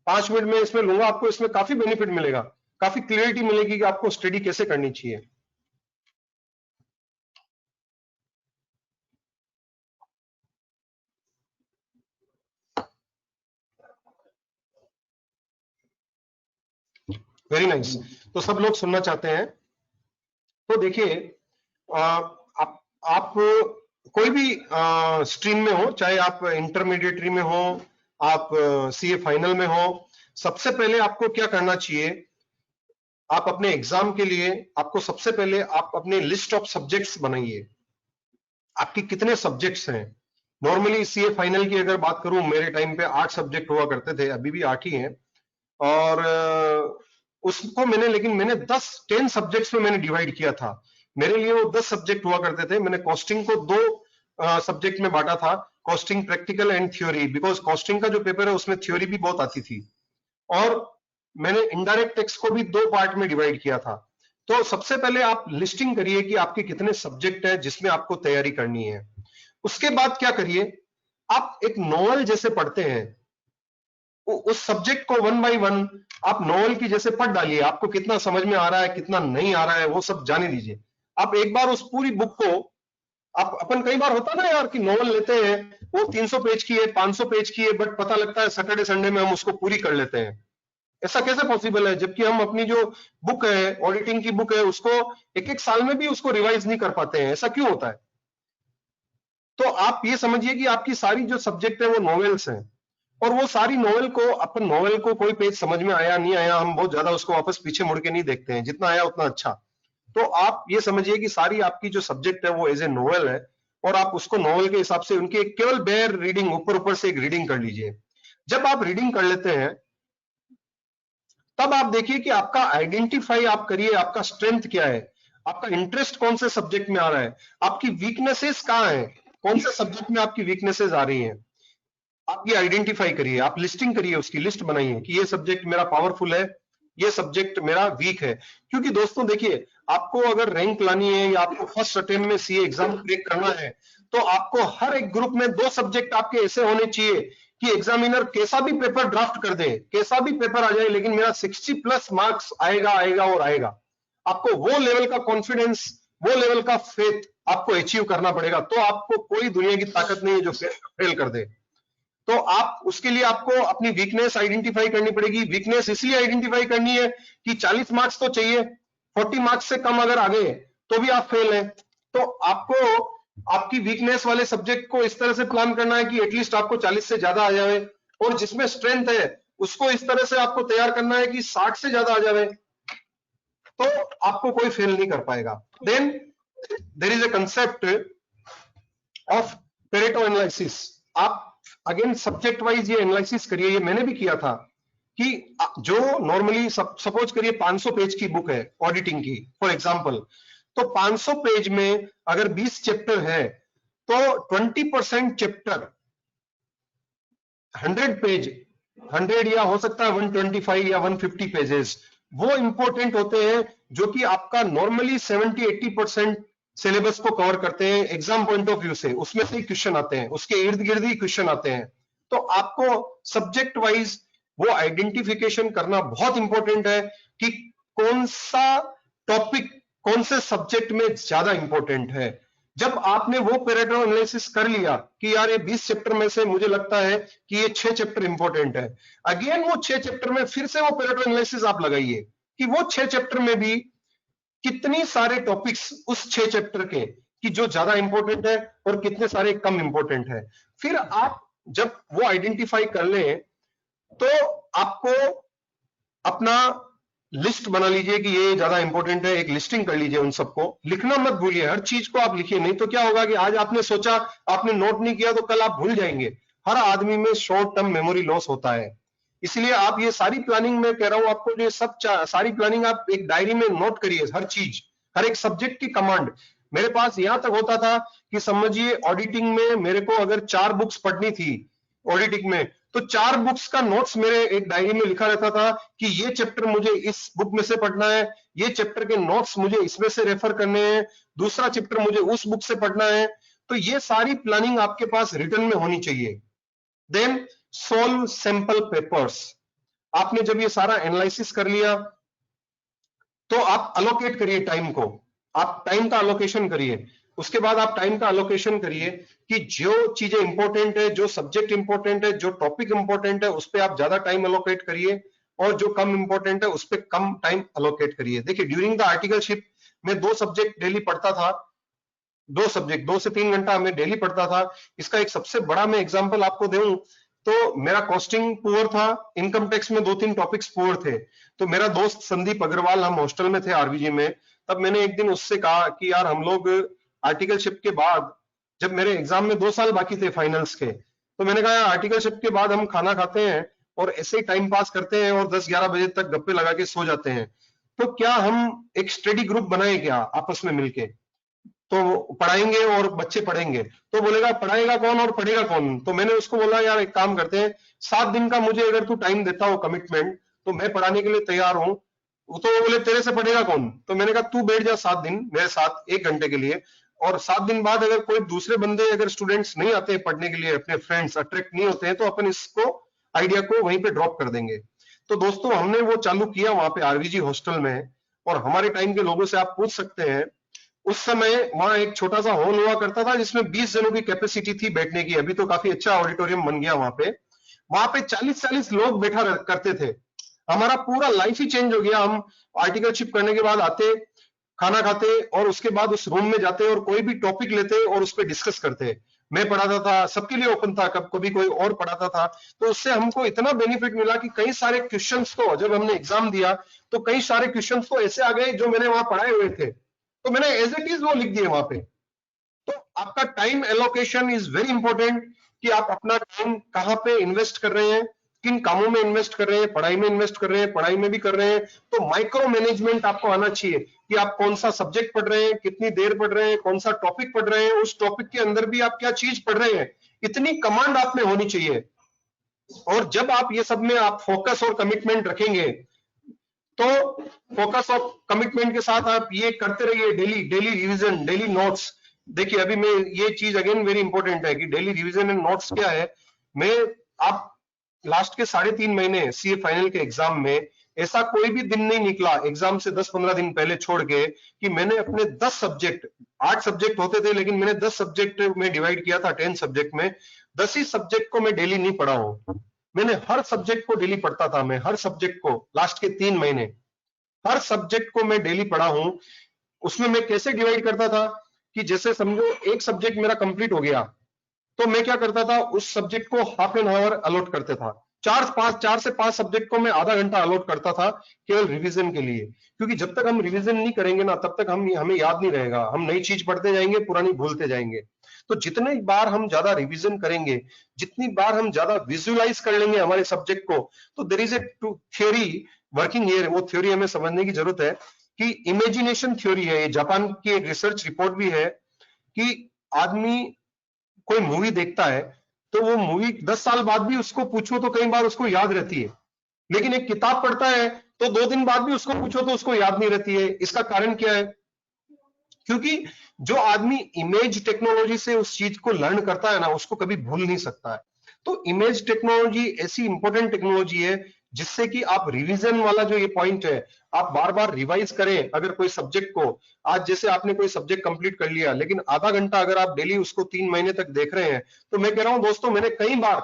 5 minute में इसमें लूंगा, आपको इसमें काफी बेनिफिट मिलेगा, काफी क्लियरिटी मिलेगी कि आपको स्टडी कैसे करनी चाहिए। Very nice. तो सब लोग सुनना चाहते हैं। तो देखिए, आप कोई भी स्ट्रीम में हो, चाहे आप इंटरमीडिएटरी में हो, आप सीए फाइनल में हो, सबसे पहले आपको क्या करना चाहिए, आप अपने एग्जाम के लिए आपको सबसे पहले आप अपने लिस्ट ऑफ सब्जेक्ट्स बनाइए। आपके कितने सब्जेक्ट्स हैं? नॉर्मली सीए फाइनल की अगर बात करूं, मेरे टाइम पे 8 सब्जेक्ट हुआ करते थे, अभी भी 8 ही हैं। और उसको मैंने 10 सब्जेक्ट्स में मैंने डिवाइड किया था। मेरे लिए वो 10 सब्जेक्ट हुआ करते थे। मैंने कॉस्टिंग को 2 सब्जेक्ट में बांटा था, costing practical and theory, because costing का जो पेपर है उसमें थ्योरी भी बहुत आती थी। और मैंने इनडायरेक्ट टैक्स को भी 2 पार्ट में डिवाइड किया था। तो सबसे पहले आप लिस्टिंग करिए कि आपके कितने सब्जेक्ट है जिसमें आपको तैयारी करनी है। उसके बाद क्या करिए, आप एक नॉवल जैसे पढ़ते हैं, उस सब्जेक्ट को 1 बाय 1 आप नॉवल की जैसे पढ़ डालिए। आपको कितना समझ में आ रहा है, कितना नहीं आ रहा है, वो सब जाने दीजिए। आप एक बार उस पूरी बुक को, आप अपन कई बार होता ना यार कि नॉवल लेते हैं, वो 300 पेज की है, 500 पेज की है, बट पता लगता है सैटरडे संडे में हम उसको पूरी कर लेते हैं। ऐसा कैसे पॉसिबल है? जबकि हम अपनी जो बुक है, ऑडिटिंग की बुक है, उसको एक साल में भी उसको रिवाइज नहीं कर पाते हैं। ऐसा क्यों होता है? तो आप ये समझिए कि आपकी सारी जो सब्जेक्ट है वो नॉवेल्स हैं, और वो सारी नॉवेल को, अपन नॉवेल को कोई पेज समझ में आया नहीं आया, हम बहुत ज्यादा उसको वापस पीछे मुड़ के नहीं देखते हैं, जितना आया उतना अच्छा। तो आप ये समझिए कि सारी आपकी जो सब्जेक्ट है वो एज ए नॉवेल है, और आप उसको नॉवेल के हिसाब से उनकी केवल बेयर रीडिंग, ऊपर से एक रीडिंग कर लीजिए। जब आप रीडिंग कर लेते हैं तब आप देखिए कि आपका आइडेंटिफाई आप करिए, आपका स्ट्रेंथ क्या है, आपका इंटरेस्ट कौन से सब्जेक्ट में आ रहा है, आपकी वीकनेसेस कहाँ है, कौन से सब्जेक्ट में आपकी वीकनेसेस आ रही हैं। आप ये आइडेंटिफाई करिए, आप लिस्टिंग करिए, उसकी लिस्ट बनाइए कि ये सब्जेक्ट मेरा पावरफुल है, ये सब्जेक्ट मेरा वीक है। क्योंकि दोस्तों देखिए, आपको अगर रैंक लानी है या आपको फर्स्ट अटेम्प्ट में सीए एग्जाम क्रैक करना है, तो आपको हर एक ग्रुप में 2 सब्जेक्ट आपके ऐसे होने चाहिए कि एग्जामिनर कैसा भी पेपर ड्राफ्ट कर दे, कैसा भी पेपर आ जाए, लेकिन मेरा 60+ मार्क्स आएगा आएगा और आएगा। आपको वो लेवल का कॉन्फिडेंस, वो लेवल का फेथ आपको अचीव करना पड़ेगा। तो आपको कोई दुनिया की ताकत नहीं है जो फेल कर दे। तो आप उसके लिए आपको अपनी वीकनेस आइडेंटिफाई करनी पड़ेगी। वीकनेस इसलिए आइडेंटिफाई करनी है कि 40 मार्क्स तो चाहिए, 40 मार्क्स से कम अगर आ गए तो भी आप फेल हैं। तो आपको आपकी वीकनेस वाले सब्जेक्ट को इस तरह से प्लान करना है कि एटलीस्ट आपको 40 से ज्यादा आ जाए, और जिसमें स्ट्रेंथ है उसको इस तरह से आपको तैयार करना है कि 60 से ज्यादा आ जाए, तो आपको कोई फेल नहीं कर पाएगा। Then there is a concept of Pareto analysis, आप अगेन सब्जेक्ट वाइज ये एनालिसिस करिए। ये मैंने भी किया था कि जो नॉर्मली सपोज करिए 500 पेज की बुक है ऑडिटिंग की फॉर एग्जांपल, तो 500 पेज में अगर 20 चैप्टर है तो 20% चैप्टर 100 पेज, 100 या हो सकता है 125 या 150 पेजेस, वो इंपॉर्टेंट होते हैं जो कि आपका नॉर्मली 70-80% सिलेबस को कवर करते हैं एग्जाम पॉइंट ऑफ व्यू से। उसमें से ही क्वेश्चन आते हैं, उसके इर्द गिर्द ही क्वेश्चन आते हैं। तो आपको सब्जेक्ट वाइज वो आइडेंटिफिकेशन करना बहुत इंपॉर्टेंट है कि कौन सा टॉपिक कौन से सब्जेक्ट में ज्यादा इंपॉर्टेंट है। जब आपने वो पेरेटो एनालिसिस कर लिया कि यार ये 20 चैप्टर में से मुझे लगता है कि ये 6 चैप्टर इंपॉर्टेंट है, अगेन वो 6 चैप्टर में फिर से वो पेरेटो एनालिसिस आप लगाइए कि वो 6 चैप्टर में भी कितनी सारे टॉपिक्स उस 6 चैप्टर के कि जो ज्यादा इंपॉर्टेंट है और कितने सारे कम इंपॉर्टेंट है। फिर आप जब वो आइडेंटिफाई कर लें तो आपको अपना लिस्ट बना लीजिए कि ये ज्यादा इंपॉर्टेंट है, एक लिस्टिंग कर लीजिए उन सबको। लिखना मत भूलिए, हर चीज को आप लिखिए, नहीं तो क्या होगा कि आज आपने सोचा, आपने नोट नहीं किया तो कल आप भूल जाएंगे। हर आदमी में शॉर्ट टर्म मेमोरी लॉस होता है, इसलिए आप ये सारी प्लानिंग में कह रहा हूं आपको, ये सब सारी प्लानिंग आप एक डायरी में नोट करिए, हर चीज, हर एक सब्जेक्ट की कमांड। मेरे पास यहां तक होता था कि समझिए ऑडिटिंग में मेरे को अगर 4 बुक्स पढ़नी थी ऑडिटिंग में, तो 4 बुक्स का नोट्स मेरे एक डायरी में लिखा रहता था कि ये चैप्टर मुझे इस बुक में से पढ़ना है, ये चैप्टर के नोट्स मुझे इसमें से रेफर करने हैं, दूसरा चैप्टर मुझे उस बुक से पढ़ना है। तो ये सारी प्लानिंग आपके पास रिटर्न में होनी चाहिए। देन सोल्व सैंपल पेपर्स, आपने जब ये सारा एनालिसिस कर लिया तो आप अलोकेट करिए टाइम को, आप टाइम का अलोकेशन करिए। उसके बाद आप टाइम का अलोकेशन करिए कि जो चीजें इंपॉर्टेंट है, जो सब्जेक्ट इंपॉर्टेंट है, जो टॉपिक इंपॉर्टेंट है, उस पर आप ज्यादा टाइम अलोकेट करिए और जो कम इंपॉर्टेंट है उस पर कम टाइम अलोकेट करिए। देखिए ड्यूरिंग द आर्टिकलशिप में 2 सब्जेक्ट डेली पढ़ता था, 2 सब्जेक्ट 2 से 3 घंटा मैं डेली पढ़ता था। इसका एक सबसे बड़ा मैं एग्जांपल आपको दूं तो मेरा कॉस्टिंग पुअर था, इनकम टैक्स में 2-3 टॉपिक्स पुअर थे। तो मेरा दोस्त संदीप अग्रवाल, हम हॉस्टल में थे आरबीजी में, तब मैंने एक दिन उससे कहा कि यार हम लोग आर्टिकलशिप के बाद, जब मेरे एग्जाम में 2 साल बाकी थे फाइनल्स के, तो मैंने कहा आर्टिकलशिप के बाद हम खाना खाते हैं और ऐसे ही टाइम पास करते हैं और 10-11 बजे तक गप्पे लगा के सो जाते हैं, तो क्या हम एक स्टडी ग्रुप बनाए क्या आपस में मिलके, तो पढ़ाएंगे और बच्चे पढ़ेंगे। तो बोलेगा पढ़ाएगा कौन और पढ़ेगा कौन। तो मैंने उसको बोला यार एक काम करते हैं, 7 दिन का मुझे अगर तू टाइम देता हो कमिटमेंट, तो मैं पढ़ाने के लिए तैयार हूं। तो वो बोले तेरे से पढ़ेगा कौन। तो मैंने कहा तू बैठ जा 7 दिन मेरे साथ 1 घंटे के लिए, और 7 दिन बाद अगर कोई दूसरे बंदे, अगर स्टूडेंट्स नहीं आते पढ़ने के लिए, अपने फ्रेंड्स अट्रैक्ट नहीं होते हैं, तो अपन इसको आइडिया को वहीं पे ड्रॉप कर देंगे। तो दोस्तों हमने वो चालू किया वहां पे आरवीजी हॉस्टल में, और हमारे टाइम के लोगों से आप पूछ सकते हैं, उस समय वहां एक छोटा सा हॉल हुआ करता था जिसमें 20 जनों की कैपेसिटी थी बैठने की। अभी तो काफी अच्छा ऑडिटोरियम बन गया वहां पे 40-40 लोग बैठा करते थे। हमारा पूरा लाइफ ही चेंज हो गया। हम आर्टिकलशिप करने के बाद आते, खाना खाते और उसके बाद उस रूम में जाते और कोई भी टॉपिक लेते और उस पर डिस्कस करते। मैं पढ़ाता था, सबके लिए ओपन था, कभी कोई और पढ़ाता था। तो उससे हमको इतना बेनिफिट मिला कि कई सारे क्वेश्चंस तो जब हमने एग्जाम दिया तो कई सारे क्वेश्चंस तो ऐसे आ गए जो मैंने वहां पढ़ाए हुए थे, तो मैंने एज इट इज वो लिख दिए वहां पे। तो आपका time allocation is very important कि आप अपना टाइम कहां पे इन्वेस्ट कर रहे हैं, किन कामों में इन्वेस्ट कर रहे हैं, पढ़ाई में इन्वेस्ट कर रहे हैं, पढ़ाई में भी कर रहे हैं। तो माइक्रो मैनेजमेंट आपको आना चाहिए कि आप कौन सा सब्जेक्ट पढ़ रहे हैं, कितनी देर पढ़ रहे हैं, कौन सा टॉपिक पढ़ रहे हैं, उस टॉपिक के अंदर भी आप क्या चीज पढ़ रहे हैं, इतनी कमांड आप में होनी चाहिए। और जब आप ये सब में आप फोकस और कमिटमेंट रखेंगे, तो फोकस और कमिटमेंट के साथ आप ये करते रहिए, डेली रिवीजन, डेली नोट्स। देखिए अभी मैं ये चीज अगेन वेरी इंपॉर्टेंट है कि डेली रिवीजन एंड नोट्स क्या है। मैं आप लास्ट के 3.5 महीने सीए फाइनल के एग्जाम में ऐसा कोई भी दिन नहीं निकला एग्जाम से 10-15 दिन पहले छोड़ के कि मैंने अपने 10 सब्जेक्ट, 8 सब्जेक्ट होते थे लेकिन मैंने 10 सब्जेक्ट में डिवाइड किया था 10 सब्जेक्ट में, 10 ही सब्जेक्ट को मैं डेली नहीं पढ़ा हूं। मैंने हर सब्जेक्ट को डेली पढ़ता था। मैं हर सब्जेक्ट को लास्ट के 3 महीने हर सब्जेक्ट को मैं डेली पढ़ा हूं। उसमें मैं कैसे डिवाइड करता था कि जैसे समझो एक सब्जेक्ट मेरा कंप्लीट हो गया तो मैं क्या करता था, उस सब्जेक्ट को हाफ एन आवर अलॉट करते था। 4 से 5 सब्जेक्ट को मैं आधा घंटा अलॉट करता था केवल रिवीजन के लिए, क्योंकि जब तक हम रिवीजन नहीं करेंगे ना तब तक हमें याद नहीं रहेगा। हम नई चीज पढ़ते जाएंगे, पुरानी भूलते जाएंगे। तो जितने बार हम ज्यादा रिवीजन करेंगे, जितनी बार हम ज्यादा विजुअलाइज कर लेंगे हमारे सब्जेक्ट को, तो there is a theory working here, वो थ्योरी हमें समझने की जरूरत है कि इमेजिनेशन थ्योरी है, ये जापान की एक रिसर्च रिपोर्ट भी है कि आदमी कोई मूवी देखता है तो वो मूवी 10 साल बाद भी उसको पूछो तो कई बार उसको याद रहती है, लेकिन एक किताब पढ़ता है तो 2 दिन बाद भी उसको पूछो तो उसको याद नहीं रहती है। इसका कारण क्या है? क्योंकि जो आदमी इमेज टेक्नोलॉजी से उस चीज को लर्न करता है ना, उसको कभी भूल नहीं सकता है। तो इमेज टेक्नोलॉजी ऐसी इंपॉर्टेंट टेक्नोलॉजी है जिससे कि आप रिवीजन वाला जो ये पॉइंट है, आप बार बार रिवाइज करें। अगर कोई सब्जेक्ट को, आज जैसे आपने कोई सब्जेक्ट कंप्लीट कर लिया, लेकिन आधा घंटा अगर आप डेली उसको 3 महीने तक देख रहे हैं, तो मैं कह रहा हूं दोस्तों, मैंने कई बार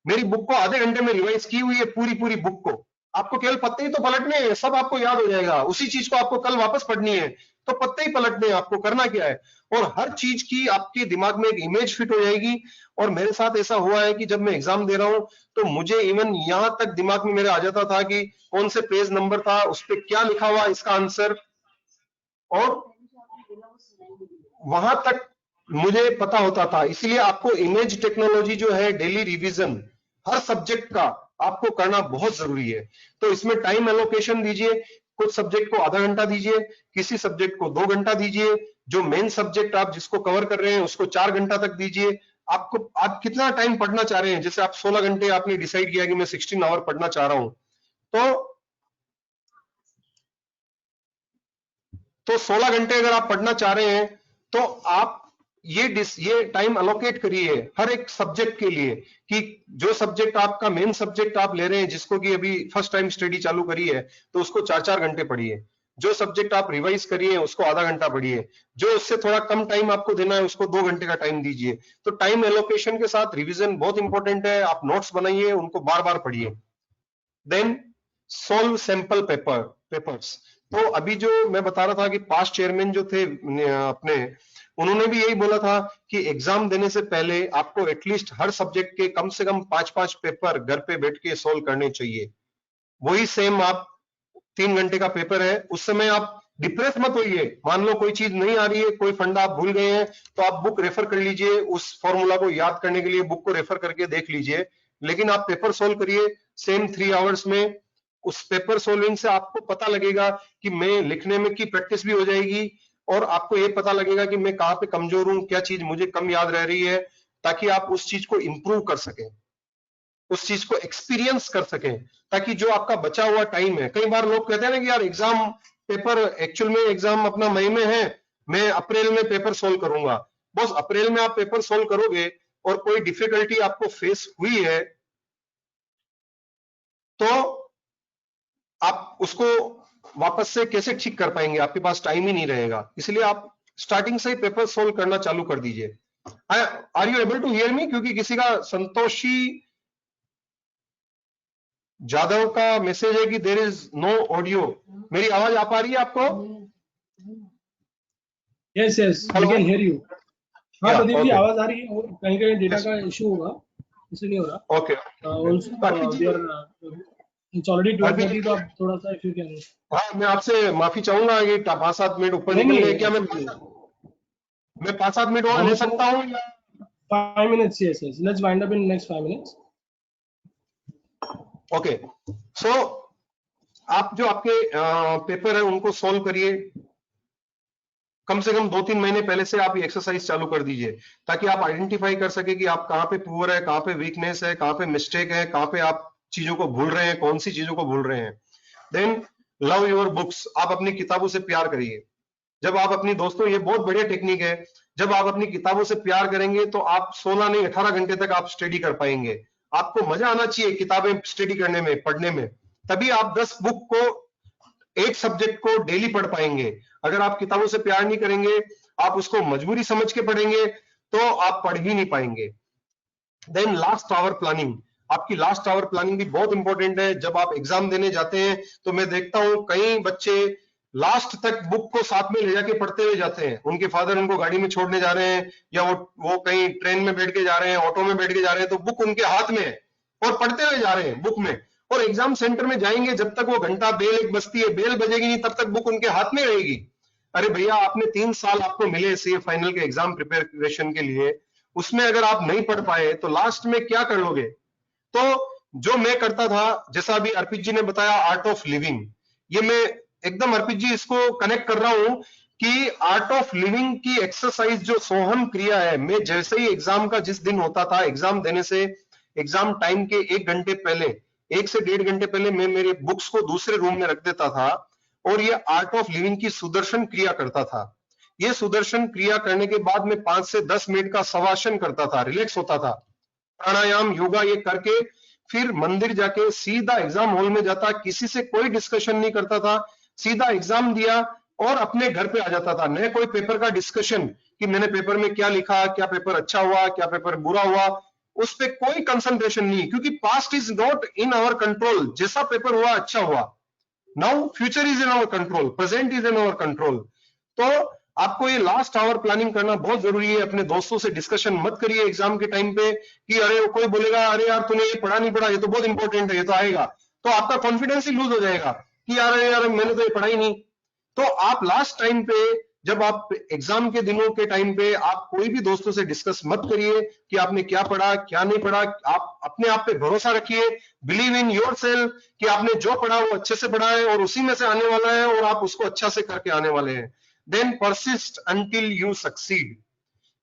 मेरी बुक को आधे घंटे में रिवाइज की हुई है, पूरी बुक को। आपको केवल पत्ते ही तो पलटने हैं, सब आपको याद हो जाएगा। उसी चीज को आपको कल वापस पढ़नी है तो पत्ते ही पलटने हैं, आपको करना क्या है, और हर चीज की आपके दिमाग में एक इमेज फिट हो जाएगी। और मेरे साथ ऐसा हुआ है कि जब मैं एग्जाम दे रहा हूं तो मुझे इवन यहां तक दिमाग में मेरे आ जाता था कि कौन से पेज नंबर था, उस पर क्या लिखा हुआ इसका आंसर, और वहां तक मुझे पता होता था। इसलिए आपको इमेज टेक्नोलॉजी जो है, डेली रिवीजन हर सब्जेक्ट का आपको करना बहुत जरूरी है। तो इसमें टाइम एलोकेशन दीजिए, कुछ सब्जेक्ट को आधा घंटा दीजिए, किसी सब्जेक्ट को 2 घंटा दीजिए, जो मेन सब्जेक्ट आप जिसको कवर कर रहे हैं उसको 4 घंटा तक दीजिए। आपको, आप कितना टाइम पढ़ना चाह रहे हैं, जैसे आप 16 घंटे आपने डिसाइड किया कि मैं 16 आवर पढ़ना चाह रहा हूं, तो 16 घंटे अगर आप पढ़ना चाह रहे हैं तो आप ये टाइम अलोकेट करिए हर एक सब्जेक्ट के लिए, कि जो सब्जेक्ट आपका मेन सब्जेक्ट आप ले रहे हैं, जिसको कि अभी फर्स्ट टाइम स्टडी चालू करी है, तो उसको 4-4 घंटे पढ़िए। जो सब्जेक्ट आप रिवाइज करिए उसको आधा घंटा पढ़िए। जो उससे थोड़ा कम टाइम आपको देना है उसको 2 घंटे का टाइम दीजिए। तो टाइम एलोकेशन के साथ रिवीजन बहुत इंपॉर्टेंट है। आप नोट्स बनाइए, उनको बार बार पढ़िए। Then solve sample papers. तो अभी जो मैं बता रहा था कि पास्ट चेयरमैन जो थे अपने, उन्होंने भी यही बोला था कि एग्जाम देने से पहले आपको एटलीस्ट हर सब्जेक्ट के कम से कम 5-5 पेपर घर पे बैठ के सोल्व करने चाहिए। वही सेम आप 3 घंटे का पेपर है, उस समय आप डिप्रेस मत होइए। मान लो कोई चीज नहीं आ रही है, कोई फंडा आप भूल गए हैं, तो आप बुक रेफर कर लीजिए, उस फॉर्मूला को याद करने के लिए बुक को रेफर करके देख लीजिए, लेकिन आप पेपर सोल्व करिए सेम 3 आवर्स में। उस पेपर सोल्विंग से आपको पता लगेगा कि मैं लिखने में की प्रैक्टिस भी हो जाएगी, और आपको ये पता लगेगा कि मैं कहाँ पे कमजोर हूं, क्या चीज मुझे कम याद रह रही है, ताकि आप उस चीज को इंप्रूव कर सकें, उस चीज को एक्सपीरियंस कर सकें, ताकि जो आपका बचा हुआ टाइम है। कई बार लोग कहते हैं ना कि यार एग्जाम पेपर, एक्चुअल में एग्जाम अपना मई में है, मैं अप्रैल में पेपर सोल्व करूंगा। बस अप्रैल में आप पेपर सोल्व करोगे और कोई डिफिकल्टी आपको फेस हुई है तो आप उसको वापस से कैसे ठीक कर पाएंगे? आपके पास टाइम ही नहीं रहेगा। इसलिए आप स्टार्टिंग से ही पेपर सोल्व करना चालू कर दीजिए। Are you able to hear me? क्योंकि किसी का संतोषी जादव का मैसेज है कि देयर इज नो ऑडियो। मेरी आवाज आ पा रही है आपको? Yes we can hear you. हाँ प्रदीप जी, आवाज आ रही है। कहीं कहीं डेटा का इशू होगा, इसलिए नहीं हो रहा। ओके, इट्स ऑलरेडी 12:30, तो आप थोड़ा सा इफ यू कैन। हाँ, मैं आपसे माफी चाहूंगा कि 5-7 मिनट ऊपर निकल गए। क्या मैं 5-7 मिनट और ले सकता हूँ? 5 minutes, yes, let's wind up in next 5 minutes. Okay, सो आप जो आपके पेपर है उनको सोल्व करिए। कम से कम 2-3 महीने पहले से आप ये एक्सरसाइज चालू कर दीजिए, ताकि आप आइडेंटिफाई कर सके कि आप कहाँ पे पुअर है, कहाँ पे वीकनेस है, कहाँ पे मिस्टेक है, कहाँ पे आप चीजों को भूल रहे हैं, कौन सी चीजों को भूल रहे हैं। Then love your books. आप अपनी किताबों से प्यार करिए। जब आप अपनी, दोस्तों ये बहुत बढ़िया टेक्निक है, जब आप अपनी किताबों से प्यार करेंगे तो आप 16 नहीं 18 घंटे तक आप स्टडी कर पाएंगे। आपको मजा आना चाहिए किताबें स्टडी करने में, पढ़ने में, तभी आप 10 बुक को, एक सब्जेक्ट को डेली पढ़ पाएंगे। अगर आप किताबों से प्यार नहीं करेंगे, आप उसको मजबूरी समझ के पढ़ेंगे, तो आप पढ़ ही नहीं पाएंगे। Then last hour planning. आपकी लास्ट आवर प्लानिंग भी बहुत इंपॉर्टेंट है। जब आप एग्जाम देने जाते हैं तो मैं देखता हूं कई बच्चे लास्ट तक बुक को साथ में ले जाके पढ़ते हुए जाते हैं। उनके फादर उनको गाड़ी में छोड़ने जा रहे हैं, या वो कहीं ट्रेन में बैठ के जा रहे हैं, ऑटो में बैठ के जा रहे हैं, तो बुक उनके हाथ में है और पढ़ते हुए जा रहे हैं बुक में। और एग्जाम सेंटर में जाएंगे, जब तक वो घंटा बेल एक बजती है, बेल बजेगी नहीं तब तक बुक उनके हाथ में रहेगी। अरे भैया, आपने 3 साल आपको मिले सीए फाइनल के एग्जाम प्रिपरेशन के लिए, उसमें अगर आप नहीं पढ़ पाए तो लास्ट में क्या कर लोगे? तो जो मैं करता था, जैसा अभी अर्पित जी ने बताया आर्ट ऑफ लिविंग, ये मैं एकदम अर्पित जी इसको कनेक्ट कर रहा हूं कि आर्ट ऑफ लिविंग की एक्सरसाइज जो सोहम क्रिया है, मैं जैसे ही एग्जाम का जिस दिन होता था, एग्जाम देने से एग्जाम टाइम के 1 घंटे पहले, 1 से 1.5 घंटे पहले मैं मेरे बुक्स को दूसरे रूम में रख देता था और ये आर्ट ऑफ लिविंग की सुदर्शन क्रिया करता था। ये सुदर्शन क्रिया करने के बाद मैं 5 से 10 मिनट का शवासन करता था, रिलैक्स होता था, प्राणायाम योगा ये करके फिर मंदिर जाके सीधा एग्जाम हॉल में जाता, किसी से कोई डिस्कशन नहीं करता था, सीधा एग्जाम दिया और अपने घर पे आ जाता था। न कोई पेपर का डिस्कशन कि मैंने पेपर में क्या लिखा, क्या पेपर अच्छा हुआ, क्या पेपर बुरा हुआ, उस पे कोई कंसंट्रेशन नहीं, क्योंकि past is not in our control. जैसा पेपर हुआ अच्छा हुआ, now future is in our control, present is in our control. तो आपको ये लास्ट आवर प्लानिंग करना बहुत जरूरी है। अपने दोस्तों से डिस्कशन मत करिए एग्जाम के टाइम पे कि अरे कोई बोलेगा अरे यार तूने ये पढ़ा नहीं पढ़ा, ये तो बहुत इंपॉर्टेंट है, ये तो आएगा, तो आपका कॉन्फिडेंस ही लूज हो जाएगा कि यार मैंने तो ये पढ़ा ही नहीं। तो आप लास्ट टाइम पे, जब आप एग्जाम के दिनों के टाइम पे, आप कोई भी दोस्तों से डिस्कस मत करिए कि आपने क्या पढ़ा क्या नहीं पढ़ा। आप अपने आप पे भरोसा रखिए, बिलीव इन योरसेल्फ कि आपने जो पढ़ा वो अच्छे से पढ़ा है और उसी में से आने वाला है और आप उसको अच्छा से करके आने वाले हैं। Then persist until you succeed.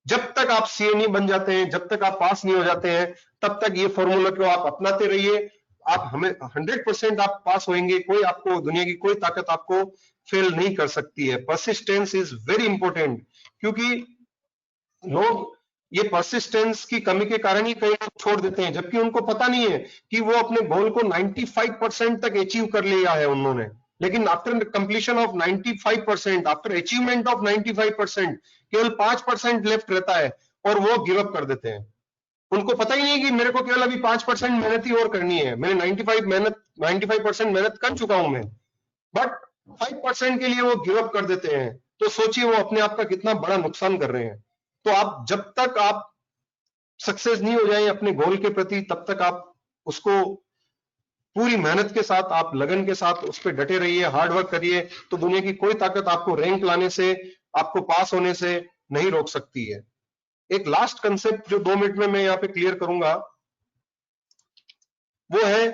जब तक आप सीए नहीं बन जाते हैं, जब तक आप पास नहीं हो जाते हैं, तब तक ये फॉर्मूला को आप अपनाते रहिए। आप हमें 100% आप पास होंगे, कोई आपको, दुनिया की कोई ताकत आपको फेल नहीं कर सकती है। परसिस्टेंस इज वेरी इंपॉर्टेंट, क्योंकि लोग ये परसिस्टेंस की कमी के कारण ही कई लोग छोड़ देते हैं, जबकि उनको पता नहीं है कि वो अपने गोल को 95% तक अचीव कर लिया है उन्होंने, लेकिन after completion of 95%, after achievement of 95%, केवल 5% लेफ्ट रहता है और वो गिव अप कर देते हैं। उनको पता ही नहीं कि मेरे को केवल अभी 5% मेहनत ही और करनी है, मैंने 95% मेहनत कर चुका हूं मैं, बट 5% के लिए वो गिव अप कर देते हैं। तो सोचिए वो अपने आप का कितना बड़ा नुकसान कर रहे हैं। तो आप जब तक आप सक्सेस नहीं हो जाए अपने गोल के प्रति, तब तक आप उसको पूरी मेहनत के साथ, आप लगन के साथ उस पर डटे रहिए, हार्ड वर्क करिए, तो दुनिया की कोई ताकत आपको रैंक लाने से, आपको पास होने से नहीं रोक सकती है। एक लास्ट कंसेप्ट जो 2 मिनट में मैं यहाँ पे क्लियर करूंगा वो है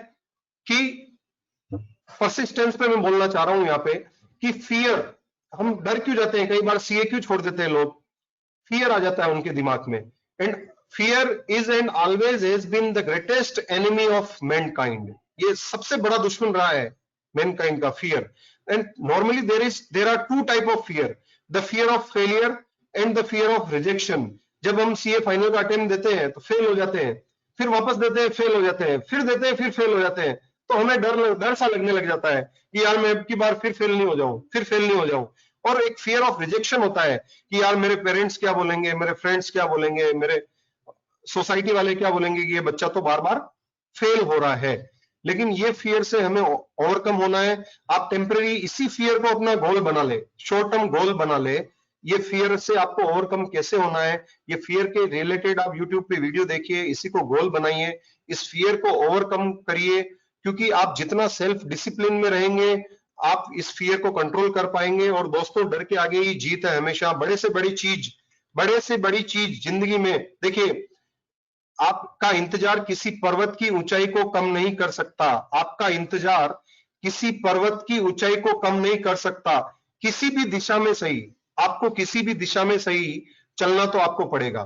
कि परसिस्टेंस पे मैं बोलना चाह रहा हूं यहाँ पे कि फियर, हम डर क्यों जाते हैं, कई बार सीए क्यों छोड़ देते हैं लोग, फियर आ जाता है उनके दिमाग में। And fear is and always has been the greatest enemy of mankind. ये सबसे बड़ा दुश्मन रहा है मैनकाइंड का, fear. And normally there are 2 type of fear, the fear of failure and the fear of rejection. जब हम सीए फाइनल का अटेम्प्ट देते हैं तो फेल हो जाते हैं, फिर वापस देते हैं फेल हो जाते हैं, फिर देते हैं फिर फेल हो जाते हैं, तो हमें डर सा लगने लग जाता है कि यार मैं अब की बार फिर फेल नहीं हो जाऊं, फिर फेल नहीं हो जाऊं। और एक फियर ऑफ रिजेक्शन होता है कि यार मेरे पेरेंट्स क्या बोलेंगे, मेरे फ्रेंड्स क्या बोलेंगे, मेरे सोसाइटी वाले क्या बोलेंगे कि ये बच्चा तो बार बार फेल हो रहा है। लेकिन ये फियर से हमें ओवरकम होना है। आप टेम्पररी इसी फियर को अपना गोल बना ले, शॉर्ट टर्म गोल बना ले। ये फियर से आपको ओवरकम कैसे होना है, ये फियर के रिलेटेड आप यूट्यूब पे वीडियो देखिए, इसी को गोल बनाइए, इस फियर को ओवरकम करिए, क्योंकि आप जितना सेल्फ डिसिप्लिन में रहेंगे आप इस फियर को कंट्रोल कर पाएंगे। और दोस्तों, डर के आगे ही जीत है हमेशा। बड़े से बड़ी चीज जिंदगी में, देखिए आपका इंतजार किसी पर्वत की ऊंचाई को कम नहीं कर सकता, आपका इंतजार किसी पर्वत की ऊंचाई को कम नहीं कर सकता। किसी भी दिशा में सही, आपको किसी भी दिशा में सही चलना तो आपको पड़ेगा।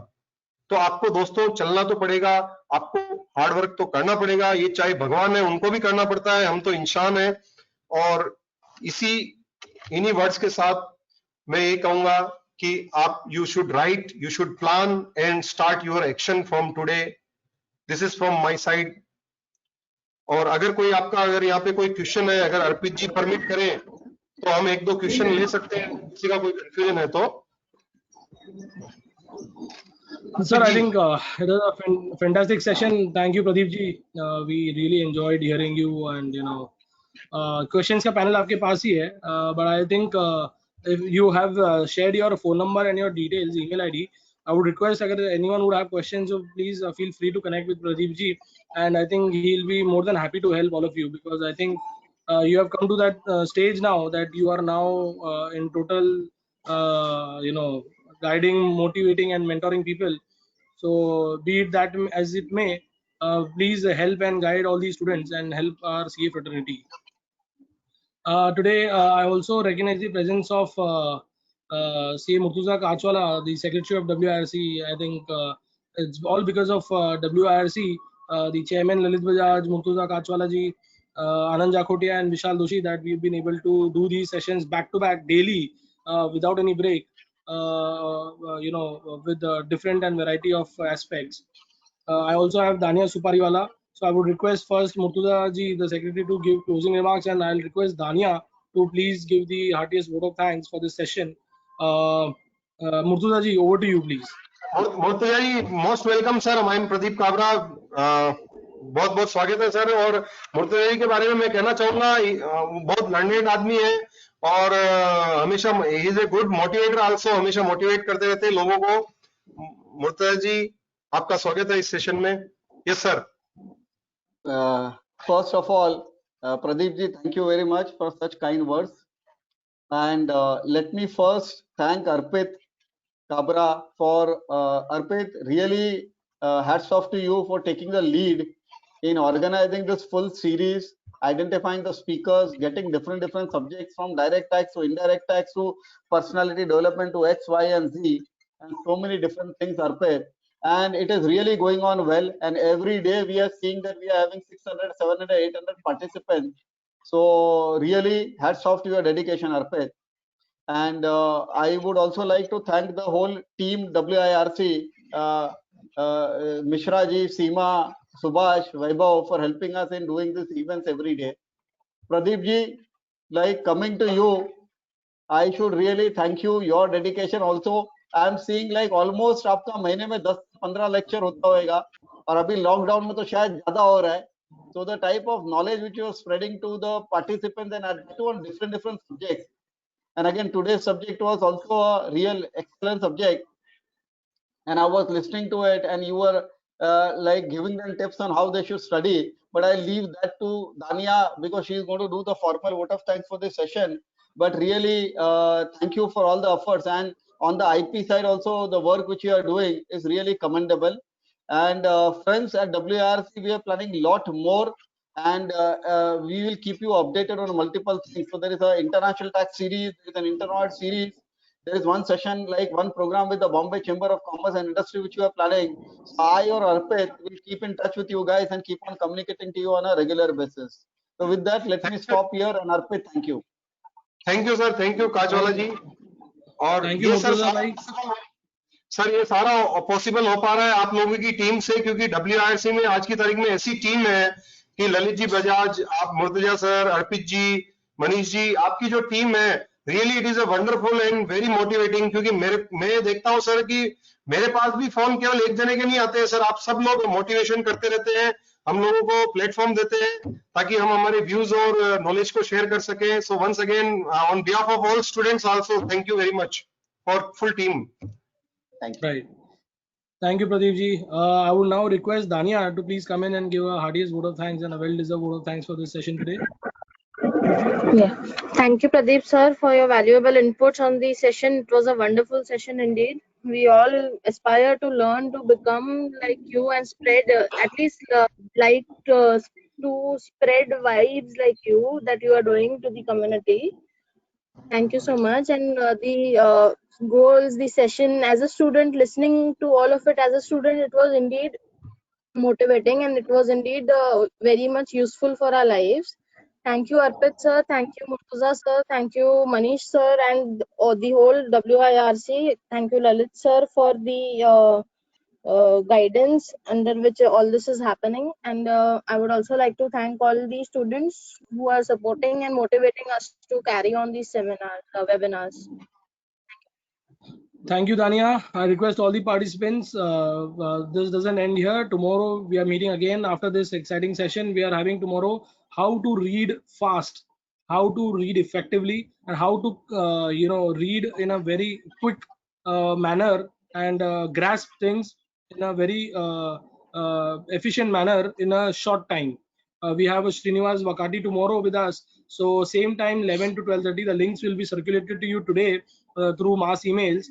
तो आपको दोस्तों चलना तो पड़ेगा, आपको हार्ड वर्क तो करना पड़ेगा। ये चाहे भगवान है उनको भी करना पड़ता है, हम तो इंसान हैं। और इन्हीं वर्ड्स के साथ मैं ये कहूंगा कि आप you should write, you should plan and start your action from today. This is from my side. और अगर यहाँ पे कोई क्वेश्चन है, अगर अर्पित जी परमिट करें तो हम 1-2 क्वेश्चन ले सकते हैं, किसी का कोई कंफ्यूजन है तो। Sir, I think it was a fantastic session. Thank you, Pradeep ji. We really enjoyed hearing you, and questions का panel आपके पास ही है. But I think if you have shared your phone number and your details, email ID, I would request अगर anyone would have questions, so please feel free to connect with Pradeep ji, and I think he'll be more than happy to help all of you, because I think you have come to that stage now that you are now in total guiding, motivating and mentoring people. So be it that as it may, please help and guide all these students and help our CA fraternity. Today, I also recognize the presence of CA Murtuza Kachwala, the Secretary of WIRC. I think it's all because of WIRC, the Chairman Lalit Bajaj, Murtuza Kachwala ji, Anand Jakhotia and Vishal Doshi, that we've been able to do these sessions back to back daily without any break, with different and variety of aspects. I also have Dania Supariwala. So I would request first Murtuza ji, the secretary, to give closing remarks, and I'll request Dania to please give the heartiest vote of thanks for this session. Murtuza ji, over to you, please. Murtuza ji, most welcome sir. I am Pradeep Kabra. बहुत बहुत स्वागत है sir. और मुर्तजा जी के बारे में मैं कहना चाहूंगा, बहुत लर्नेड आदमी है और हमेशा he is a good motivator also, हमेशा मोटिवेट करते रहते हैं लोगों को. मुर्तजा जी, आपका स्वागत है इस सेशन में. Yes sir. First of all, Pradeep ji, thank you very much for such kind words. And let me first thank Arpit Kabra for Arpit, really hats off to you for taking the lead in organizing this full series, identifying the speakers, getting different subjects from direct tax to indirect tax to personality development to X, Y, and Z, and so many different things, Arpit. And it is really going on well. And every day we are seeing that we are having 600, 700, 800 participants. So really hats off to your dedication, Arpit. And I would also like to thank the whole team WIRC, Mishra ji, Seema, Subhash, Vaibhav, for helping us in doing these events every day. Pradeep ji, like coming to you, I should really thank you, your dedication also. I am seeing like almost आपका महीने में 10-15 lecture होता होगा और अभी lockdown में तो शायद ज्यादा हो रहा है. So the type of knowledge which you are spreading to the participants and on different subjects. And again, today's subject was also a real excellent subject. And I was listening to it, and you were like giving them tips on how they should study. But I leave that to Dania because she is going to do the formal vote of thanks for this session. But really, thank you for all the efforts. And on the IP side also, the work which you are doing is really commendable. And friends at WIRC, we are planning a lot more. And we will keep you updated on multiple things. So there is an international tax series, there is an internet series, there is one session, like one program with the Bombay Chamber of Commerce and Industry which you are planning. So I or Arpit will keep in touch with you guys and keep on communicating to you on a regular basis. So with that, let me stop here, and Arpit, thank you. Thank you sir, thank you काजवाला जी. और ये sir ये सारा possible हो पा रहा है आप लोगों की टीम से, क्योंकि WIRC में आज की तारीख में ऐसी टीम है कि ललित जी बजाज, आप मुर्तजा सर, अर्पित जी, मनीष जी, आपकी जो टीम है, really it is a wonderful and very motivating. क्योंकि मैं देखता हूं सर कि मेरे पास भी फोन केवल एक जने के नहीं आते हैं सर, आप सब लोग मोटिवेशन करते रहते हैं, हम लोगों को प्लेटफॉर्म देते हैं ताकि हम हमारे व्यूज और नॉलेज को शेयर कर सकें. So once again on behalf of all students also thank you very much for full team. Thank you. Right. Thank you, Pradeep ji. I would now request Dania to please come in and give a heartiest vote of thanks and a well-deserved vote of thanks for this session today. Yeah. Thank you, Pradeep sir, for your valuable inputs on the session. It was a wonderful session indeed. We all aspire to learn to become like you and spread at least to spread vibes like you that you are doing to the community. Thank you so much. And the goals, the session, as a student, listening to all of it as a student, it was indeed motivating and it was indeed very much useful for our lives. Thank you, Arpit sir. Thank you, Murtuza sir. Thank you, Manish sir, and the whole WIRC. Thank you, Lalit sir, for the guidance under which all this is happening. And I would also like to thank all the students who are supporting and motivating us to carry on these webinars. Thank you, Dania. I request all the participants, this doesn't end here. Tomorrow we are meeting again after this exciting session. We are having tomorrow how to read fast, how to read effectively, and how to read in a very quick manner and grasp things in a very efficient manner in a short time. We have a Srinivas Vakati tomorrow with us. So same time 11 to 12:30, the links will be circulated to you today. through mass emails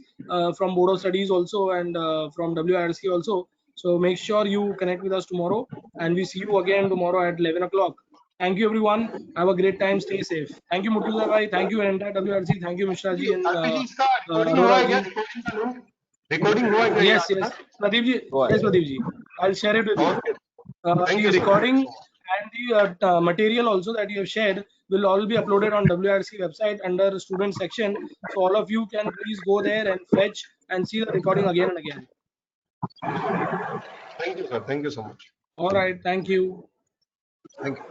from Board of Studies also and from WIRC also. So make sure you connect with us tomorrow, and we see you again tomorrow at 11 o'clock. Thank you, everyone. Have a great time. Stay safe. Thank you, Murtuza bhai. Thank you, entire WRC. Thank you, Mishra ji and RPG, इसका recording हुआ Arora है क्या? ji. Recording हुआ है क्या? Yes, yes. Pradeep ji. Yes, Pradeep ji. I'll share it with you. Okay. Thank The you, sir. recording and the material also that you have shared will all be uploaded on WRC website under student section. So all of you can please go there and fetch and see the recording again and again. Thank you, sir. Thank you so much. All right. Thank you. Thank you.